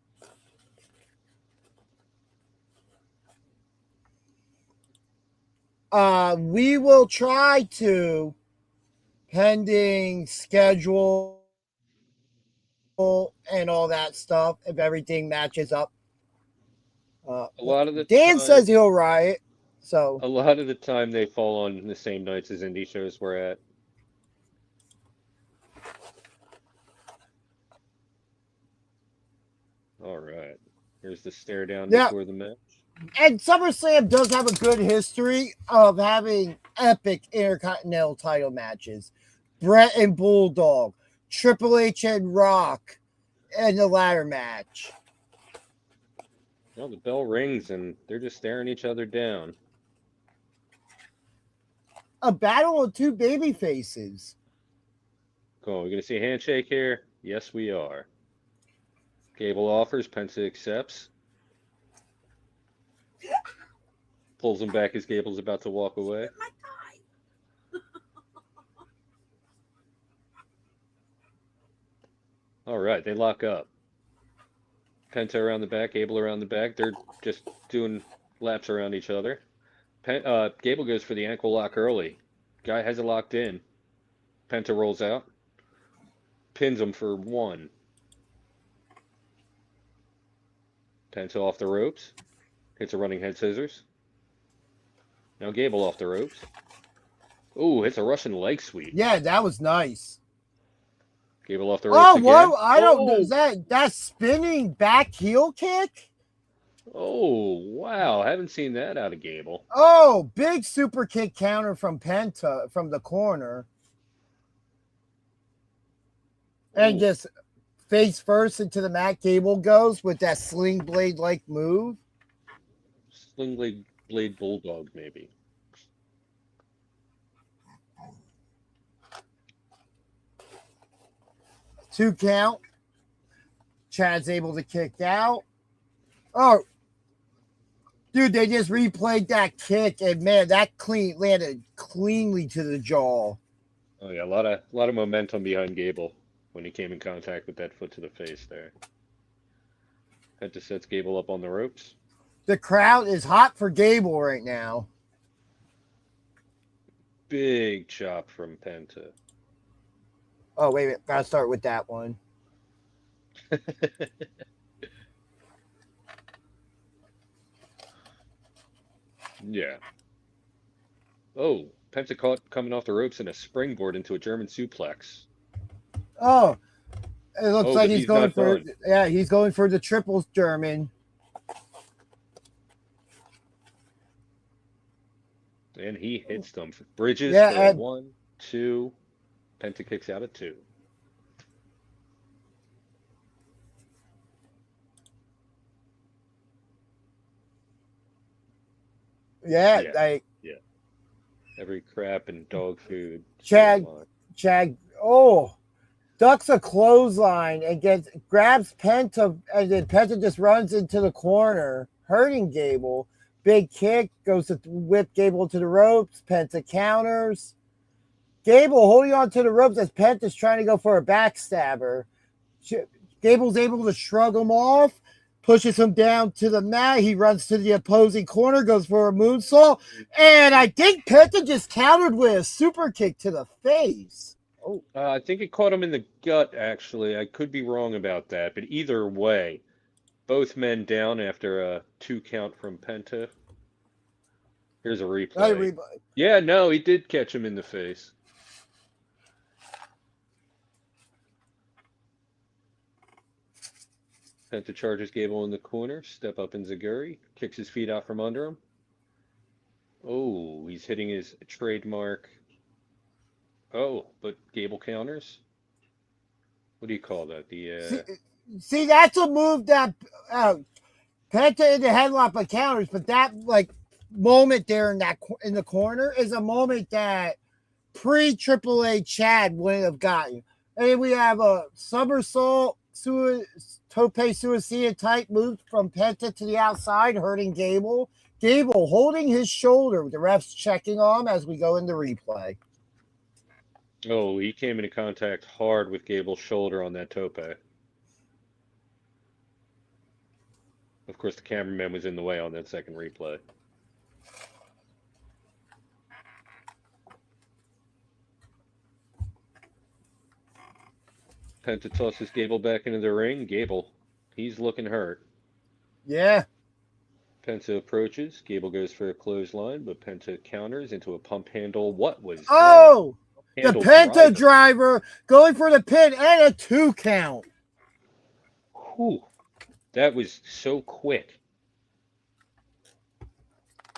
We will try to, pending schedule and all that stuff, if everything matches up. A lot of the Dan time, says he'll riot. So a lot of the time they fall on the same nights as indie shows we're at. All right. Here's the stare down before the match. And SummerSlam does have a good history of having epic Intercontinental title matches. Brett and Bulldog, Triple H and Rock, and the ladder match. Well, the bell rings and they're just staring each other down. A battle of two baby faces. Cool. We're going to see a handshake here? Yes, we are. Gable offers, Penta accepts. Pulls him back as Gable's about to walk away. All right, they lock up. Penta around the back, Gable around the back. They're just doing laps around each other. Gable goes for the ankle lock early. Guy has it locked in. Penta rolls out. Pins him for one. Penta off the ropes. Hits a running head scissors. Now Gable off the ropes. Ooh, hits a Russian leg sweep. Yeah, that was nice. Gable off the ropes again. What? I don't know. Is that spinning back heel kick? Oh, wow. I haven't seen that out of Gable. Oh, big super kick counter from Penta from the corner. And just face first into the mat. Gable goes with that sling blade like move. Sling blade bulldog, maybe. Two count. Chad's able to kick out. Oh, dude, they just replayed that kick, and man, that landed cleanly to the jaw. Oh yeah, a lot of momentum behind Gable when he came in contact with that foot to the face there. Penta sets Gable up on the ropes. The crowd is hot for Gable right now. Big chop from Penta. Oh, wait a minute. Gotta start with that one. Yeah. Oh, Penta caught coming off the ropes in a springboard into a German suplex. Oh, it looks Oh, like but he's he's going not for done. he's going for the triple German. And he hits them. Bridges Yeah, for a and 1, 2. Penta kicks out at 2. yeah, Yeah, like yeah. Every crap and dog food Chad, storyline. Chad. Oh, ducks a clothesline and grabs Penta, and then Penta just runs into the corner, hurting Gable. Big kick goes to whip Gable to the ropes. Penta counters. Gable holding on to the ropes as Penta's trying to go for a backstabber. Gable's able to shrug him off, pushes him down to the mat. He runs to the opposing corner, goes for a moonsault, and I think Penta just countered with a super kick to the face. Oh, I think it caught him in the gut, actually. I could be wrong about that, but either way, both men down after a 2 count from Penta. Here's a replay. Yeah, no, he did catch him in the face. Penta charges Gable in the corner, step up in Zaguri, kicks his feet out from under him. Oh, he's hitting his trademark. Oh, but Gable counters? What do you call that? see, that's a move that Penta in the headlock but counters, but that moment there in the corner is a moment that pre AAA Chad wouldn't have gotten. And we have a somersault, tope suicida type move from Penta to the outside, hurting Gable. Gable holding his shoulder, with the refs checking on him as we go into replay. Oh, he came into contact hard with Gable's shoulder on that tope. Of course, the cameraman was in the way on that second replay. Penta tosses Gable back into the ring. Gable, he's looking hurt. Yeah. Penta approaches. Gable goes for a clothesline, but Penta counters into a pump handle. What was Oh! that? The Penta driver going for the pin and a 2 count. Whew. That was so quick.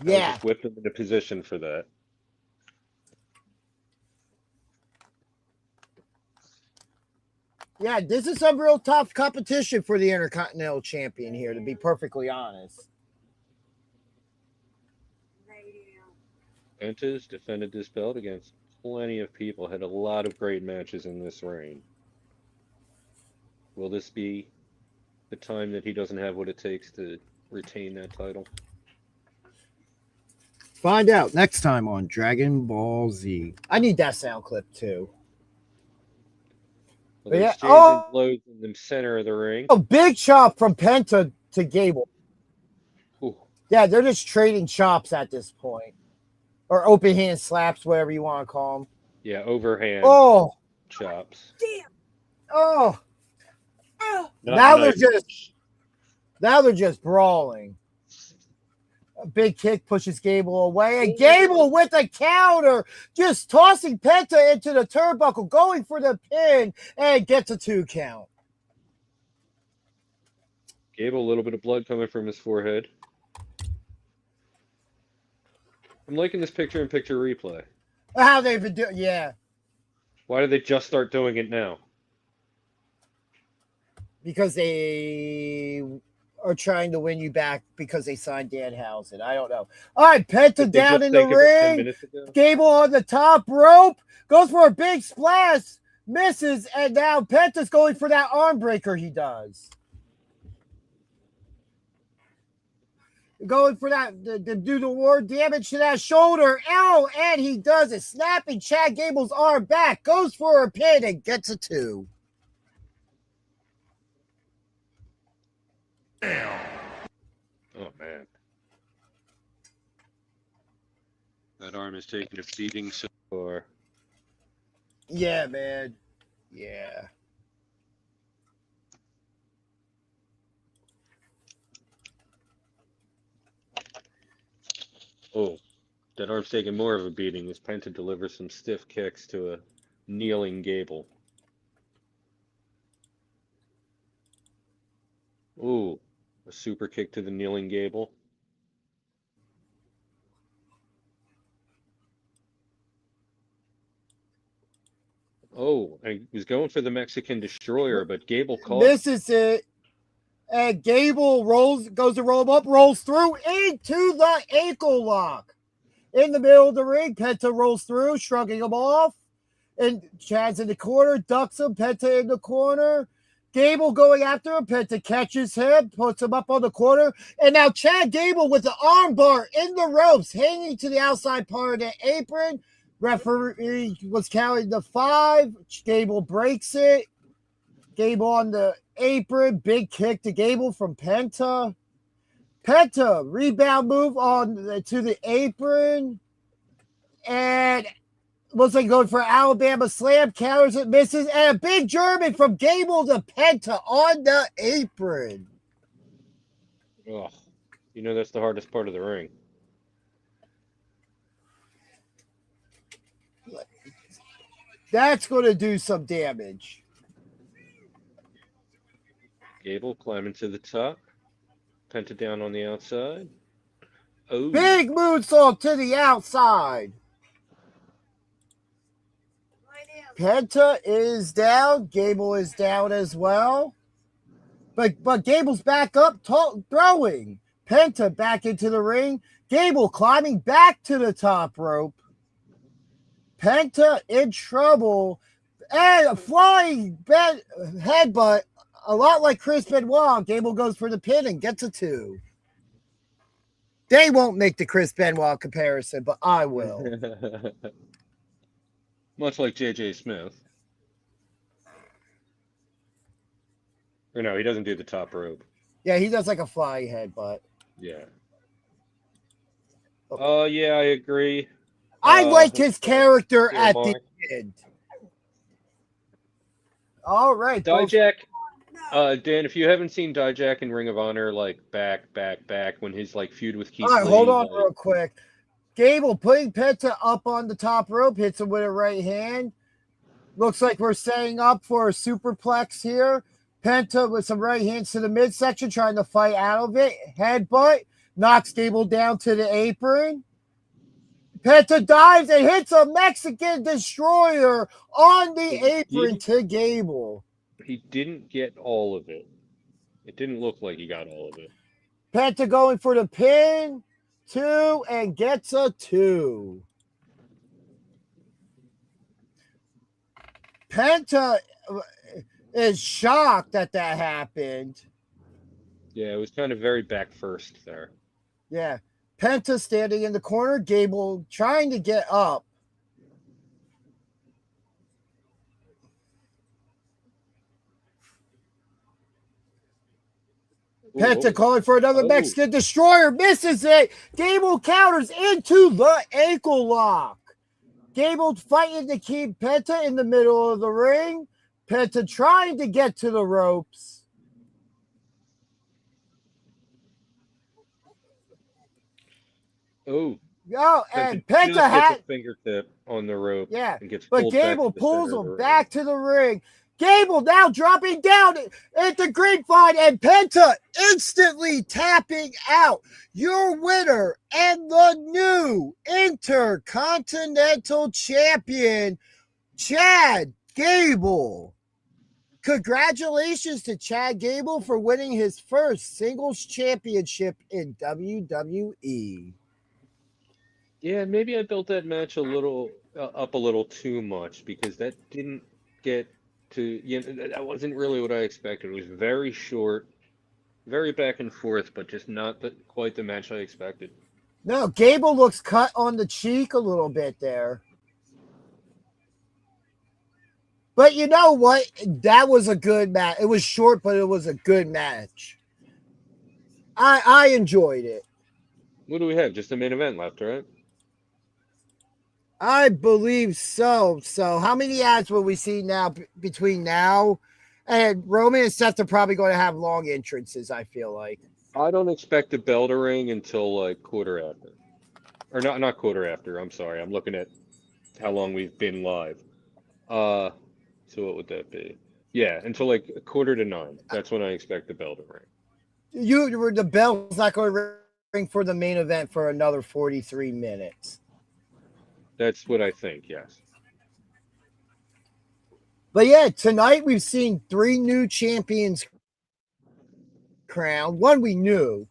Yeah. I just whipped him into position for that. Yeah, this is some real tough competition for the Intercontinental Champion here, to be perfectly honest. Penta's defended this belt against plenty of people, had a lot of great matches in this reign. Will this be the time that he doesn't have what it takes to retain that title? Find out next time on Dragon Ball Z. I need that sound clip too. Well, they're exchanging blows in the center of the ring. A big chop from Penta to Gable. Ooh. Yeah, they're just trading chops at this point. Or open hand slaps, whatever you want to call them. Yeah, overhand chops. Damn. Oh. Now they're just brawling. A big kick pushes Gable away, and Gable with a counter, just tossing Penta into the turnbuckle, going for the pin, and gets a 2 count. Gable, a little bit of blood coming from his forehead. I'm liking this picture-in-picture replay. How they've been doing, yeah. Why did they just start doing it now? Because they are trying to win you back because they signed Danhausen. I don't know. All right, Penta down in the ring. Gable on the top rope. Goes for a big splash. Misses. And now Penta's going for that arm breaker he does. Going for that to do the more damage to that shoulder. Oh, and he does it. Snapping Chad Gable's arm back. Goes for a pin and gets a 2. Oh, man. That arm is taking a beating so far. Yeah, man. Yeah. Oh, that arm's taking more of a beating as Penta delivers some stiff kicks to a kneeling Gable. Ooh, a super kick to the kneeling Gable. Oh, and he was going for the Mexican Destroyer, but Gable caught him. Misses it. And Gable goes to roll him up, rolls through into the ankle lock. In the middle of the ring, Penta rolls through, shrugging him off. And Chad's in the corner, ducks him, Penta in the corner. Gable going after him, Penta catches him, puts him up on the corner. And now Chad Gable with the arm bar in the ropes, hanging to the outside part of the apron. Referee was counting the 5. Gable breaks it. Gable on the apron, big kick to Gable from Penta. Penta, rebound move to the apron. And looks like going for Alabama slam, counters it, misses. And a big German from Gable to Penta on the apron. Oh, you know that's the hardest part of the ring. That's going to do some damage. Gable climbing to the top. Penta down on the outside. Oh. Big moonsault to the outside. Penta is down. Gable is down as well. But Gable's back up, throwing. Penta back into the ring. Gable climbing back to the top rope. Penta in trouble. And a flying headbutt. A lot like Chris Benoit, Gable goes for the pin and gets a 2. They won't make the Chris Benoit comparison, but I will. Much like J.J. Smith. Or no, he doesn't do the top rope. Yeah, he does like a flying headbutt. Yeah. Oh, yeah, I agree. I like his character at the end. All right. Dijak. Dan, if you haven't seen Dijak in Ring of Honor, like back when his like feud with Keith All right, Lee, hold on like, real quick. Gable putting Penta up on the top rope, hits him with a right hand. Looks like we're setting up for a superplex here. Penta with some right hands to the midsection, trying to fight out of it. Headbutt, knocks Gable down to the apron. Penta dives and hits a Mexican Destroyer on the apron to Gable. he didn't get all of it. It didn't look like he got all of it. Penta going for the pin. 2 and gets a 2. Penta is shocked that happened. Yeah, it was kind of very back first there. Yeah. Penta standing in the corner. Gable trying to get up. Penta calling for another Mexican Destroyer. Misses it. Gable counters into the ankle lock. Gable fighting to keep Penta in the middle of the ring. Penta trying to get to the ropes. Oh. And Penta had a fingertip on the rope. Yeah, and gets but Gable back to the pulls center of him the back to the ring. Gable now dropping down at the grapevine, and Penta instantly tapping out. Your winner and the new Intercontinental Champion, Chad Gable. Congratulations to Chad Gable for winning his first singles championship in WWE. Yeah, maybe I built that match a little up a little too much because that didn't get to, that wasn't really what I expected. It was very short, very back and forth, but just not quite the match I expected. No, Gable looks cut on the cheek a little bit there. But you know what? That was a good match. It was short, but it was a good match. I enjoyed it. What do we have? Just the main event left, right? I believe so. So how many ads will we see now between now and Roman and Seth are probably going to have long entrances, I feel like. I don't expect the bell to ring until like quarter after. or not quarter after. I'm sorry. I'm looking at how long we've been live. So what would that be? Yeah, until like a quarter to 9. That's when I expect the bell to ring. The bell's not going to ring for the main event for another 43 minutes. That's what I think. Yes. But yeah, tonight we've seen 3 new champions crowned. One we knew.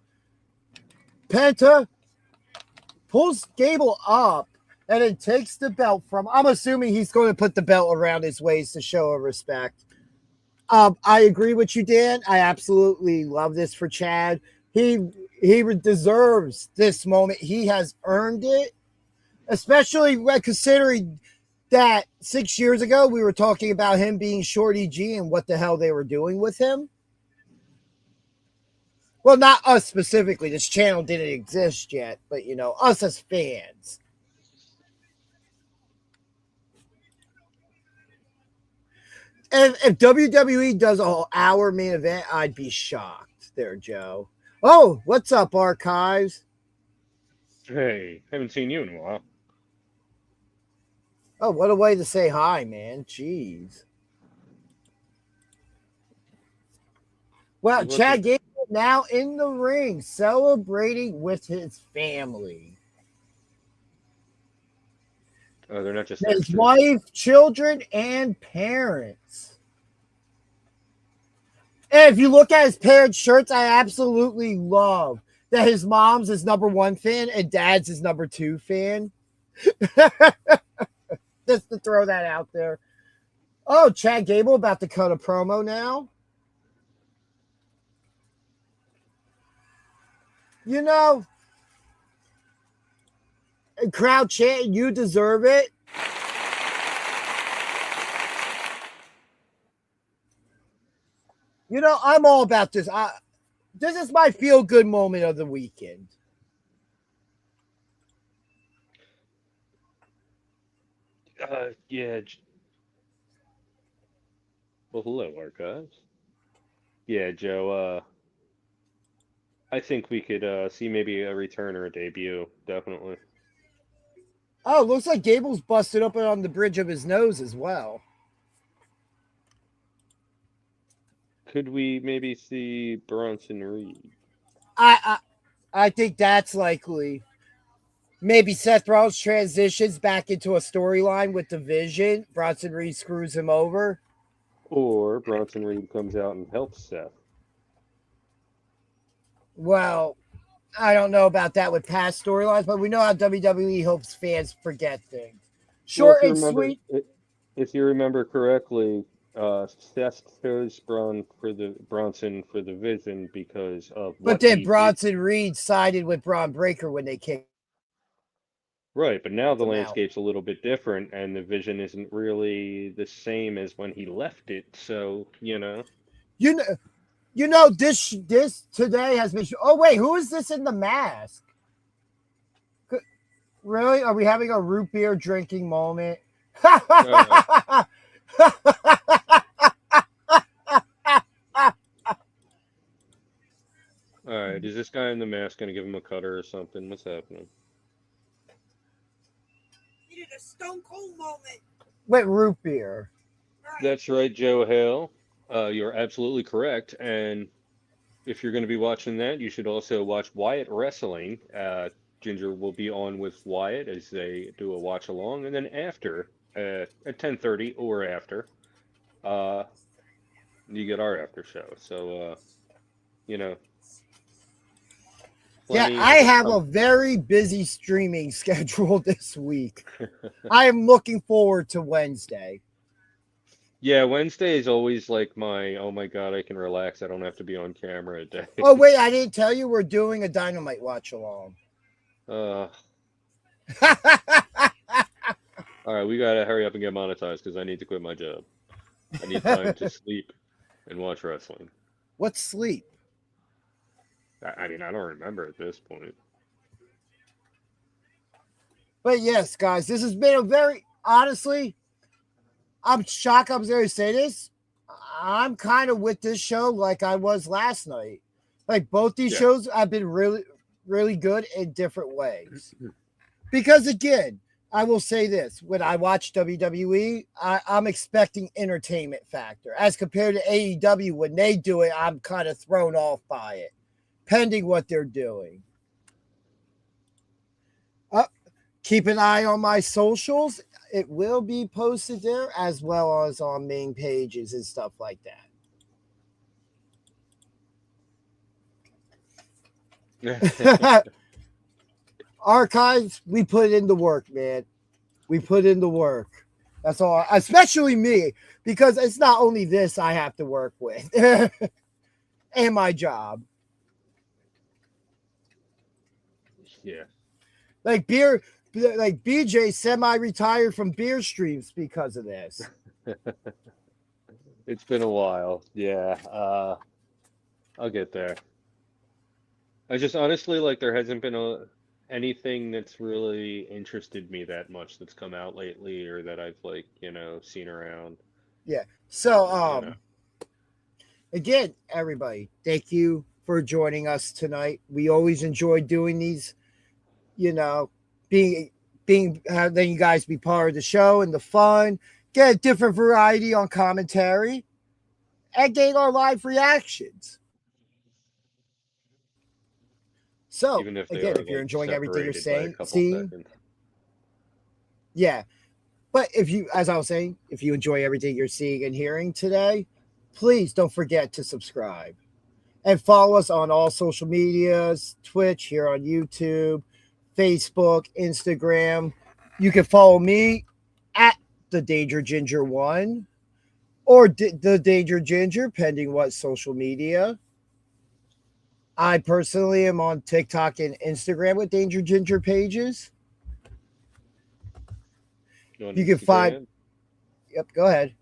Penta pulls Gable up and then takes the belt from. I'm assuming he's going to put the belt around his waist to show a respect. I agree with you, Dan. I absolutely love this for Chad. He deserves this moment. He has earned it, especially considering that 6 years ago we were talking about him being Shorty G and what the hell they were doing with him. Well, not us specifically. This channel didn't exist yet, but us as fans. If WWE does an hour main event, I'd be shocked there, Joe. Oh, what's up, Archives? Hey, haven't seen you in a while. Oh, what a way to say hi, man. Jeez. Well, Chad Gable now in the ring, celebrating with his family. Oh, they're not just his wife, children, and parents. And if you look at his paired shirts, I absolutely love that his mom's his #1 fan and dad's his #2 fan. Just to throw that out there. Oh, Chad Gable about to cut a promo now. Crowd chant, you deserve it. I'm all about this. This is my feel-good moment of the weekend. Yeah. Well, hello, Archives. Yeah, Joe, I think we could see maybe a return or a debut, definitely. Oh, looks like Gable's busted up on the bridge of his nose as well. Could we maybe see Bronson Reed? I think that's likely. Maybe Seth Rollins transitions back into a storyline with the Vision. Bronson Reed screws him over. Or Bronson Reed comes out and helps Seth. Well, I don't know about that with past storylines, but we know how WWE hopes fans forget things. Short and sweet. If you remember correctly, Seth chose Bronson for the Vision because of what. But then Bronson Reed sided with Braun Breaker when they kicked. Right, but now the landscape's a little bit different, and the Vision isn't really the same as when he left it. So This today has been. Oh wait, who is this in the mask? Really? Are we having a root beer drinking moment? All right, is this guy in the mask going to give him a cutter or something? What's happening? You did a stone cold moment. Wait, root beer. That's right, Joe Hale. You're absolutely correct. And if you're going to be watching that, you should also watch Wyatt Wrestling. Ginger will be on with Wyatt as they do a watch along. And then after, at 10:30 or after, you get our after show. So, Yeah, I have a very busy streaming schedule this week. I am looking forward to Wednesday. Yeah, Wednesday is always like oh my God, I can relax. I don't have to be on camera a day. Oh, wait, I didn't tell you we're doing a Dynamite watch along. All right, we got to hurry up and get monetized because I need to quit my job. I need time to sleep and watch wrestling. What's sleep? I mean, I don't remember at this point. But yes, guys, this has been a very, honestly, I'm shocked I was going to say this. I'm kind of with this show like I was last night. Like both these shows have been really, really good in different ways. Because again, I will say this: when I watch WWE, I'm expecting entertainment factor. As compared to AEW, when they do it, I'm kind of thrown off by it, pending what they're doing. Keep an eye on my socials. It will be posted there as well as on main pages and stuff like that. Archives, we put in the work, man. We put in the work. That's all. Especially me, because it's not only this I have to work with and my job. Yeah. Like BJ semi-retired from beer streams because of this. It's been a while. Yeah. I'll get there. I just honestly, like, there hasn't been anything that's really interested me that much that's come out lately or that I've, like, seen around. Yeah. So, again, everybody, thank you for joining us tonight. We always enjoy doing these, being letting you guys be part of the show and the fun, get a different variety on commentary, and gain our live reactions. So, Even if again, if you're enjoying everything you're seeing, yeah. But as I was saying, if you enjoy everything you're seeing and hearing today, please don't forget to subscribe and follow us on all social medias, Twitch, here on YouTube, Facebook, Instagram. You can follow me at the Danger Ginger 1 or the Danger Ginger, pending what social media. I personally am on TikTok and Instagram with Danger Ginger pages. You can find. Yep, go ahead.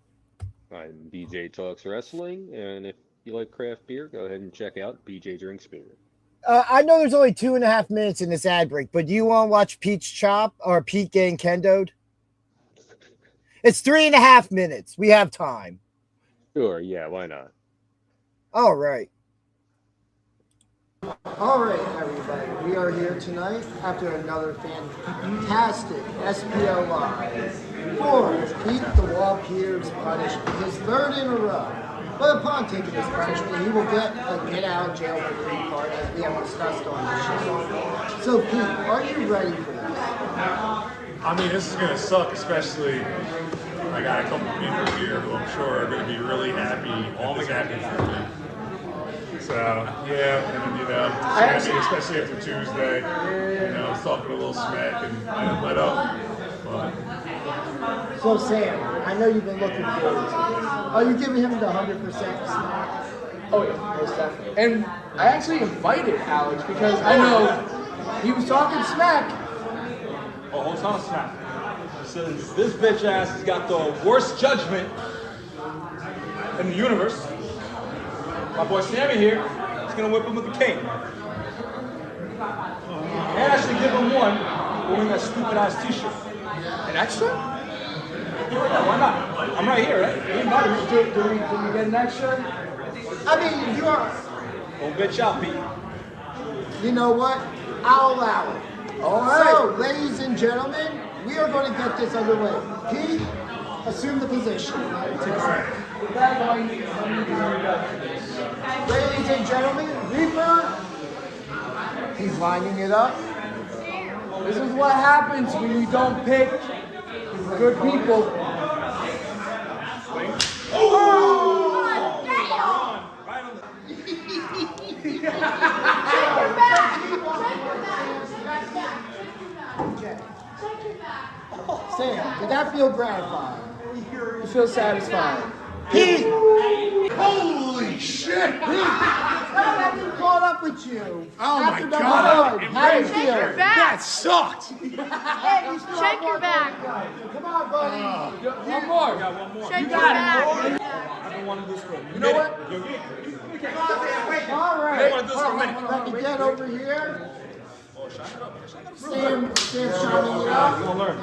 I'm BJ Talks Wrestling, and if you like craft beer, go ahead and check out BJ Drinks Beer. I know there's only 2.5 minutes in this ad break, but do you want to watch Pete's Chop or Pete getting kendoed? It's 3.5 minutes. We have time. Sure, yeah, why not? All right. All right, everybody. We are here tonight after another fantastic SPO Live for Pete the Wall Pierce punishment, his third in a row. But upon taking this punishment, he will get a get out of jail free card, as we have discussed on the show. So, Pete, are you ready for this? I mean, this is going to suck, especially I got a couple people here who I'm sure are going to be really happy that this happened for me. So, yeah, and, especially after Tuesday, I was talking a little smack and I didn't let up. But. So, Sam, I know you've been looking forward to this. Are you giving him the 100% smack? Oh, yeah, most definitely. And I actually invited Alex because I know he was talking smack. Oh, hold on, smack. Since this bitch ass has got the worst judgment in the universe, my boy Sammy here is gonna whip him with a cane. And actually give him one for wearing that stupid ass t-shirt. An extra? Yeah, why not? I'm right here, right? You invited me. Do we get an extra? I mean, you are. Don't bitch out, Pete. You know what? I'll allow it. All right. So, ladies and gentlemen, we are going to get this underway. Pete, assume the position. Ladies and gentlemen, Reaper, he's lining it up. This is what happens when you don't pick good people. Sam, did that feel gratifying? You feel satisfied? Pete! Holy shit! Pete! I've been caught up with you. Oh my After God! How do you feel? That sucked! Check your back. Come on, buddy. One more. Got one more. Check your back. I've been wanting this for a minute. You know what? All right. They want to do this for a minute. Let me get over here. Oh, shut it up. Sam shining it up. You want to learn?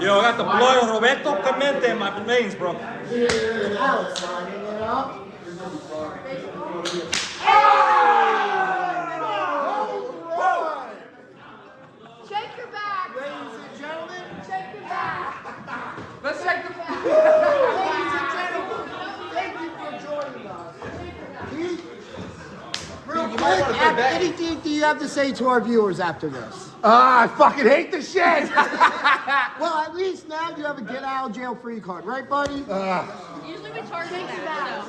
Yo, I got the blood of Roberto Clemente in my veins, bro. Alex shining it up. Shake your back. Ladies Anything do you have to say to our viewers after this? I fucking hate the shit. Well, at least now you have a get out of jail free card, right, buddy? Usually we charge that.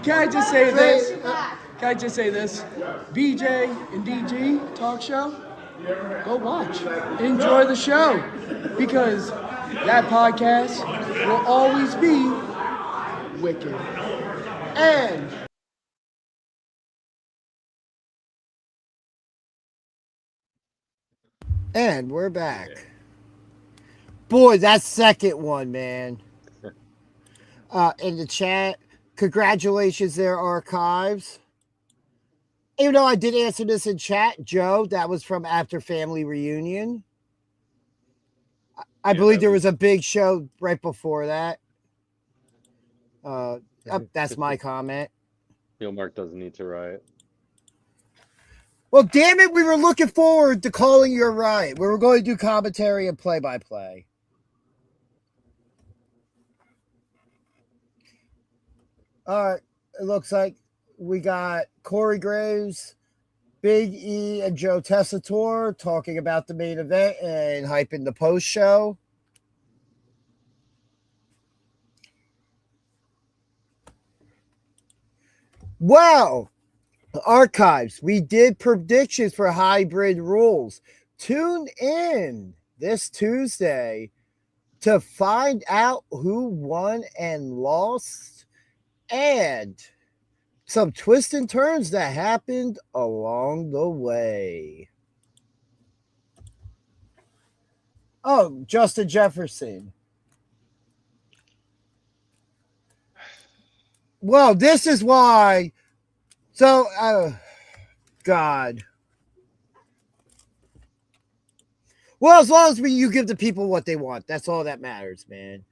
Can I just say this? Can I just say this? BJ and DG talk show. Go watch. Enjoy the show. Because that podcast will always be wicked. And we're back. Boy, that second one, man. In the chat, congratulations there, Archives. Even though I did answer this in chat, Joe, that was from After Family Reunion. I believe there was a big show right before that. That's my comment. Mark doesn't need to riot. Well, damn it, we were looking forward to calling you a riot. We were going to do commentary and play-by-play. All right, it looks like we got Corey Graves, Big E, and Joe Tessitore talking about the main event and hyping the post-show. Wow. Archives, we did predictions for Hybrid Rules. Tune in this Tuesday to find out who won and lost and some twists and turns that happened along the way. Oh, Justin Jefferson. Well, this is why. So, God. Well, as long as you give the people what they want, that's all that matters, man.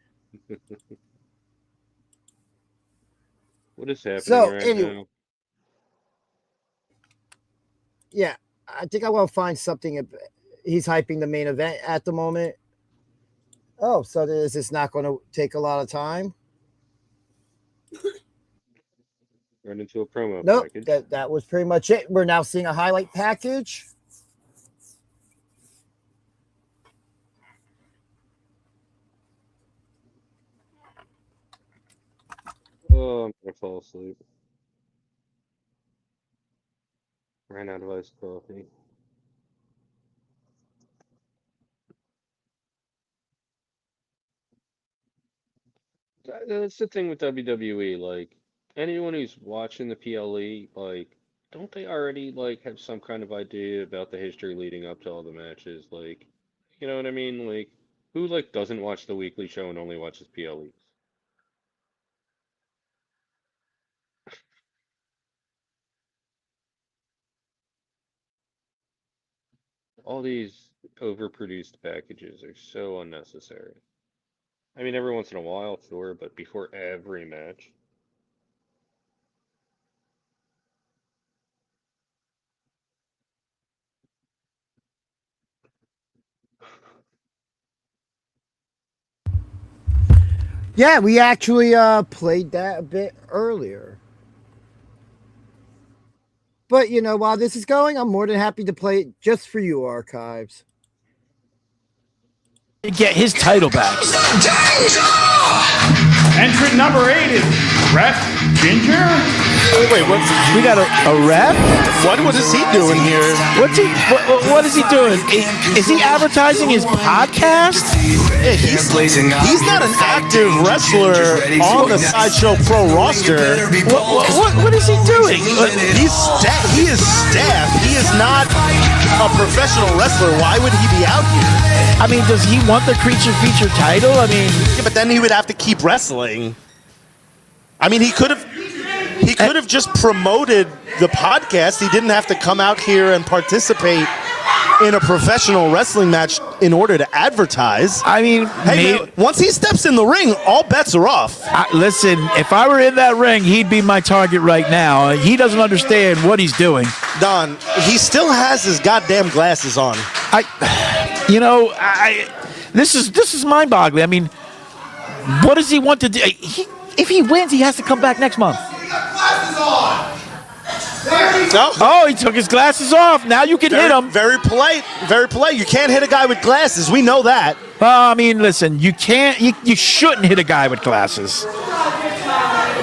What is happening right now? Yeah, I think I want to find something. He's hyping the main event at the moment. Oh, so is this not going to take a lot of time? Run into a promo package. Nope, that was pretty much it. We're now seeing a highlight package. Oh, I'm gonna fall asleep. Ran out of iced coffee. That's the thing with WWE. Like, anyone who's watching the PLE, like, don't they already, like, have some kind of idea about the history leading up to all the matches? Like, you know what I mean? Like, who, like, doesn't watch the weekly show and only watches PLEs? All these overproduced packages are so unnecessary. I mean, every once in a while, sure, but before every match. Yeah, we actually played that a bit earlier. But, you know, while this is going, I'm more than happy to play it just for you, Archives. Get his title back. Entrant number 8 is Ref Ginger. Wait, what? We got a ref? What is he doing here? What is he doing? Is he advertising his podcast? Yeah, he's not an active wrestler on the Sideshow Pro roster. What is he doing? He is staff. He is not a professional wrestler. Why would he be out here? I mean, does he want the creature feature title? I mean, yeah, but then he would have to keep wrestling. I mean, he could have just promoted the podcast. He didn't have to come out here and participate in a professional wrestling match in order to advertise. I mean, hey, man, once he steps in the ring, all bets are off. Listen, if I were in that ring, he'd be my target right now. He doesn't understand what he's doing. Don, he still has his goddamn glasses on. This is mind-boggling. I mean, what does he want to do? If he wins, he has to come back next month. Oh, he took his glasses off. Now you can hit him. Very polite. Very polite. You can't hit a guy with glasses. We know that. I mean, listen, you can't. You shouldn't hit a guy with glasses.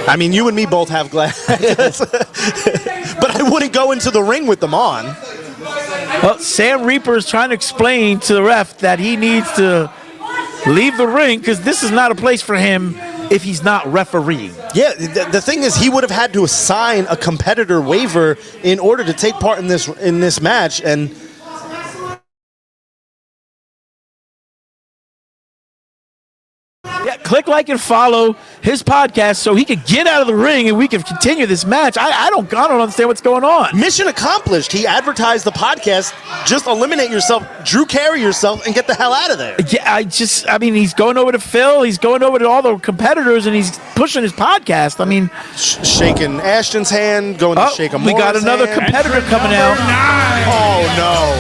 I mean, you and me both have glasses. But I wouldn't go into the ring with them on. Well, Sam Reaper is trying to explain to the ref that he needs to leave the ring because this is not a place for him if he's not refereeing. Yeah, the thing is, he would have had to assign a competitor waiver in order to take part in this match, and yeah, click like and follow his podcast so he could get out of the ring and we can continue this match. I don't understand what's going on. Mission accomplished. He advertised the podcast. Just eliminate yourself, Drew Carey yourself, and get the hell out of there. Yeah, I mean, he's going over to Phil. He's going over to all the competitors, and he's pushing his podcast. I mean, shaking Ashton's hand, going to shake a we got another competitor coming out. Oh no!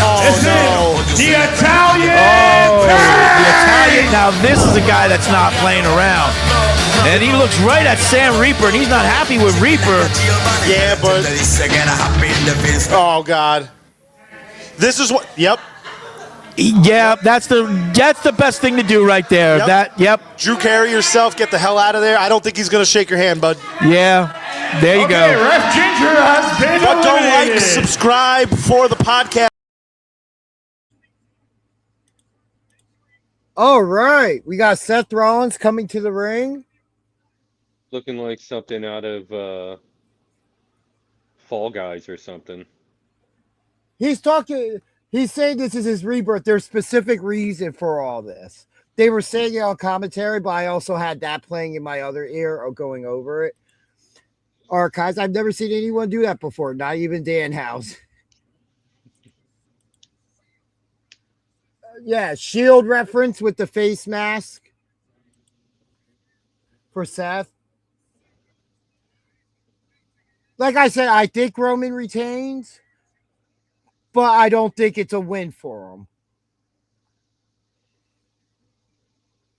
Oh no! The Italian. The Italian. Now this is a guy that's not playing around, and he looks right at Sam Reaper, and he's not happy with Reaper. Yeah, but oh god, this is what. Yep. Yeah, that's the best thing to do right there. Yep. Drew Carey yourself, get the hell out of there. I don't think he's gonna shake your hand, bud. Yeah, there you go. Ref Ginger has been But don't eliminated. like, subscribe for the podcast. All right, we got Seth Rollins coming to the ring. Looking like something out of Fall Guys or something. He's saying this is his rebirth. There's specific reason for all this. They were saying it on commentary, but I also had that playing in my other ear or going over it. Archives. I've never seen anyone do that before, not even Dan House. Yeah, Shield reference with the face mask for Seth. Like I said, I think Roman retains, but I don't think it's a win for him.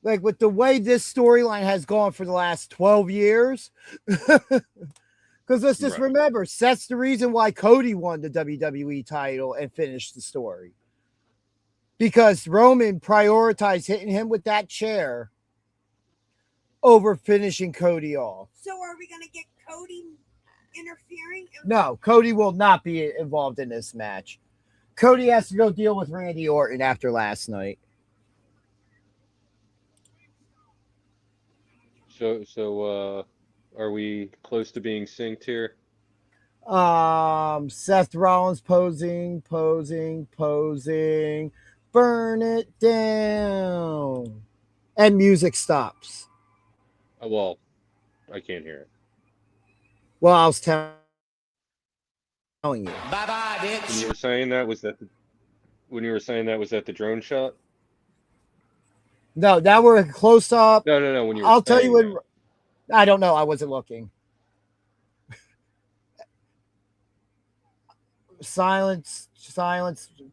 Like with the way this storyline has gone for the last 12 years. Because let's just remember, Seth's the reason why Cody won the WWE title and finished the story. Because Roman prioritized hitting him with that chair over finishing Cody off. So are we going to get Cody interfering? No, Cody will not be involved in this match. Cody has to go deal with Randy Orton after last night. So are we close to being synced here? Seth Rollins posing. Burn it down. And music stops. Well, I can't hear it. Well, I was telling you. Bye-bye, bitch. When you were saying that, was that the drone shot? No, that were close up. No. When you were I'll tell you when. that. I don't know. I wasn't looking. Silence,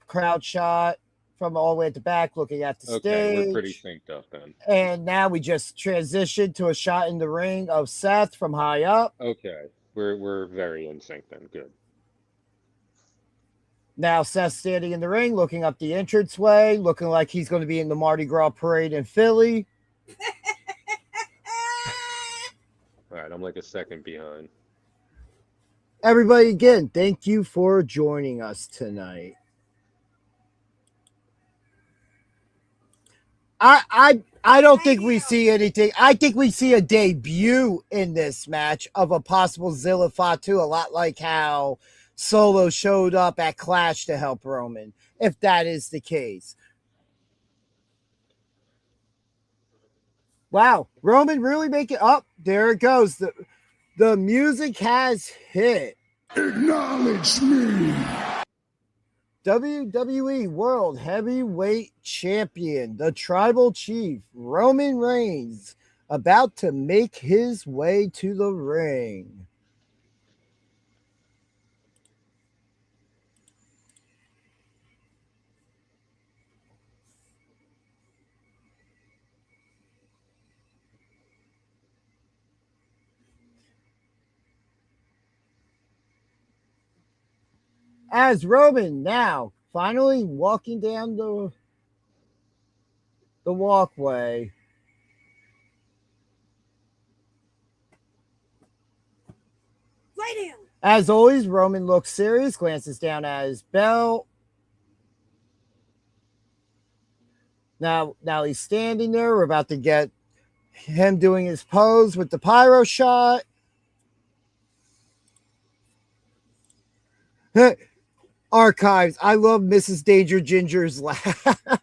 crowd shot from all the way at the back, looking at the Okay, stage. we're pretty synced up then. And now we just transitioned to a shot in the ring of Seth from high up. Okay, we're very in sync then. Good. Now Seth standing in the ring, looking up the entranceway, looking like he's going to be in the Mardi Gras parade in Philly. All right, I'm like a second behind. Everybody, again, thank you for joining us tonight. I don't think we see anything. I think we see a debut in this match of a possible Zilla Fatu, a lot like how Solo showed up at Clash to help Roman, if that is the case. Wow, Roman really making up. There it goes. The music has hit. Acknowledge me. WWE World Heavyweight Champion, the Tribal Chief, Roman Reigns, about to make his way to the ring. As Roman now finally walking down the walkway. Lay down. As always, Roman looks serious, glances down at his belt. Now he's standing there. We're about to get him doing his pose with the pyro shot. Archives. I love Mrs. Danger Ginger's laugh.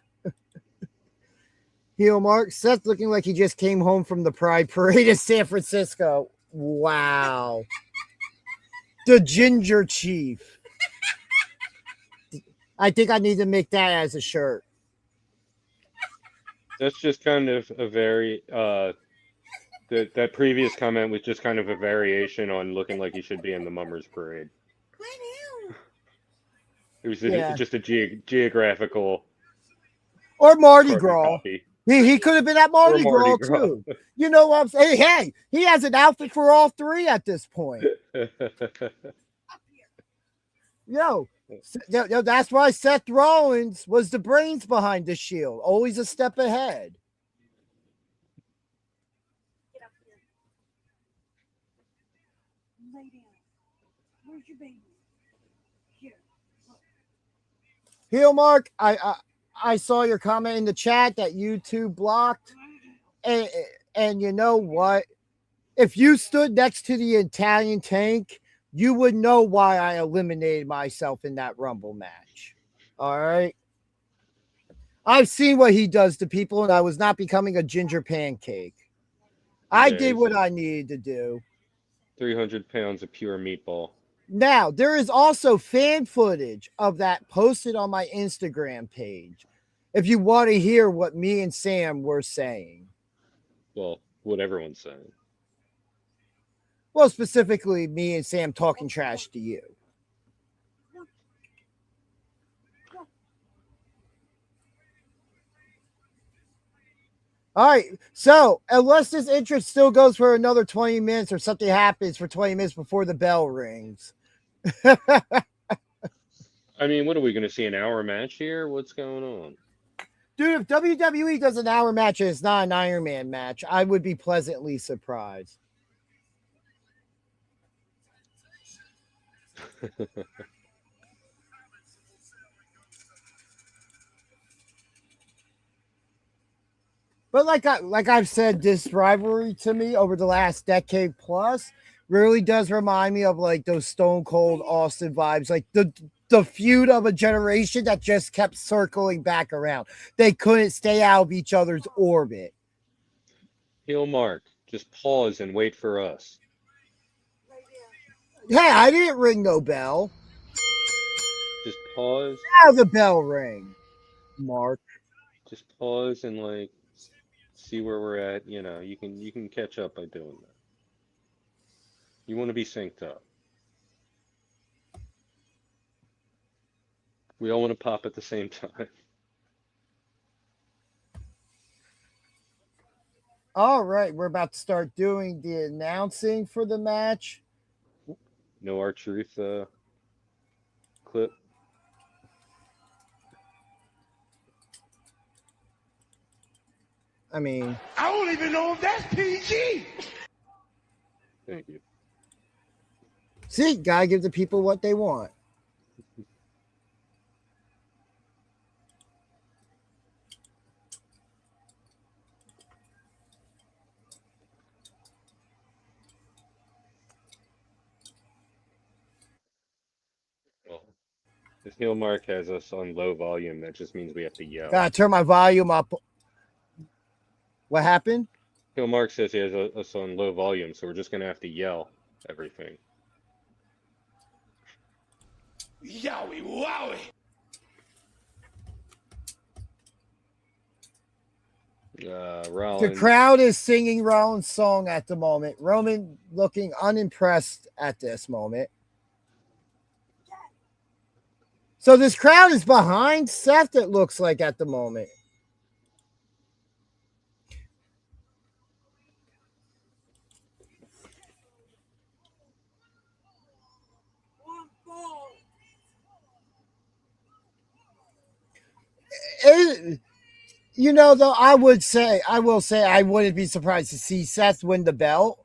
Heel mark. Seth looking like he just came home from the Pride Parade in San Francisco. Wow. The Ginger Chief. I think I need to make that as a shirt. That's just kind of a very that previous comment was just kind of a variation on looking like he should be in the Mummers Parade. It was just a geographical or Mardi Gras. copy. He could have been at Mardi Gras too. You know what I'm saying? Hey, he has an outfit for all three at this point. Yo, that's why Seth Rollins was the brains behind the Shield. Always a step ahead. Get up here. Lay down. Where's your baby? Here. Heel Mark, I saw your comment in the chat that YouTube blocked. And you know what? If you stood next to the Italian Tank, you would know why I eliminated myself in that Rumble match. All right? I've seen what he does to people, and I was not becoming a ginger pancake. I did what I needed to do. 300 pounds of pure meatball. Now, there is also fan footage of that posted on my Instagram page. If you want to hear what me and Sam were saying. Well, what everyone's saying. Well, specifically me and Sam talking trash to you. All right. So, unless this interest still goes for another 20 minutes or something happens for 20 minutes before the bell rings. I mean, what are we going to see? An hour match here? What's going on? Dude, if WWE does an hour match and it's not an Iron Man match, I would be pleasantly surprised. But like I've said, this rivalry to me over the last decade plus really does remind me of like those Stone Cold Austin vibes, like the feud of a generation that just kept circling back around. They couldn't stay out of each other's orbit. Heel Mark, just pause and wait for us. Hey, I didn't ring no bell. Just pause. Now the bell ring, Mark. Just pause and like see where we're at. You know, you can catch up by doing that. You want to be synced up. We all want to pop at the same time. All right, we're about to start doing the announcing for the match. No R-Truth clip. I mean, I don't even know if that's PG. Thank you. See, gotta give the people what they want. Well, if Heel Mark has us on low volume, that just means we have to yell. Gotta turn my volume up. What happened? Heel Mark says he has us on low volume, so we're just gonna have to yell everything. Yowie wowie. Rollins. The crowd is singing Rollins' song at the moment. Roman looking unimpressed at this moment. So this crowd is behind Seth, it looks like, at the moment. You know, though, I will say, I wouldn't be surprised to see Seth win the belt.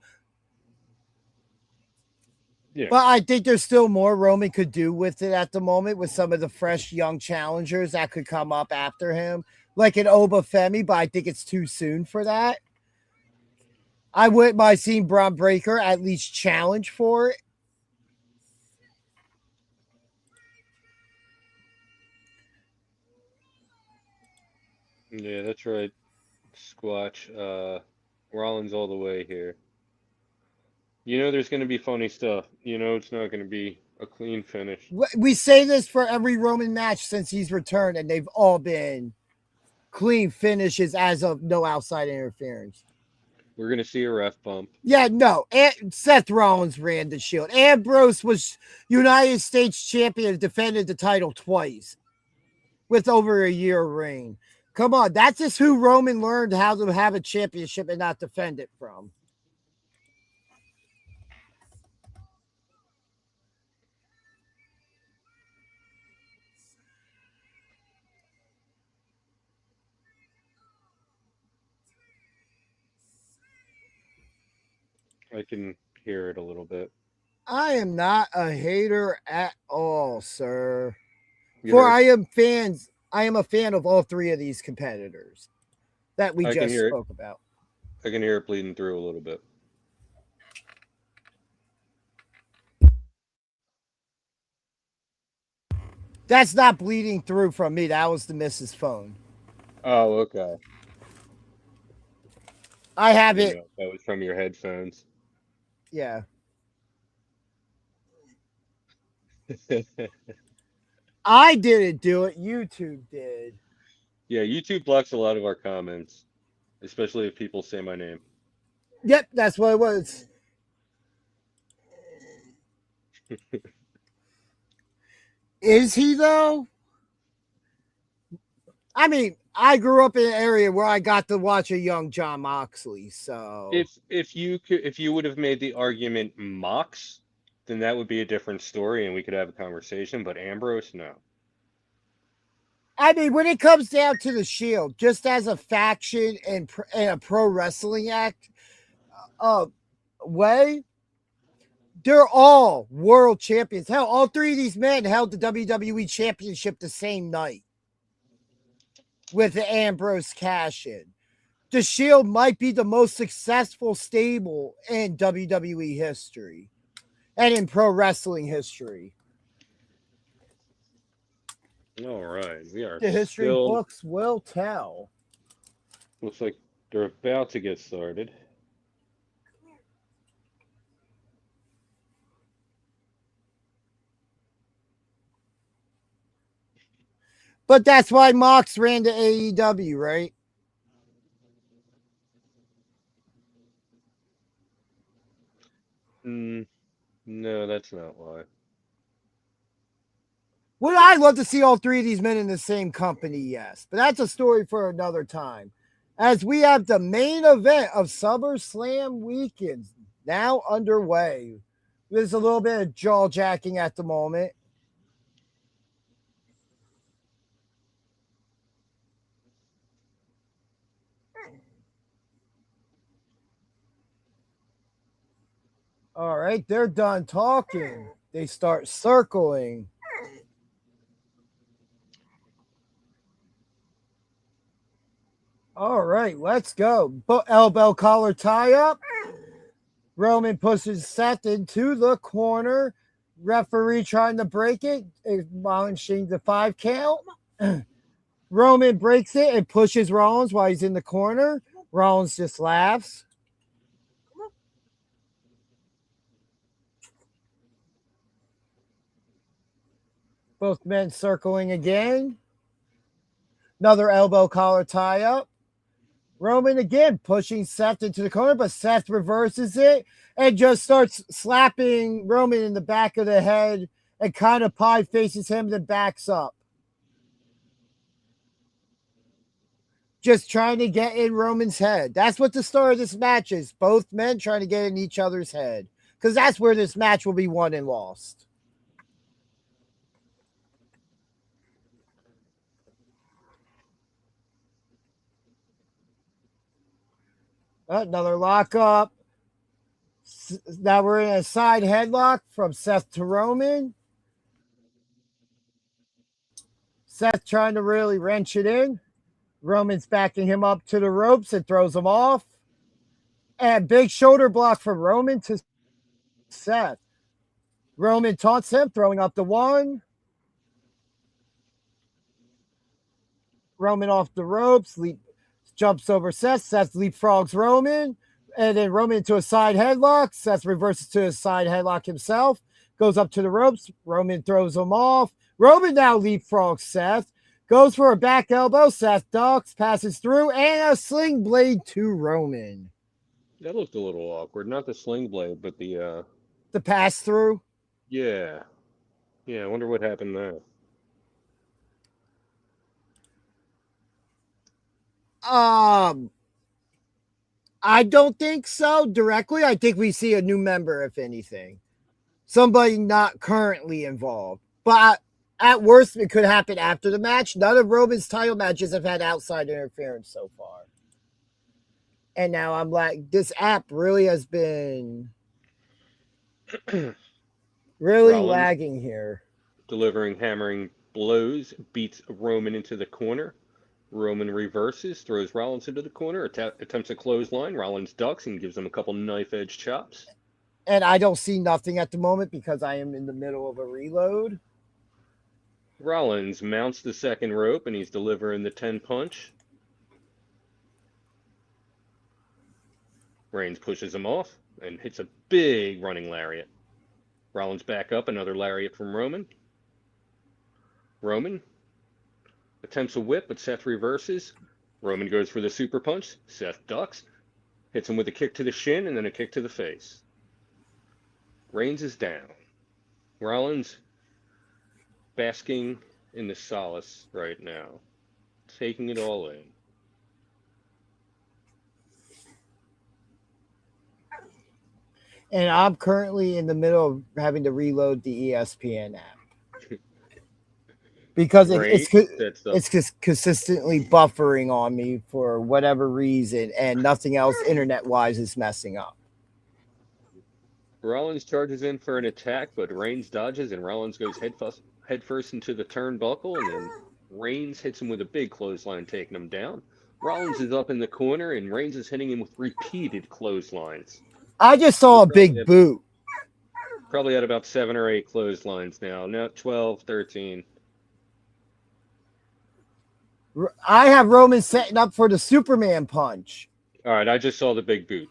Yeah. But I think there's still more Roman could do with it at the moment with some of the fresh young challengers that could come up after him, like an Oba Femi, but I think it's too soon for that. I wouldn't mind seeing Braun Breaker at least challenge for it. Yeah, that's right. Squatch. Rollins all the way here. You know there's going to be funny stuff. You know it's not going to be a clean finish. We say this for every Roman match since he's returned, and they've all been clean finishes as of no outside interference. We're going to see a ref bump. Yeah, no. Seth Rollins ran the Shield. Ambrose was United States champion, defended the title twice with over a year reign. Come on, that's just who Roman learned how to have a championship and not defend it from. I can hear it a little bit. I am not a hater at all, sir. You For heard? I am a fan of all three of these competitors that we I can just hear it. spoke about. I can hear it bleeding through a little bit. That's not bleeding through from me. That was the missus' phone. Oh, okay. I have You it. know, that was from your headphones. Yeah. I didn't do it. YouTube did. Yeah, YouTube blocks a lot of our comments, especially if people say my name. Yep, that's what it was. Is he though? I mean, I grew up in an area where I got to watch a young John Moxley, so If you would have made the argument Mox, then that would be a different story and we could have a conversation, but Ambrose, no. I mean, when it comes down to the Shield, just as a faction and a pro wrestling act way, they're all world champions. Hell, all three of these men held the WWE Championship the same night with the Ambrose cash-in. The Shield might be the most successful stable in WWE history and in pro wrestling history. All right, we are The history still. books will tell. Looks like they're about to get started. But that's why Mox ran to AEW, right? No, that's not why. Would I love to see all three of these men in the same company? Yes, but that's a story for another time. As we have the main event of Summerslam weekend now underway. There's a little bit of jaw jacking at the moment. All right, they're done talking. They start circling. All right, let's go. Elbow collar tie up. Roman pushes Seth into the corner. Referee trying to break it, acknowledging the 5 count. Roman breaks it and pushes Rollins while he's in the corner. Rollins just laughs. Both men circling again. Another elbow collar tie up. Roman again pushing Seth into the corner, but Seth reverses it and just starts slapping Roman in the back of the head and kind of pie faces him, then backs up. Just trying to get in Roman's head. That's what the start of this match is. Both men trying to get in each other's head. Because that's where this match will be won and lost. Another lockup. Now we're in a side headlock from Seth to Roman. Seth trying to really wrench it in. Roman's backing him up to the ropes and throws him off. And big shoulder block from Roman to Seth. Roman taunts him, throwing up the one. Roman off the ropes, jumps over Seth. Seth leapfrogs Roman. And then Roman into a side headlock. Seth reverses to a side headlock himself. Goes up to the ropes. Roman throws him off. Roman now leapfrogs Seth. Goes for a back elbow. Seth ducks, passes through, and a sling blade to Roman. That looked a little awkward. Not the sling blade, but the pass through. Yeah. Yeah, I wonder what happened there. I don't think so directly. I think we see a new member, if anything. Somebody not currently involved. But at worst, it could happen after the match. None of Roman's title matches have had outside interference so far. And now I'm like, this app really has been really Rollins lagging here. delivering hammering blows, beats Roman into the corner. Roman reverses, throws Rollins into the corner, attempts a clothesline. Rollins ducks and gives him a couple knife-edge chops. And I don't see nothing at the moment because I am in the middle of a reload. Rollins mounts the second rope and he's delivering the 10 punch. Reigns pushes him off and hits a big running lariat. Rollins back up, another lariat from Roman. Roman attempts a whip, but Seth reverses. Roman goes for the super punch. Seth ducks, hits him with a kick to the shin and then a kick to the face. Reigns is down. Rollins basking in the solace right now, taking it all in. And I'm currently in the middle of having to reload the ESPN app. Because it's just consistently buffering on me for whatever reason, and nothing else internet-wise is messing up. Rollins charges in for an attack, but Reigns dodges, and Rollins goes headfirst into the turnbuckle, and then Reigns hits him with a big clothesline, taking him down. Rollins is up in the corner, and Reigns is hitting him with repeated clotheslines. I just saw a big boot. Probably at about 7 or 8 clotheslines now. Now 12, 13. I have Roman setting up for the Superman punch. All right, I just saw the big boot.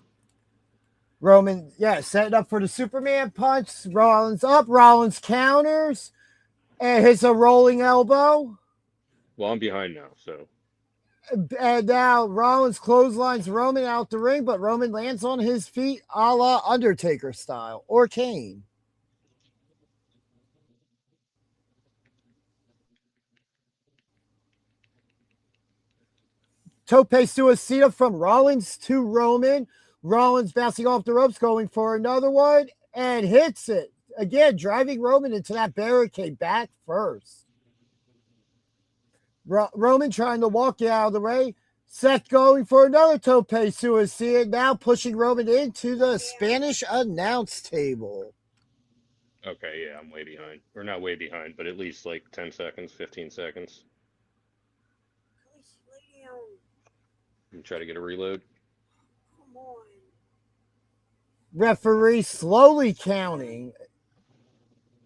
Roman, setting up for the Superman punch. Rollins up. Rollins counters and hits a rolling elbow. Well, I'm behind now, so. And now Rollins clotheslines Roman out the ring, but Roman lands on his feet a la Undertaker style or Kane. Tope Suicida from Rollins to Roman. Rollins bouncing off the ropes, going for another one, and hits it. Again, driving Roman into that barricade back first. Roman trying to walk out of the way. Seth going for another Tope Suicida, now pushing Roman into the Spanish announce table. Okay, yeah, I'm way behind. Or not way behind, but at least like 10 seconds, 15 seconds. And try to get a reload. Referee slowly counting.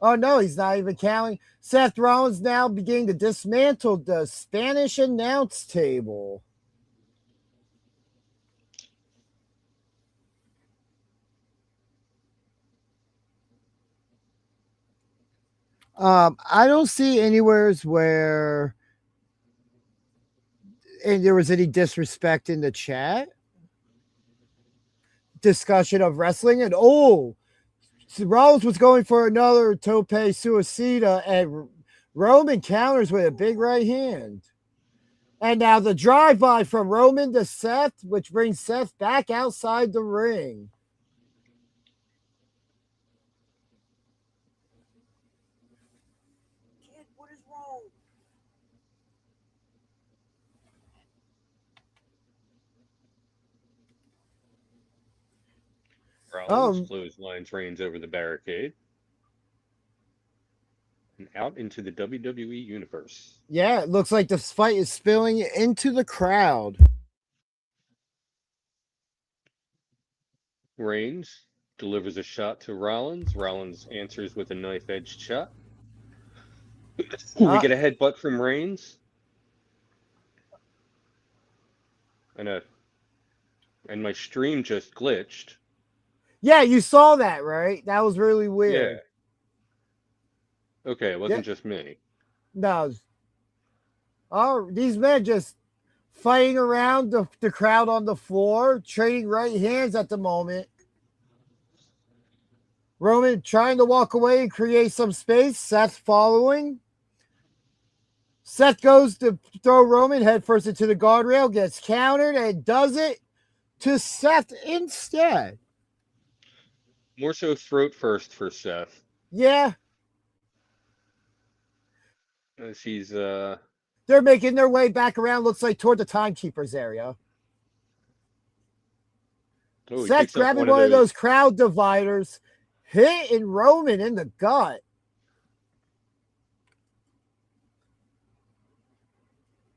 Oh, no, he's not even counting. Seth Rollins now beginning to dismantle the Spanish announce table. I don't see anywhere where there was any disrespect in the chat. Discussion of wrestling, and Rollins was going for another Tope Suicida, and Roman counters with a big right hand. And now the drive-by from Roman to Seth, which brings Seth back outside the ring. Kid, what is wrong? Rollins Oh, clotheslines Reigns over the barricade and out into the WWE Universe. yeah, it looks like this fight is spilling into the crowd. Reigns delivers a shot to Rollins. Rollins answers with a knife-edged shot. We get a headbutt from Reigns. And my stream just glitched. Yeah, you saw that, right? That was really weird. Yeah. Okay, it wasn't just me. No. Oh, these men just fighting around the crowd on the floor, trading right hands at the moment. Roman trying to walk away and create some space. Seth following. Seth goes to throw Roman headfirst into the guardrail, gets countered, and does it to Seth instead. More so throat first for Seth. Yeah. As he's They're making their way back around, looks like toward the timekeepers area. Seth grabbing one of those crowd dividers, hitting Roman in the gut.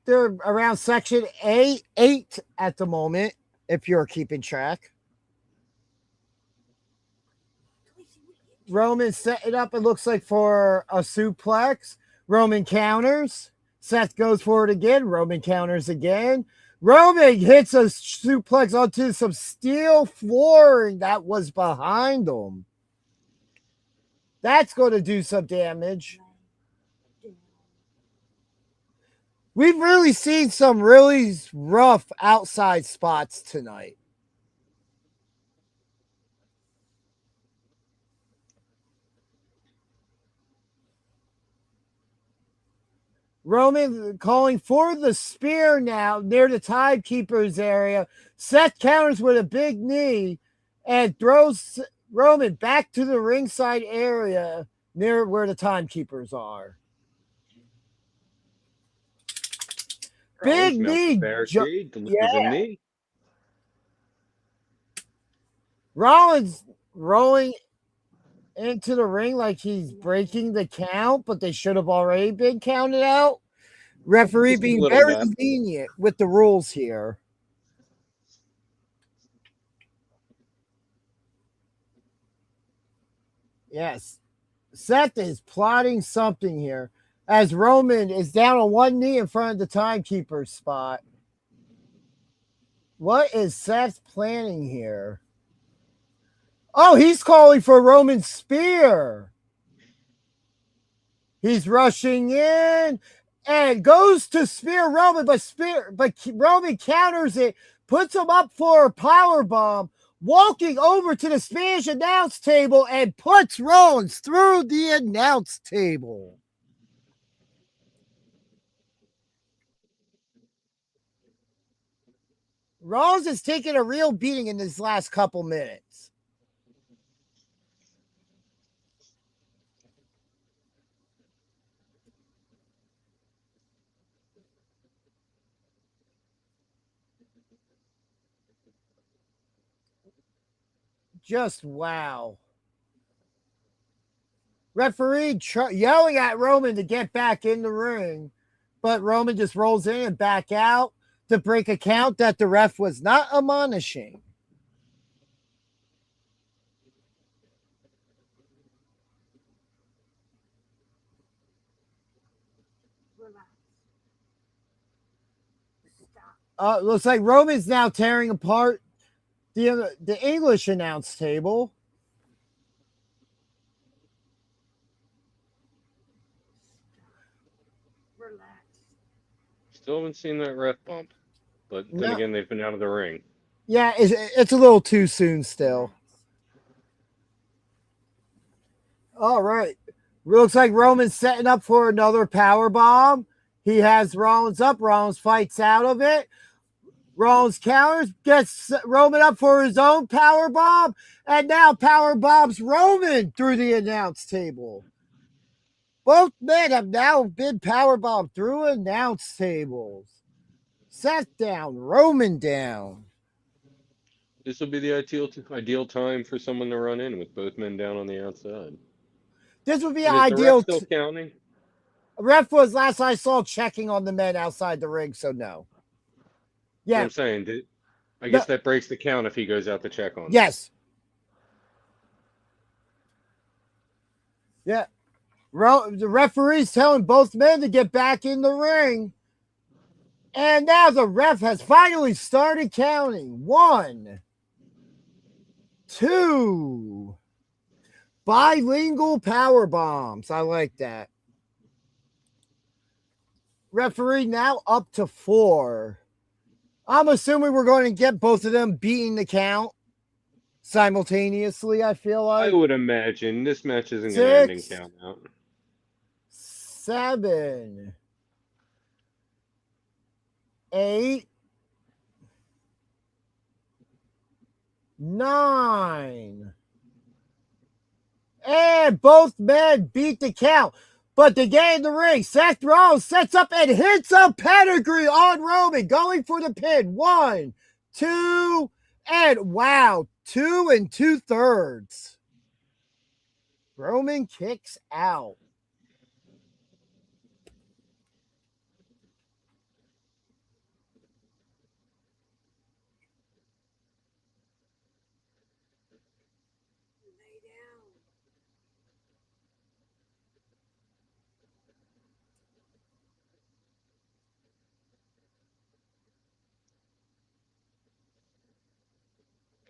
They're around section 8 at the moment, if you're keeping track. Roman setting up, it looks like, for a suplex. Roman counters. Seth goes for it again. Roman counters again. Roman hits a suplex onto some steel flooring that was behind him. That's going to do some damage. We've really seen some really rough outside spots tonight. Roman calling for the spear now near the timekeepers area. Seth counters with a big knee and throws Roman back to the ringside area near where the timekeepers are. Big knee. Barricade delivers a knee. Rollins rolling into the ring like he's breaking the count, but they should have already been counted out. Referee being very lenient with the rules here. Yes. Seth is plotting something here as Roman is down on one knee in front of the timekeeper spot. What is Seth planning here? Oh, he's calling for Roman's spear. He's rushing in and goes to spear Roman, but Roman counters it, puts him up for a power bomb, walking over to the Spanish announce table and puts Rollins through the announce table. Rollins is taking a real beating in this last couple minutes. Just wow. Referee yelling at Roman to get back in the ring, but Roman just rolls in and back out to break a count that the ref was not admonishing. Looks like Roman's now tearing apart the English announce table. Still haven't seen that ref bump, but then again, they've been out of the ring. Yeah, it's a little too soon still. All right. Looks like Roman's setting up for another power bomb. He has Rollins up. Rollins fights out of it. Rollins counters, gets Roman up for his own power bomb, and now power bombs Roman through the announce table. Both men have now been power bombed through announce tables. Seth down, Roman down. This will be the ideal time for someone to run in with both men down on the outside. This would be And is the ideal. ref still counting? Ref was last I saw checking on the men outside the ring, so no. Yeah. Yeah. I'm saying, I guess that breaks the count if he goes out to check on them. Yes. Yeah. The referee's telling both men to get back in the ring. And now the ref has finally started counting. 1, 2. Bilingual power bombs. I like that. Referee now up to 4. I'm assuming we're going to get both of them beating the count simultaneously, I feel like. I would imagine this match isn't going to end in count out. 7, 8, 9. And both men beat the count. But to get in the ring, Seth Rollins sets up and hits a pedigree on Roman, going for the pin. 1, 2, and wow, 2 2/3. Roman kicks out.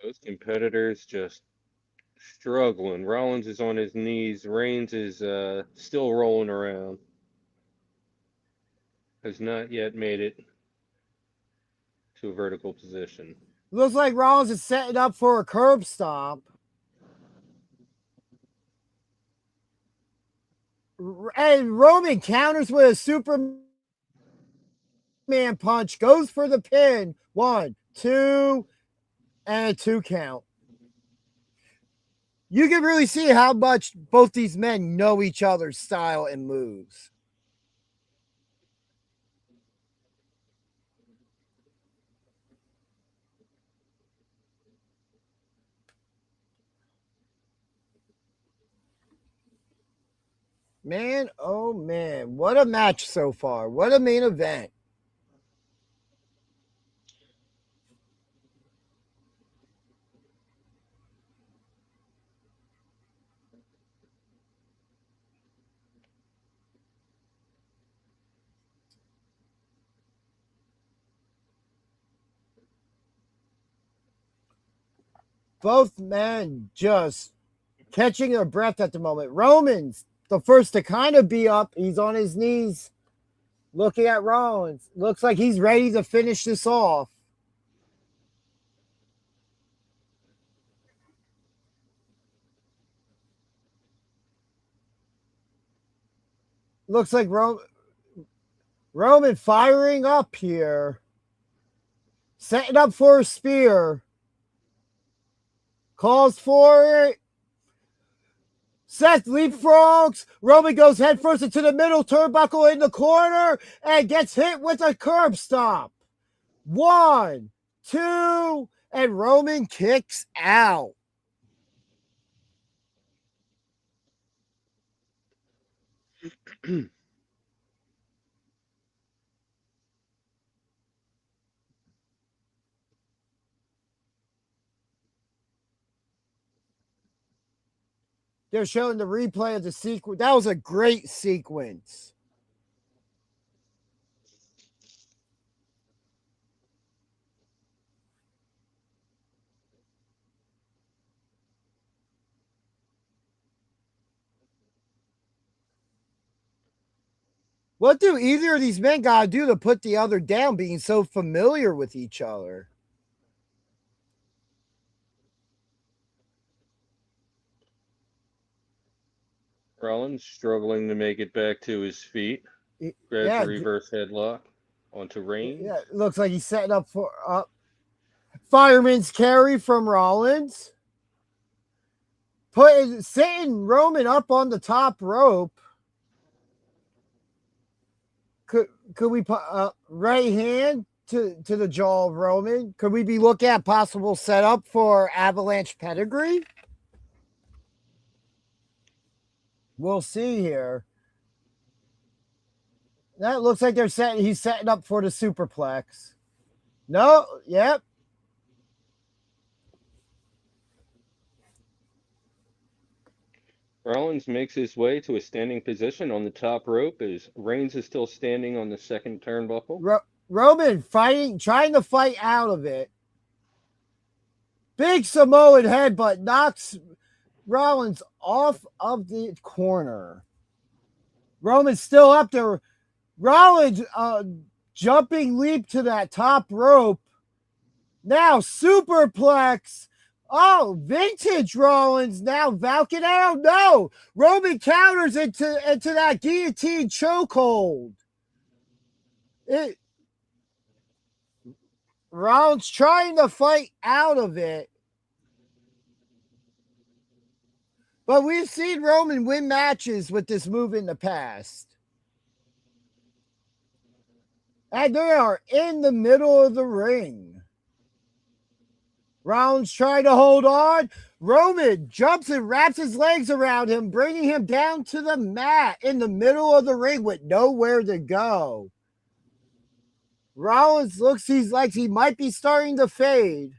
Both competitors just struggling. Rollins is on his knees. Reigns is still rolling around. Has not yet made it to a vertical position. Looks like Rollins is setting up for a curb stomp. And Roman counters with a Superman punch, goes for the pin. 1, 2, and a 2 count. You can really see how much both these men know each other's style and moves. Man, oh man, what a match so far. What a main event. Both men just catching their breath at the moment. Roman's the first to kind of be up. He's on his knees looking at Rollins. Looks like he's ready to finish this off. Looks like Roman firing up here. Setting up for a spear. Calls for it. Seth leapfrogs. Roman goes headfirst into the middle turnbuckle in the corner and gets hit with a curb stomp. 1, 2, and Roman kicks out. They're showing the replay of the sequence. That was a great sequence. What do either of these men got to do to put the other down, being so familiar with each other? Rollins struggling to make it back to his feet. Grabs a reverse headlock onto Reigns. Yeah, it looks like he's setting up for fireman's carry from Rollins. Sitting Roman up on the top rope. Could we put right hand? to the jaw of Roman? Could we be looking at possible setup for Avalanche pedigree? We'll see here. That looks like he's setting up for the superplex. No, yep. Rollins makes his way to a standing position on the top rope as Reigns is still standing on the second turnbuckle. Roman trying to fight out of it. Big Samoan headbutt knocks Rollins off of the corner. Roman's still up there. Rollins jumping leap to that top rope. Now superplex. Oh, vintage Rollins. Now Falcon Arrow. No. Roman counters into that guillotine chokehold. Rollins trying to fight out of it. But we've seen Roman win matches with this move in the past. And they are in the middle of the ring. Rollins trying to hold on. Roman jumps and wraps his legs around him, bringing him down to the mat in the middle of the ring with nowhere to go. Rollins looks like he might be starting to fade.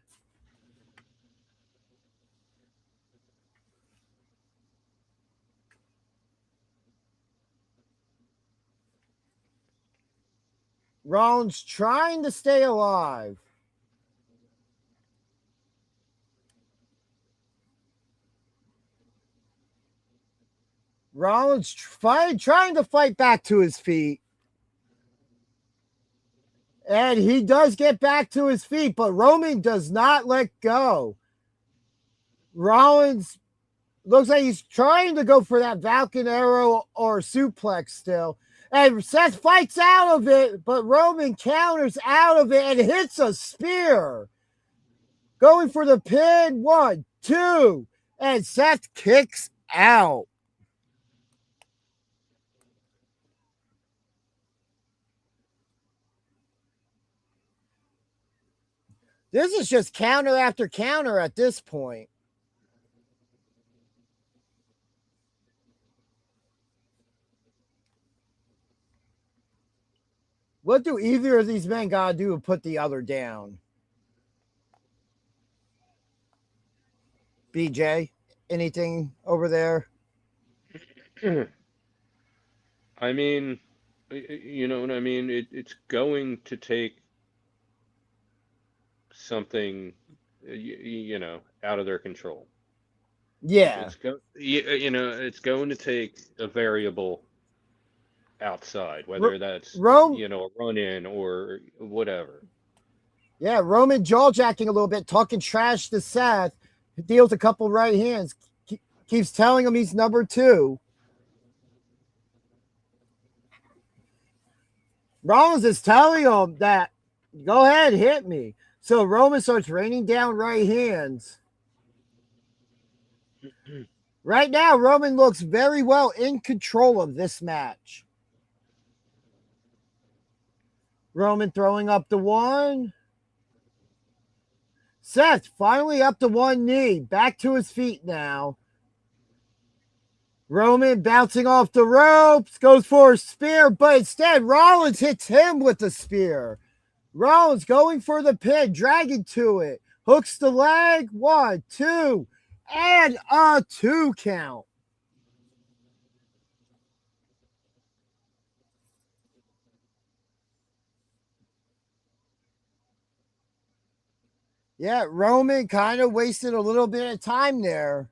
Rollins trying to stay alive. Rollins trying to fight back to his feet. And he does get back to his feet, but Roman does not let go. Rollins looks like he's trying to go for that Falcon Arrow or suplex still. And Seth fights out of it, but Roman counters out of it and hits a spear. Going for the pin. 1, 2. And Seth kicks out. This is just counter after counter at this point. What do either of these men got to do to put the other down? BJ, anything over there? I mean, you know what I mean? It's going to take something, you know, out of their control. Yeah. It's going to take a variable outside, whether that's you know, a run in or whatever. Yeah, Roman jaw-jacking a little bit, talking trash to Seth, deals a couple right hands, keeps telling him he's number 2. Rollins is telling him that, go ahead, hit me. So Roman starts raining down right hands. Right now, Roman looks very well in control of this match. Roman throwing up the 1. Seth finally up to 1 knee. Back to his feet now. Roman bouncing off the ropes. Goes for a spear, but instead Rollins hits him with the spear. Rollins going for the pin. Dragging to it. Hooks the leg. 1, 2. And a 2 count. Yeah, Roman kind of wasted a little bit of time there.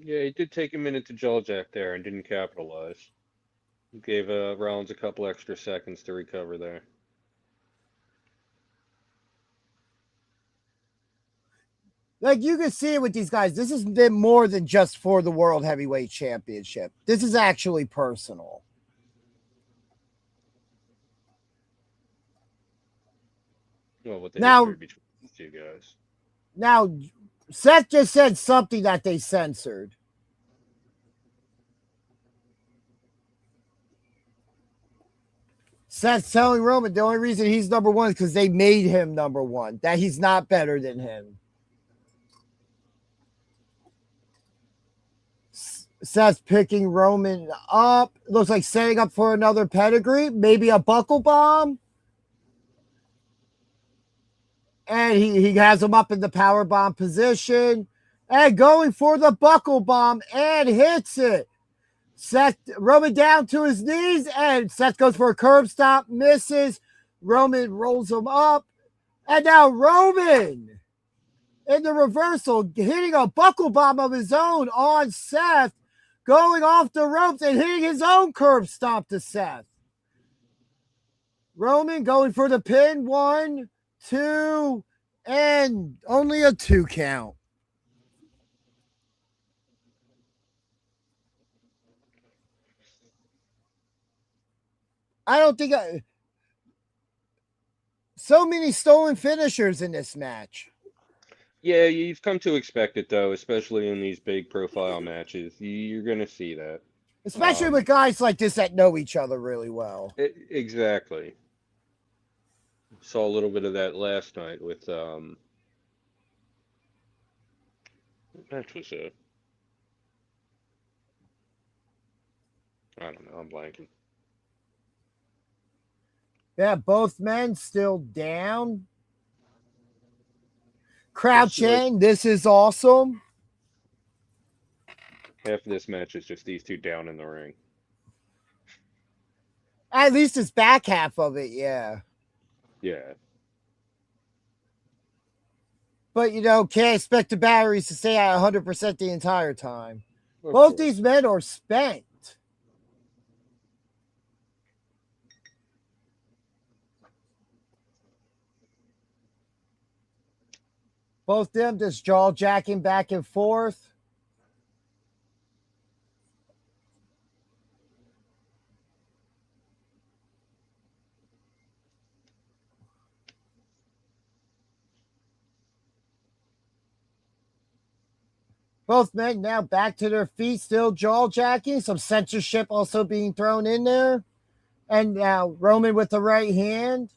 Yeah, he did take a minute to jaw jack there and didn't capitalize. He gave Rollins a couple extra seconds to recover there. Like, you can see it with these guys. This has been more than just for the World Heavyweight Championship. This is actually personal. Well, with the Now- history between these two guys. Now, Seth just said something that they censored. Seth's telling Roman the only reason he's number one is because they made him number one, that he's not better than him. Seth's picking Roman up. Looks like setting up for another pedigree, maybe a buckle bomb. And he has him up in the power bomb position and going for the buckle bomb and hits it. Seth, Roman down to his knees, and Seth goes for a curb stop, misses. Roman rolls him up, and now Roman in the reversal, hitting a buckle bomb of his own on Seth, going off the ropes and hitting his own curb stomp to Seth. Roman going for the pin, 1, 2, and only a 2 count. I don't think so many stolen finishers in this match. Yeah, you've come to expect it, though, especially in these big profile matches. You're going to see that. Especially with guys like this that know each other really well. Exactly. Saw a little bit of that last night with, what match was it? I don't know, I'm blanking. Yeah, both men still down. Crowd chanting, this is awesome. Half of this match is just these two down in the ring. At least it's back half of it, yeah. Yeah. But, can't expect the batteries to stay at 100% the entire time. Of Both course. these men are spent. Both them just jaw jacking back and forth. Both men now back to their feet, still jaw jacking. Some censorship also being thrown in there. And now Roman with the right hand.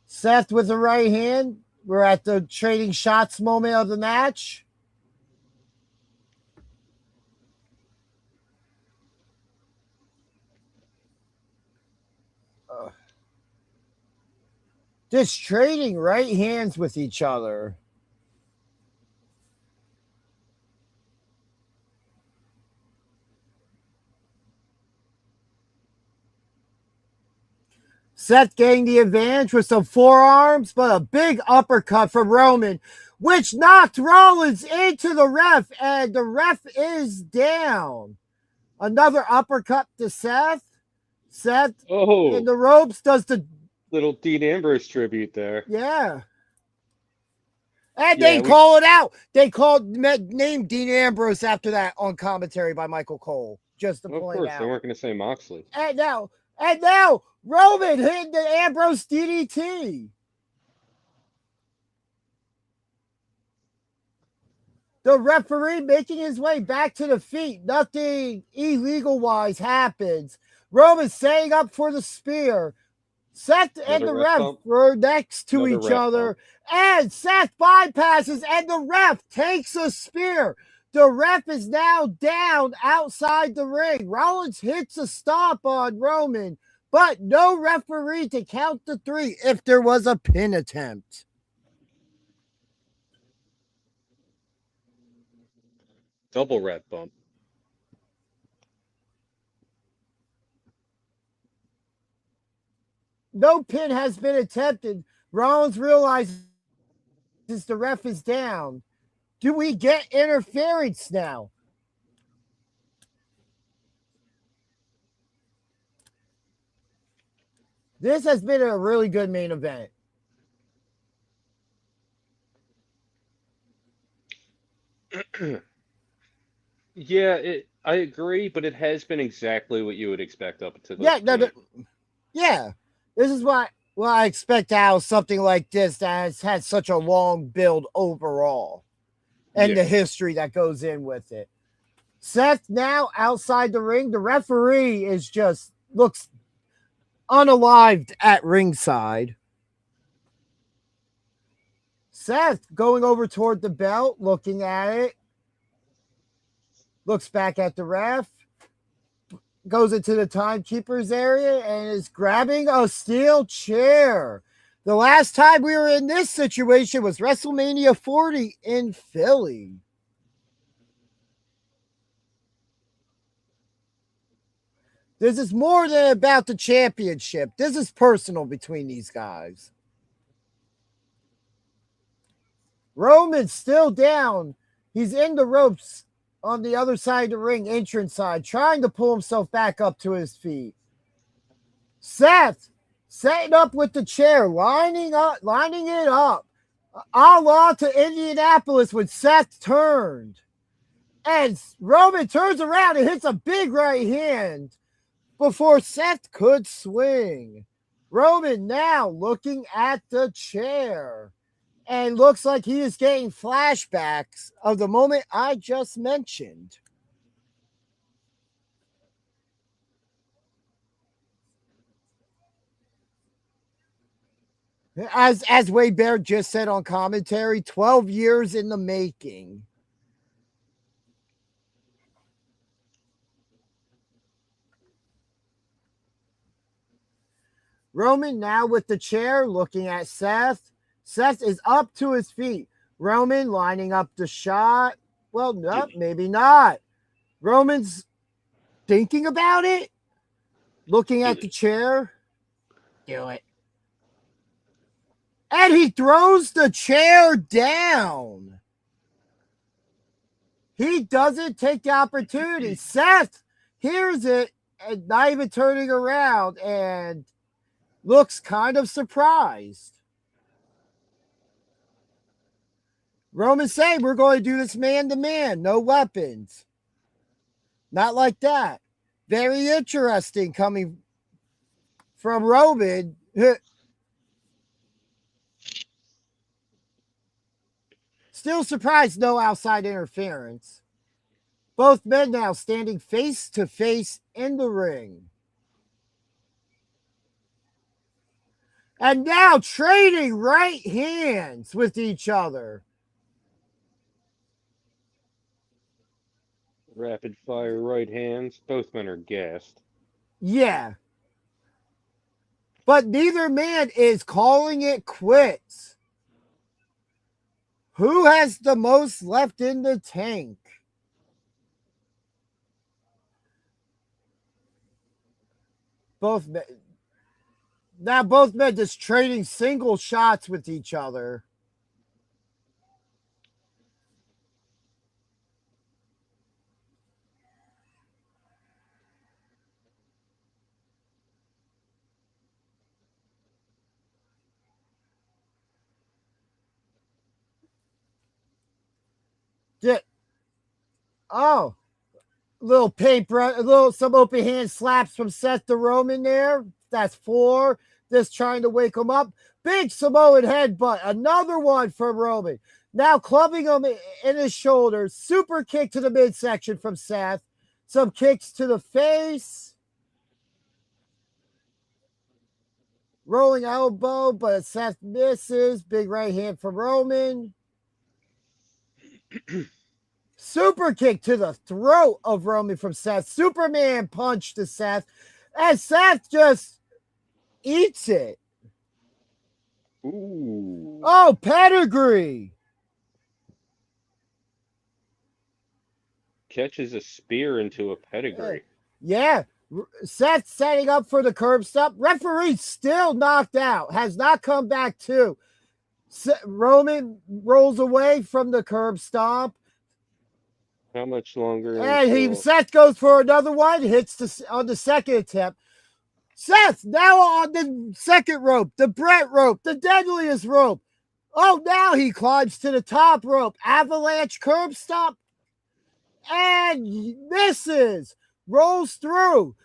Seth with the right hand. We're at the trading shots moment of the match. Just trading right hands with each other. Seth getting the advantage with some forearms, but a big uppercut from Roman, which knocked Rollins into the ref, and the ref is down. Another uppercut to Seth. Seth in the ropes does the little Dean Ambrose tribute there. Yeah. And they call it out. They named Dean Ambrose after that on commentary by Michael Cole. Just to point out. Of course, they weren't going to say Moxley. And now Roman hit the Ambrose DDT. The referee making his way back to the feet. Nothing illegal-wise happens. Roman setting up for the spear. Seth and the ref were next to each other. And Seth bypasses, and the ref takes a spear. The ref is now down outside the ring. Rollins hits a stomp on Roman, but no referee to count the 3 if there was a pin attempt. Double red bump. No pin has been attempted. Rollins realizes the ref is down. Do we get interference now? This has been a really good main event. Yeah, I agree, but it has been exactly what you would expect up to this point. Yeah. This is what I expect out of something like this that has had such a long build overall. And the history that goes in with it. Seth now outside the ring. The referee is just looks unalived at ringside. Seth going over toward the belt, looking at it. Looks back at the ref. Goes into the timekeeper's area and is grabbing a steel chair. The last time we were in this situation was WrestleMania 40 in Philly. This is more than about the championship. This is personal between these guys. Roman's still down. He's in the ropes on the other side of the ring, entrance side, trying to pull himself back up to his feet. Seth setting up with the chair, lining it up. A la to Indianapolis when Seth turned. And Roman turns around and hits a big right hand before Seth could swing. Roman now looking at the chair and looks like he is getting flashbacks of the moment I just mentioned. As Wade Bear just said on commentary, 12 years in the making. Roman now with the chair looking at Seth. Seth is up to his feet. Roman lining up the shot. Well, no, maybe not. Roman's thinking about it, looking at the chair. Do it. And he throws the chair down. He doesn't take the opportunity. Seth hears it and not even turning around and looks kind of surprised. Roman saying, we're going to do this man to man, no weapons. Not like that. Very interesting coming from Roman. Still surprised no outside interference. Both men now standing face to face in the ring. And now trading right hands with each other. Rapid fire right hands. Both men are gassed. Yeah. But neither man is calling it quits. Who has the most left in the tank? Both men. Now both men just trading single shots with each other. Oh, little paper, some open hand slaps from Seth to Roman there. That's 4. Just trying to wake him up. Big Samoan headbutt. Another one from Roman. Now clubbing him in his shoulders. Super kick to the midsection from Seth. Some kicks to the face. Rolling elbow, but Seth misses. Big right hand from Roman. Super kick to the throat of Roman from Seth. Superman punch to Seth. And Seth just eats it. Ooh. Oh, pedigree. Catches a spear into a pedigree. Yeah. Seth setting up for the curb stop. Referee still knocked out. Has not come back to. Roman rolls away from the curb stop. How much longer? And Seth goes for another one. Hits on the second attempt. Seth now on the second rope, the Brett rope, the deadliest rope. Oh, now he climbs to the top rope. Avalanche curb stop. And misses. Rolls through.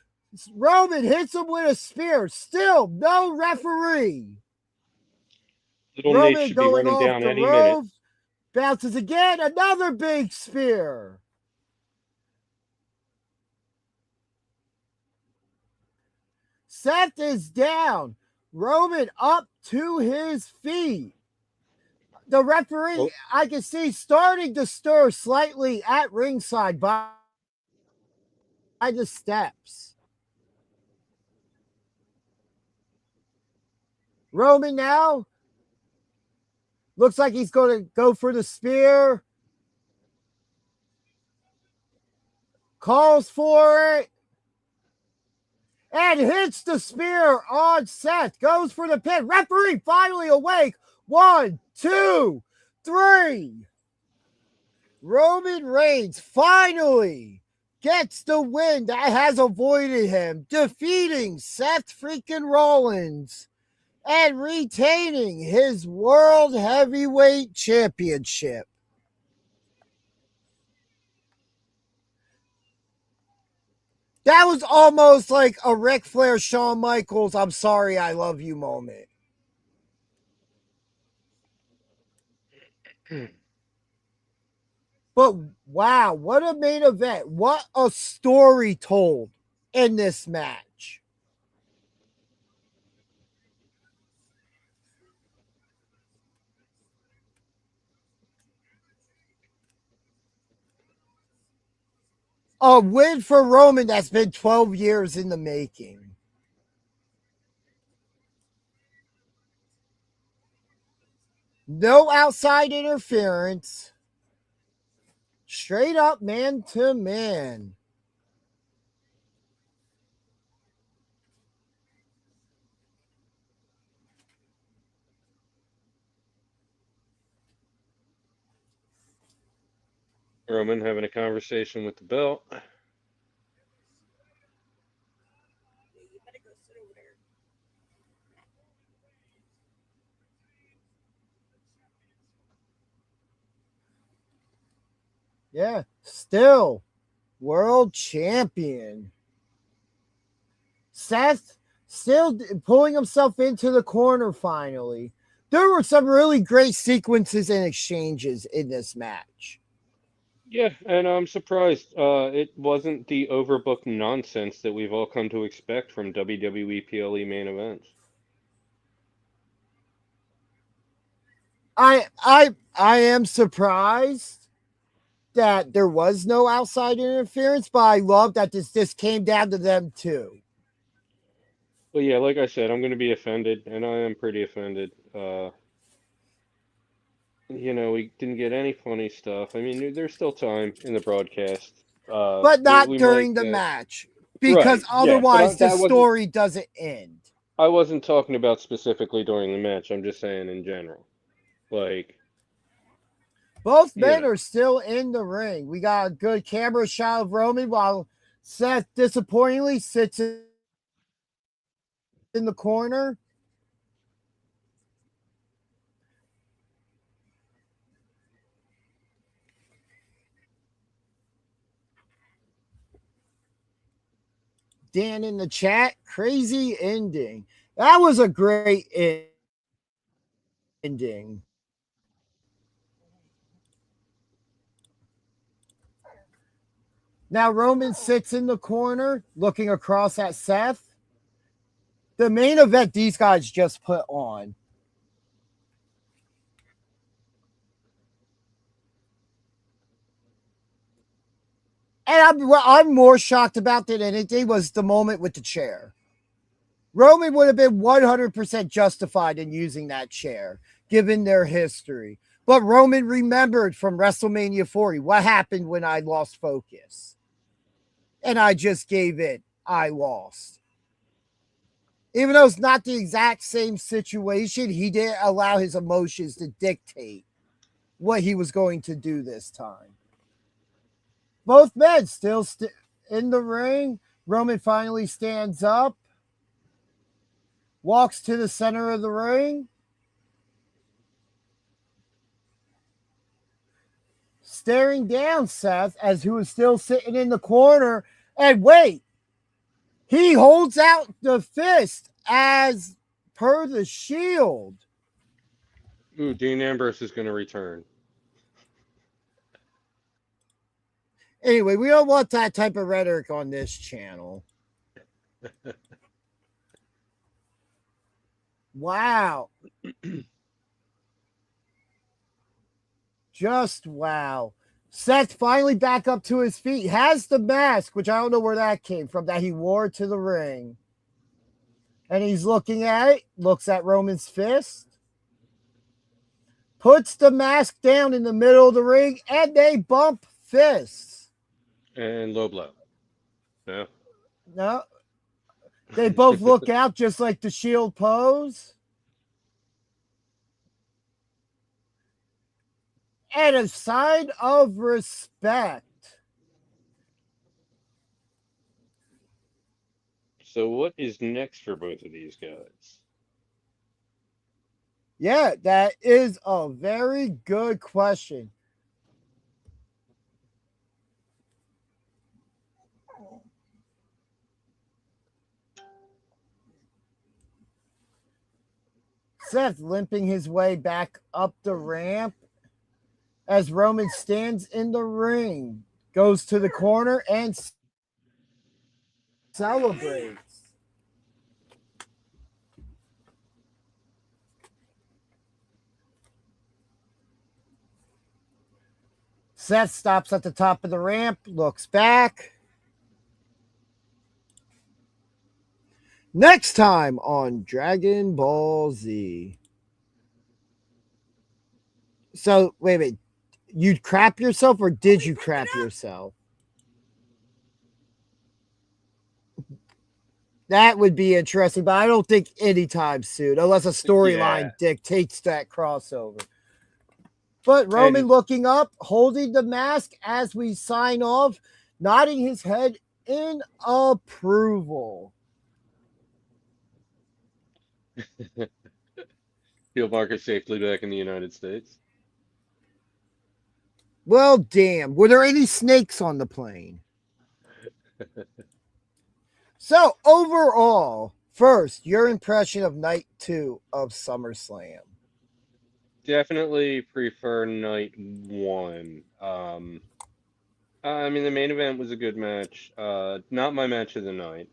Roman hits him with a spear. Still no referee. Little Roman Nate should be going running off down the any rope. minute. Bounces again. Another big spear. Seth is down. Roman up to his feet. The referee, I can see, starting to stir slightly at ringside by the steps. Roman now looks like he's going to go for the spear. Calls for it. And hits the spear on Seth. Goes for the pin. Referee finally awake. 1, 2, 3. Roman Reigns finally gets the win that has avoided him, defeating Seth freaking Rollins and retaining his World Heavyweight Championship. That was almost like a Ric Flair, Shawn Michaels, I'm sorry, I love you moment. But wow, what a main event. What a story told in this match. A win for Roman that's been 12 years in the making. No outside interference. Straight up man to man. Roman having a conversation with the belt. Yeah, still world champion. Seth still pulling himself into the corner finally. There were some really great sequences and exchanges in this match. Yeah, and I'm surprised it wasn't the overbooked nonsense that we've all come to expect from WWE PLE main events. I am surprised that there was no outside interference, but I love that this came down to them too. Well, yeah, like I said, I'm going to be offended, and I am pretty offended. We didn't get any funny stuff. I mean, there's still time in the broadcast. But not we during might the get... match, because Right, otherwise the story doesn't end. I wasn't talking about specifically during the match. I'm just saying in general. Like, both men are still in the ring. We got a good camera shot of Roman while Seth disappointingly sits in the corner. Dan in the chat, crazy ending. That was a great ending. Now Roman sits in the corner looking across at Seth. The main event these guys just put on. And I'm more shocked about than anything was the moment with the chair. Roman would have been 100% justified in using that chair, given their history. But Roman remembered from WrestleMania 40 what happened when I lost focus. And I just gave it. I lost. Even though it's not the exact same situation, he didn't allow his emotions to dictate what he was going to do this time. Both men still in the ring. Roman finally stands up, walks to the center of the ring, staring down Seth as who is still sitting in the corner. And wait, he holds out the fist as per the Shield. Ooh, Dean Ambrose is going to return. Anyway, we don't want that type of rhetoric on this channel. Wow. Just wow. Seth finally back up to his feet. Has the mask, which I don't know where that came from, that he wore to the ring. And he's looking at it, looks at Roman's fist, puts the mask down in the middle of the ring, and they bump fists. And low blow. Yeah. No. They both look out just like the Shield pose. And a sign of respect. So what is next for both of these guys? Yeah, that is a very good question. Seth limping his way back up the ramp as Roman stands in the ring, goes to the corner and celebrates. Seth stops at the top of the ramp, looks back. Next time on Dragon Ball Z. So, wait a minute. You crap yourself or did you crap yourself? That would be interesting, but I don't think anytime soon, unless a storyline dictates that crossover. But Roman looking up, holding the mask as we sign off, nodding his head in approval. Field marker safely back in the United States. Well, damn. Were there any snakes on the plane? So, overall, first, your impression of night 2 of SummerSlam. Definitely prefer night 1. I mean, the main event was a good match. Not my match of the night.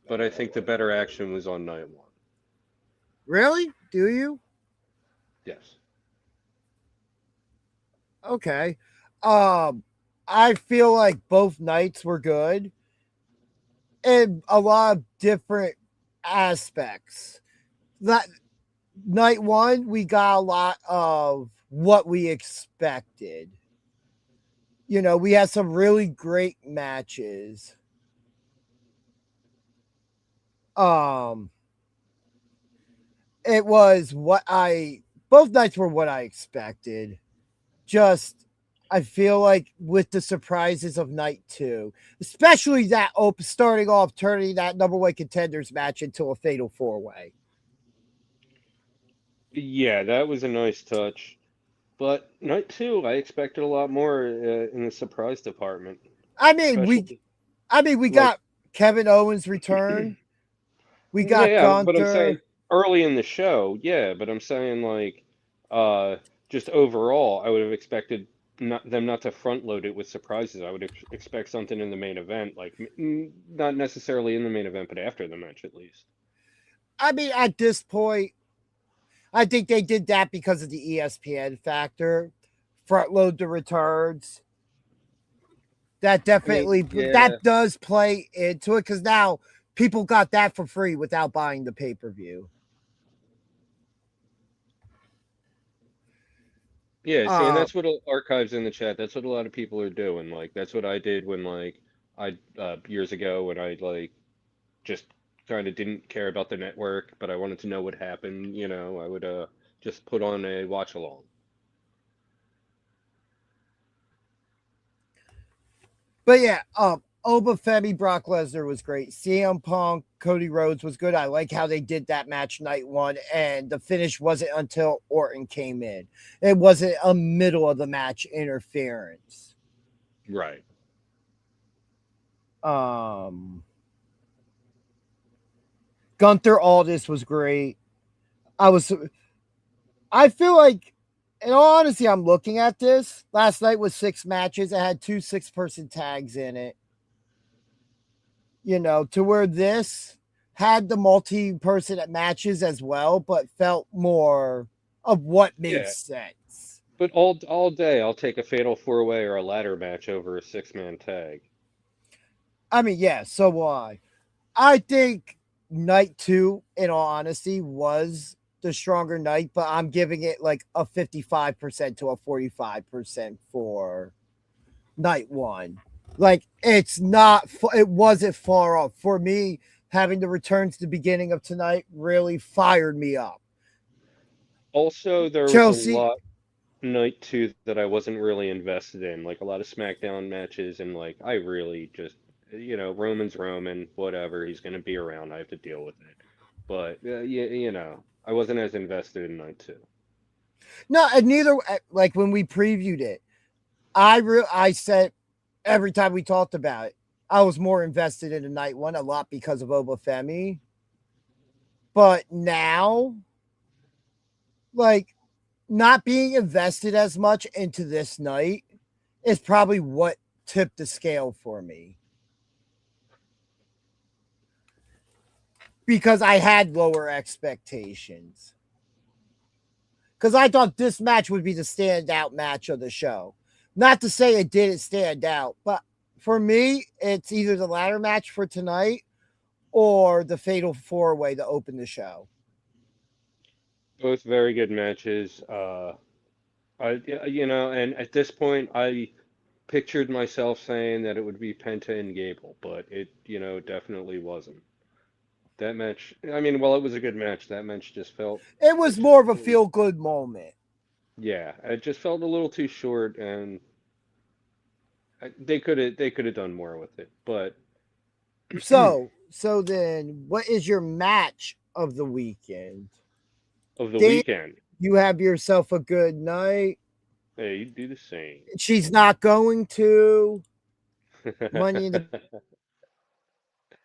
But I think the better action was on night 1. Really? Do you? Yes. Okay. I feel like both nights were good in a lot of different aspects. That night 1, we got a lot of what we expected. You know, we had some really great matches. It was both nights were what I expected. Just, I feel like with the surprises of night 2, especially that starting off, turning that number 1 contenders match into a fatal 4-way. Yeah, that was a nice touch. But night 2, I expected a lot more in the surprise department. I mean, we got Kevin Owens' return. We got Gunther. But I'm saying early in the show, but I'm saying like just overall, I would have expected them not to front load it with surprises. I would expect something in the main event, like not necessarily in the main event, but after the match at least. I mean, at this point, I think they did that because of the ESPN factor. Front load the returns. That definitely that does play into it because now people got that for free without buying the pay-per-view. Yeah, see, and that's what archives in the chat. That's what a lot of people are doing. Like that's what I did when I years ago when I just kind of didn't care about the network, but I wanted to know what happened. You know, I would just put on a watch along. But yeah, Obafemi Brock Lesnar was great. CM Punk, Cody Rhodes was good. I like how they did that match night 1, and the finish wasn't until Orton came in. It wasn't a middle of the match interference. Right. Gunther Aldis was great. I feel like, in all honesty, I'm looking at this. Last night was 6 matches. It had 2 6-person tags in it. You know, to where this had the multi-person matches as well, but felt more of what made Yeah, sense. but all day I'll take a fatal four-way or a ladder match over a six-man tag. I mean, yeah, so will I. I think night 2, in all honesty, was the stronger night, but I'm giving it like a 55% to a 45% for night 1. Like, it wasn't far off. For me, having the return to the beginning of tonight really fired me up. Also, there was a Chelsea, lot night two that I wasn't really invested in, like a lot of SmackDown matches, and like I really just, Roman's Roman, whatever, he's gonna be around, I have to deal with it. But I wasn't as invested in night two. no, and neither, like when we previewed it, I said every time we talked about it, I was more invested in the night 1 a lot because of Obafemi. But now, like, not being invested as much into this night is probably what tipped the scale for me. Because I had lower expectations. Because I thought this match would be the standout match of the show. Not to say it didn't stand out, but for me, it's either the ladder match for tonight or the Fatal 4-Way to open the show. Both very good matches. And at this point, I pictured myself saying that it would be Penta and Gable, but it, definitely wasn't. That match, I mean, while it was a good match, that match just felt. It was more of a feel-good moment. Yeah, it just felt a little too short, and they could have done more with it. But So then, what is your match of the weekend? of the Dan, weekend, you have yourself a good night. hey, you do the same. She's not going to. Money in the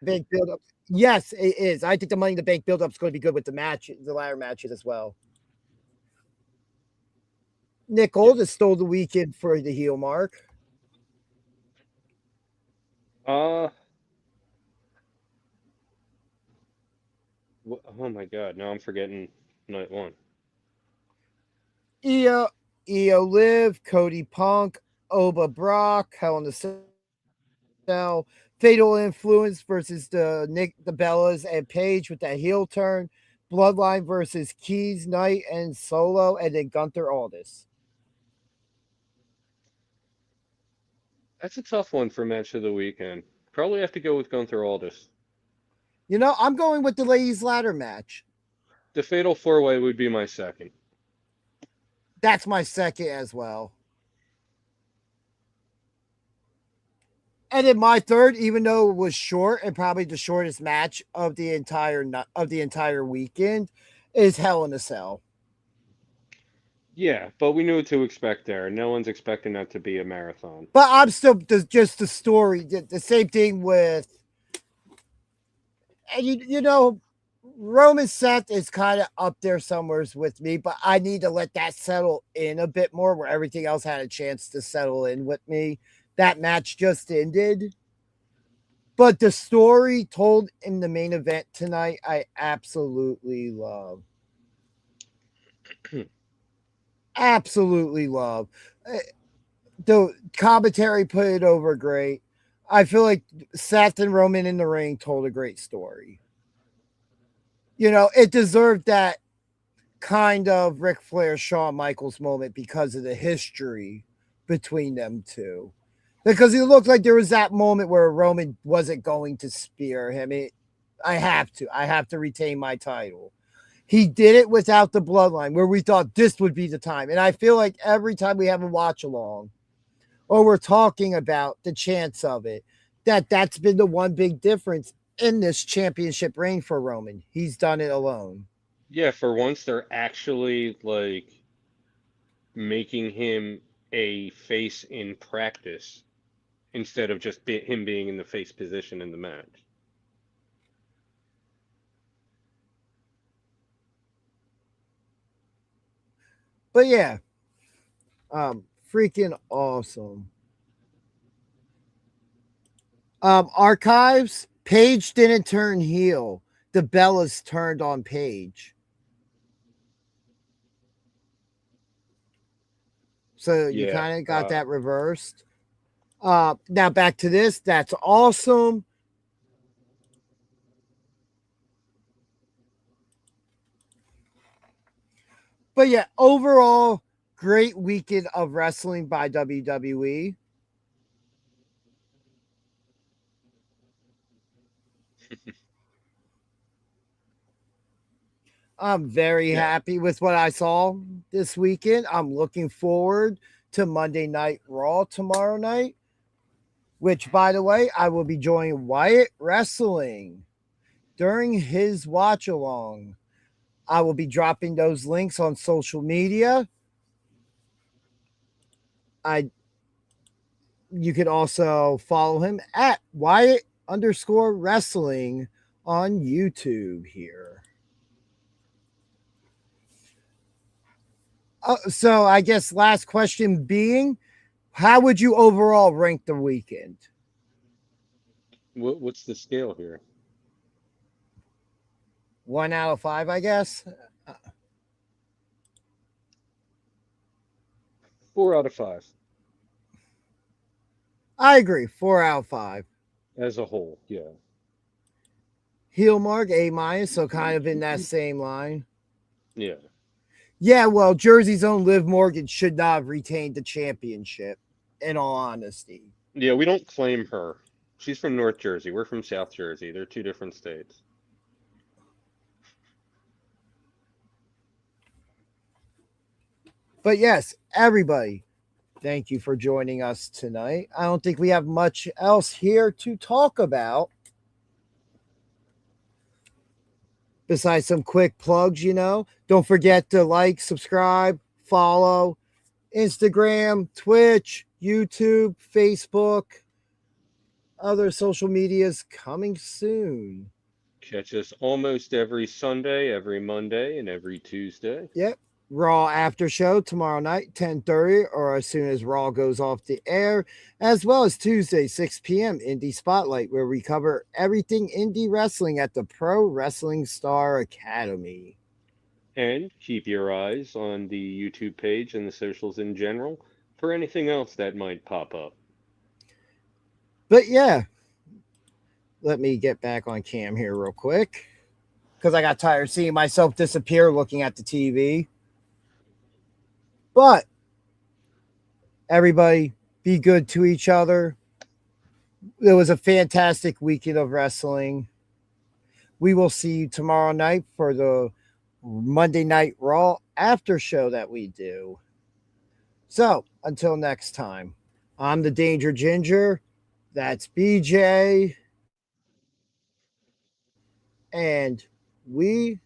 Bank build-up. Yes, it is. I think the Money in the Bank build-up is going to be good with the ladder matches as well. Nick Aldis stole the weekend for the heel mark. Oh my God! Now I'm forgetting night one. Io Liv, Cody Punk, Oba Brock, Hell in the Cell, Fatal Influence versus the Bellas and Paige with that heel turn, Bloodline versus Keys, Knight, and Solo, and then Gunther Aldis. That's a tough one for match of the weekend. Probably have to go with Gunther Aldis. I'm going with the ladies ladder match. The Fatal 4-Way would be my second. That's my second as well. And then my third, even though it was short and probably the shortest match of the entire weekend, is Hell in a Cell. Yeah, but we knew what to expect there. No one's expecting that to be a marathon. But I'm still just the story. The same thing with, and Roman Seth is kind of up there somewhere with me, but I need to let that settle in a bit more where everything else had a chance to settle in with me. That match just ended. But the story told in the main event tonight, I absolutely love. Absolutely love. The commentary put it over great. I feel like Seth and Roman in the ring told a great story. It deserved that kind of Ric Flair, Shawn Michaels moment because of the history between them two. Because it looked like there was that moment where Roman wasn't going to spear him. I have to retain my title. He did it without the bloodline, where we thought this would be the time. And I feel like every time we have a watch along, or we're talking about the chance of it, that's been the one big difference in this championship reign for Roman. He's done it alone. Yeah, for once they're actually like making him a face in practice instead of just him being in the face position in the match. But yeah, freaking awesome. Archives, Paige didn't turn heel. the Bellas turned on Paige. So you Yeah, kind of got that reversed. Now back to this. That's awesome. But yeah, overall, great weekend of wrestling by WWE. I'm very happy with what I saw this weekend. I'm looking forward to Monday Night Raw tomorrow night, which, by the way, I will be joining Wyatt Wrestling during his watch along. I will be dropping those links on social media. You can also follow him at Wyatt_wrestling on YouTube here. So I guess last question being, how would you overall rank the weekend? What's the scale here? 1 out of 5, I guess. 4 out of 5. I agree. 4 out of 5. As a whole, yeah. Heel mark, A-, so kind of in that same line. Yeah. Yeah, well, Jersey's own Liv Morgan should not have retained the championship, in all honesty. Yeah, we don't claim her. She's from North Jersey. We're from South Jersey. They're 2 different states. But yes, everybody, thank you for joining us tonight. I don't think we have much else here to talk about. Besides some quick plugs, don't forget to like, subscribe, follow Instagram, Twitch, YouTube, Facebook, other social medias coming soon. Catch us almost every Sunday, every Monday, and every Tuesday. Yep. Raw after show tomorrow night, 10:30, or as soon as Raw goes off the air, as well as Tuesday, 6 p.m. Indie Spotlight, where we cover everything indie wrestling at the Pro Wrestling Star Academy. And keep your eyes on the YouTube page and the socials in general for anything else that might pop up. But yeah, let me get back on cam here real quick, because I got tired of seeing myself disappear looking at the TV. But everybody, be good to each other. It was a fantastic weekend of wrestling. We will see you tomorrow night for the Monday Night Raw after show that we do. So, until next time, I'm the Danger Ginger. That's BJ. And we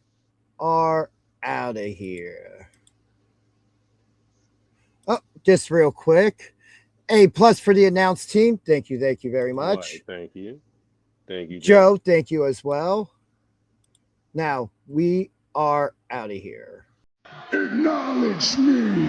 are out of here. Oh, just real quick. A+ for the announced team. Thank you very much. Right, thank you. Thank you, Joe, thank you as well. Now, we are out of here. Acknowledge me.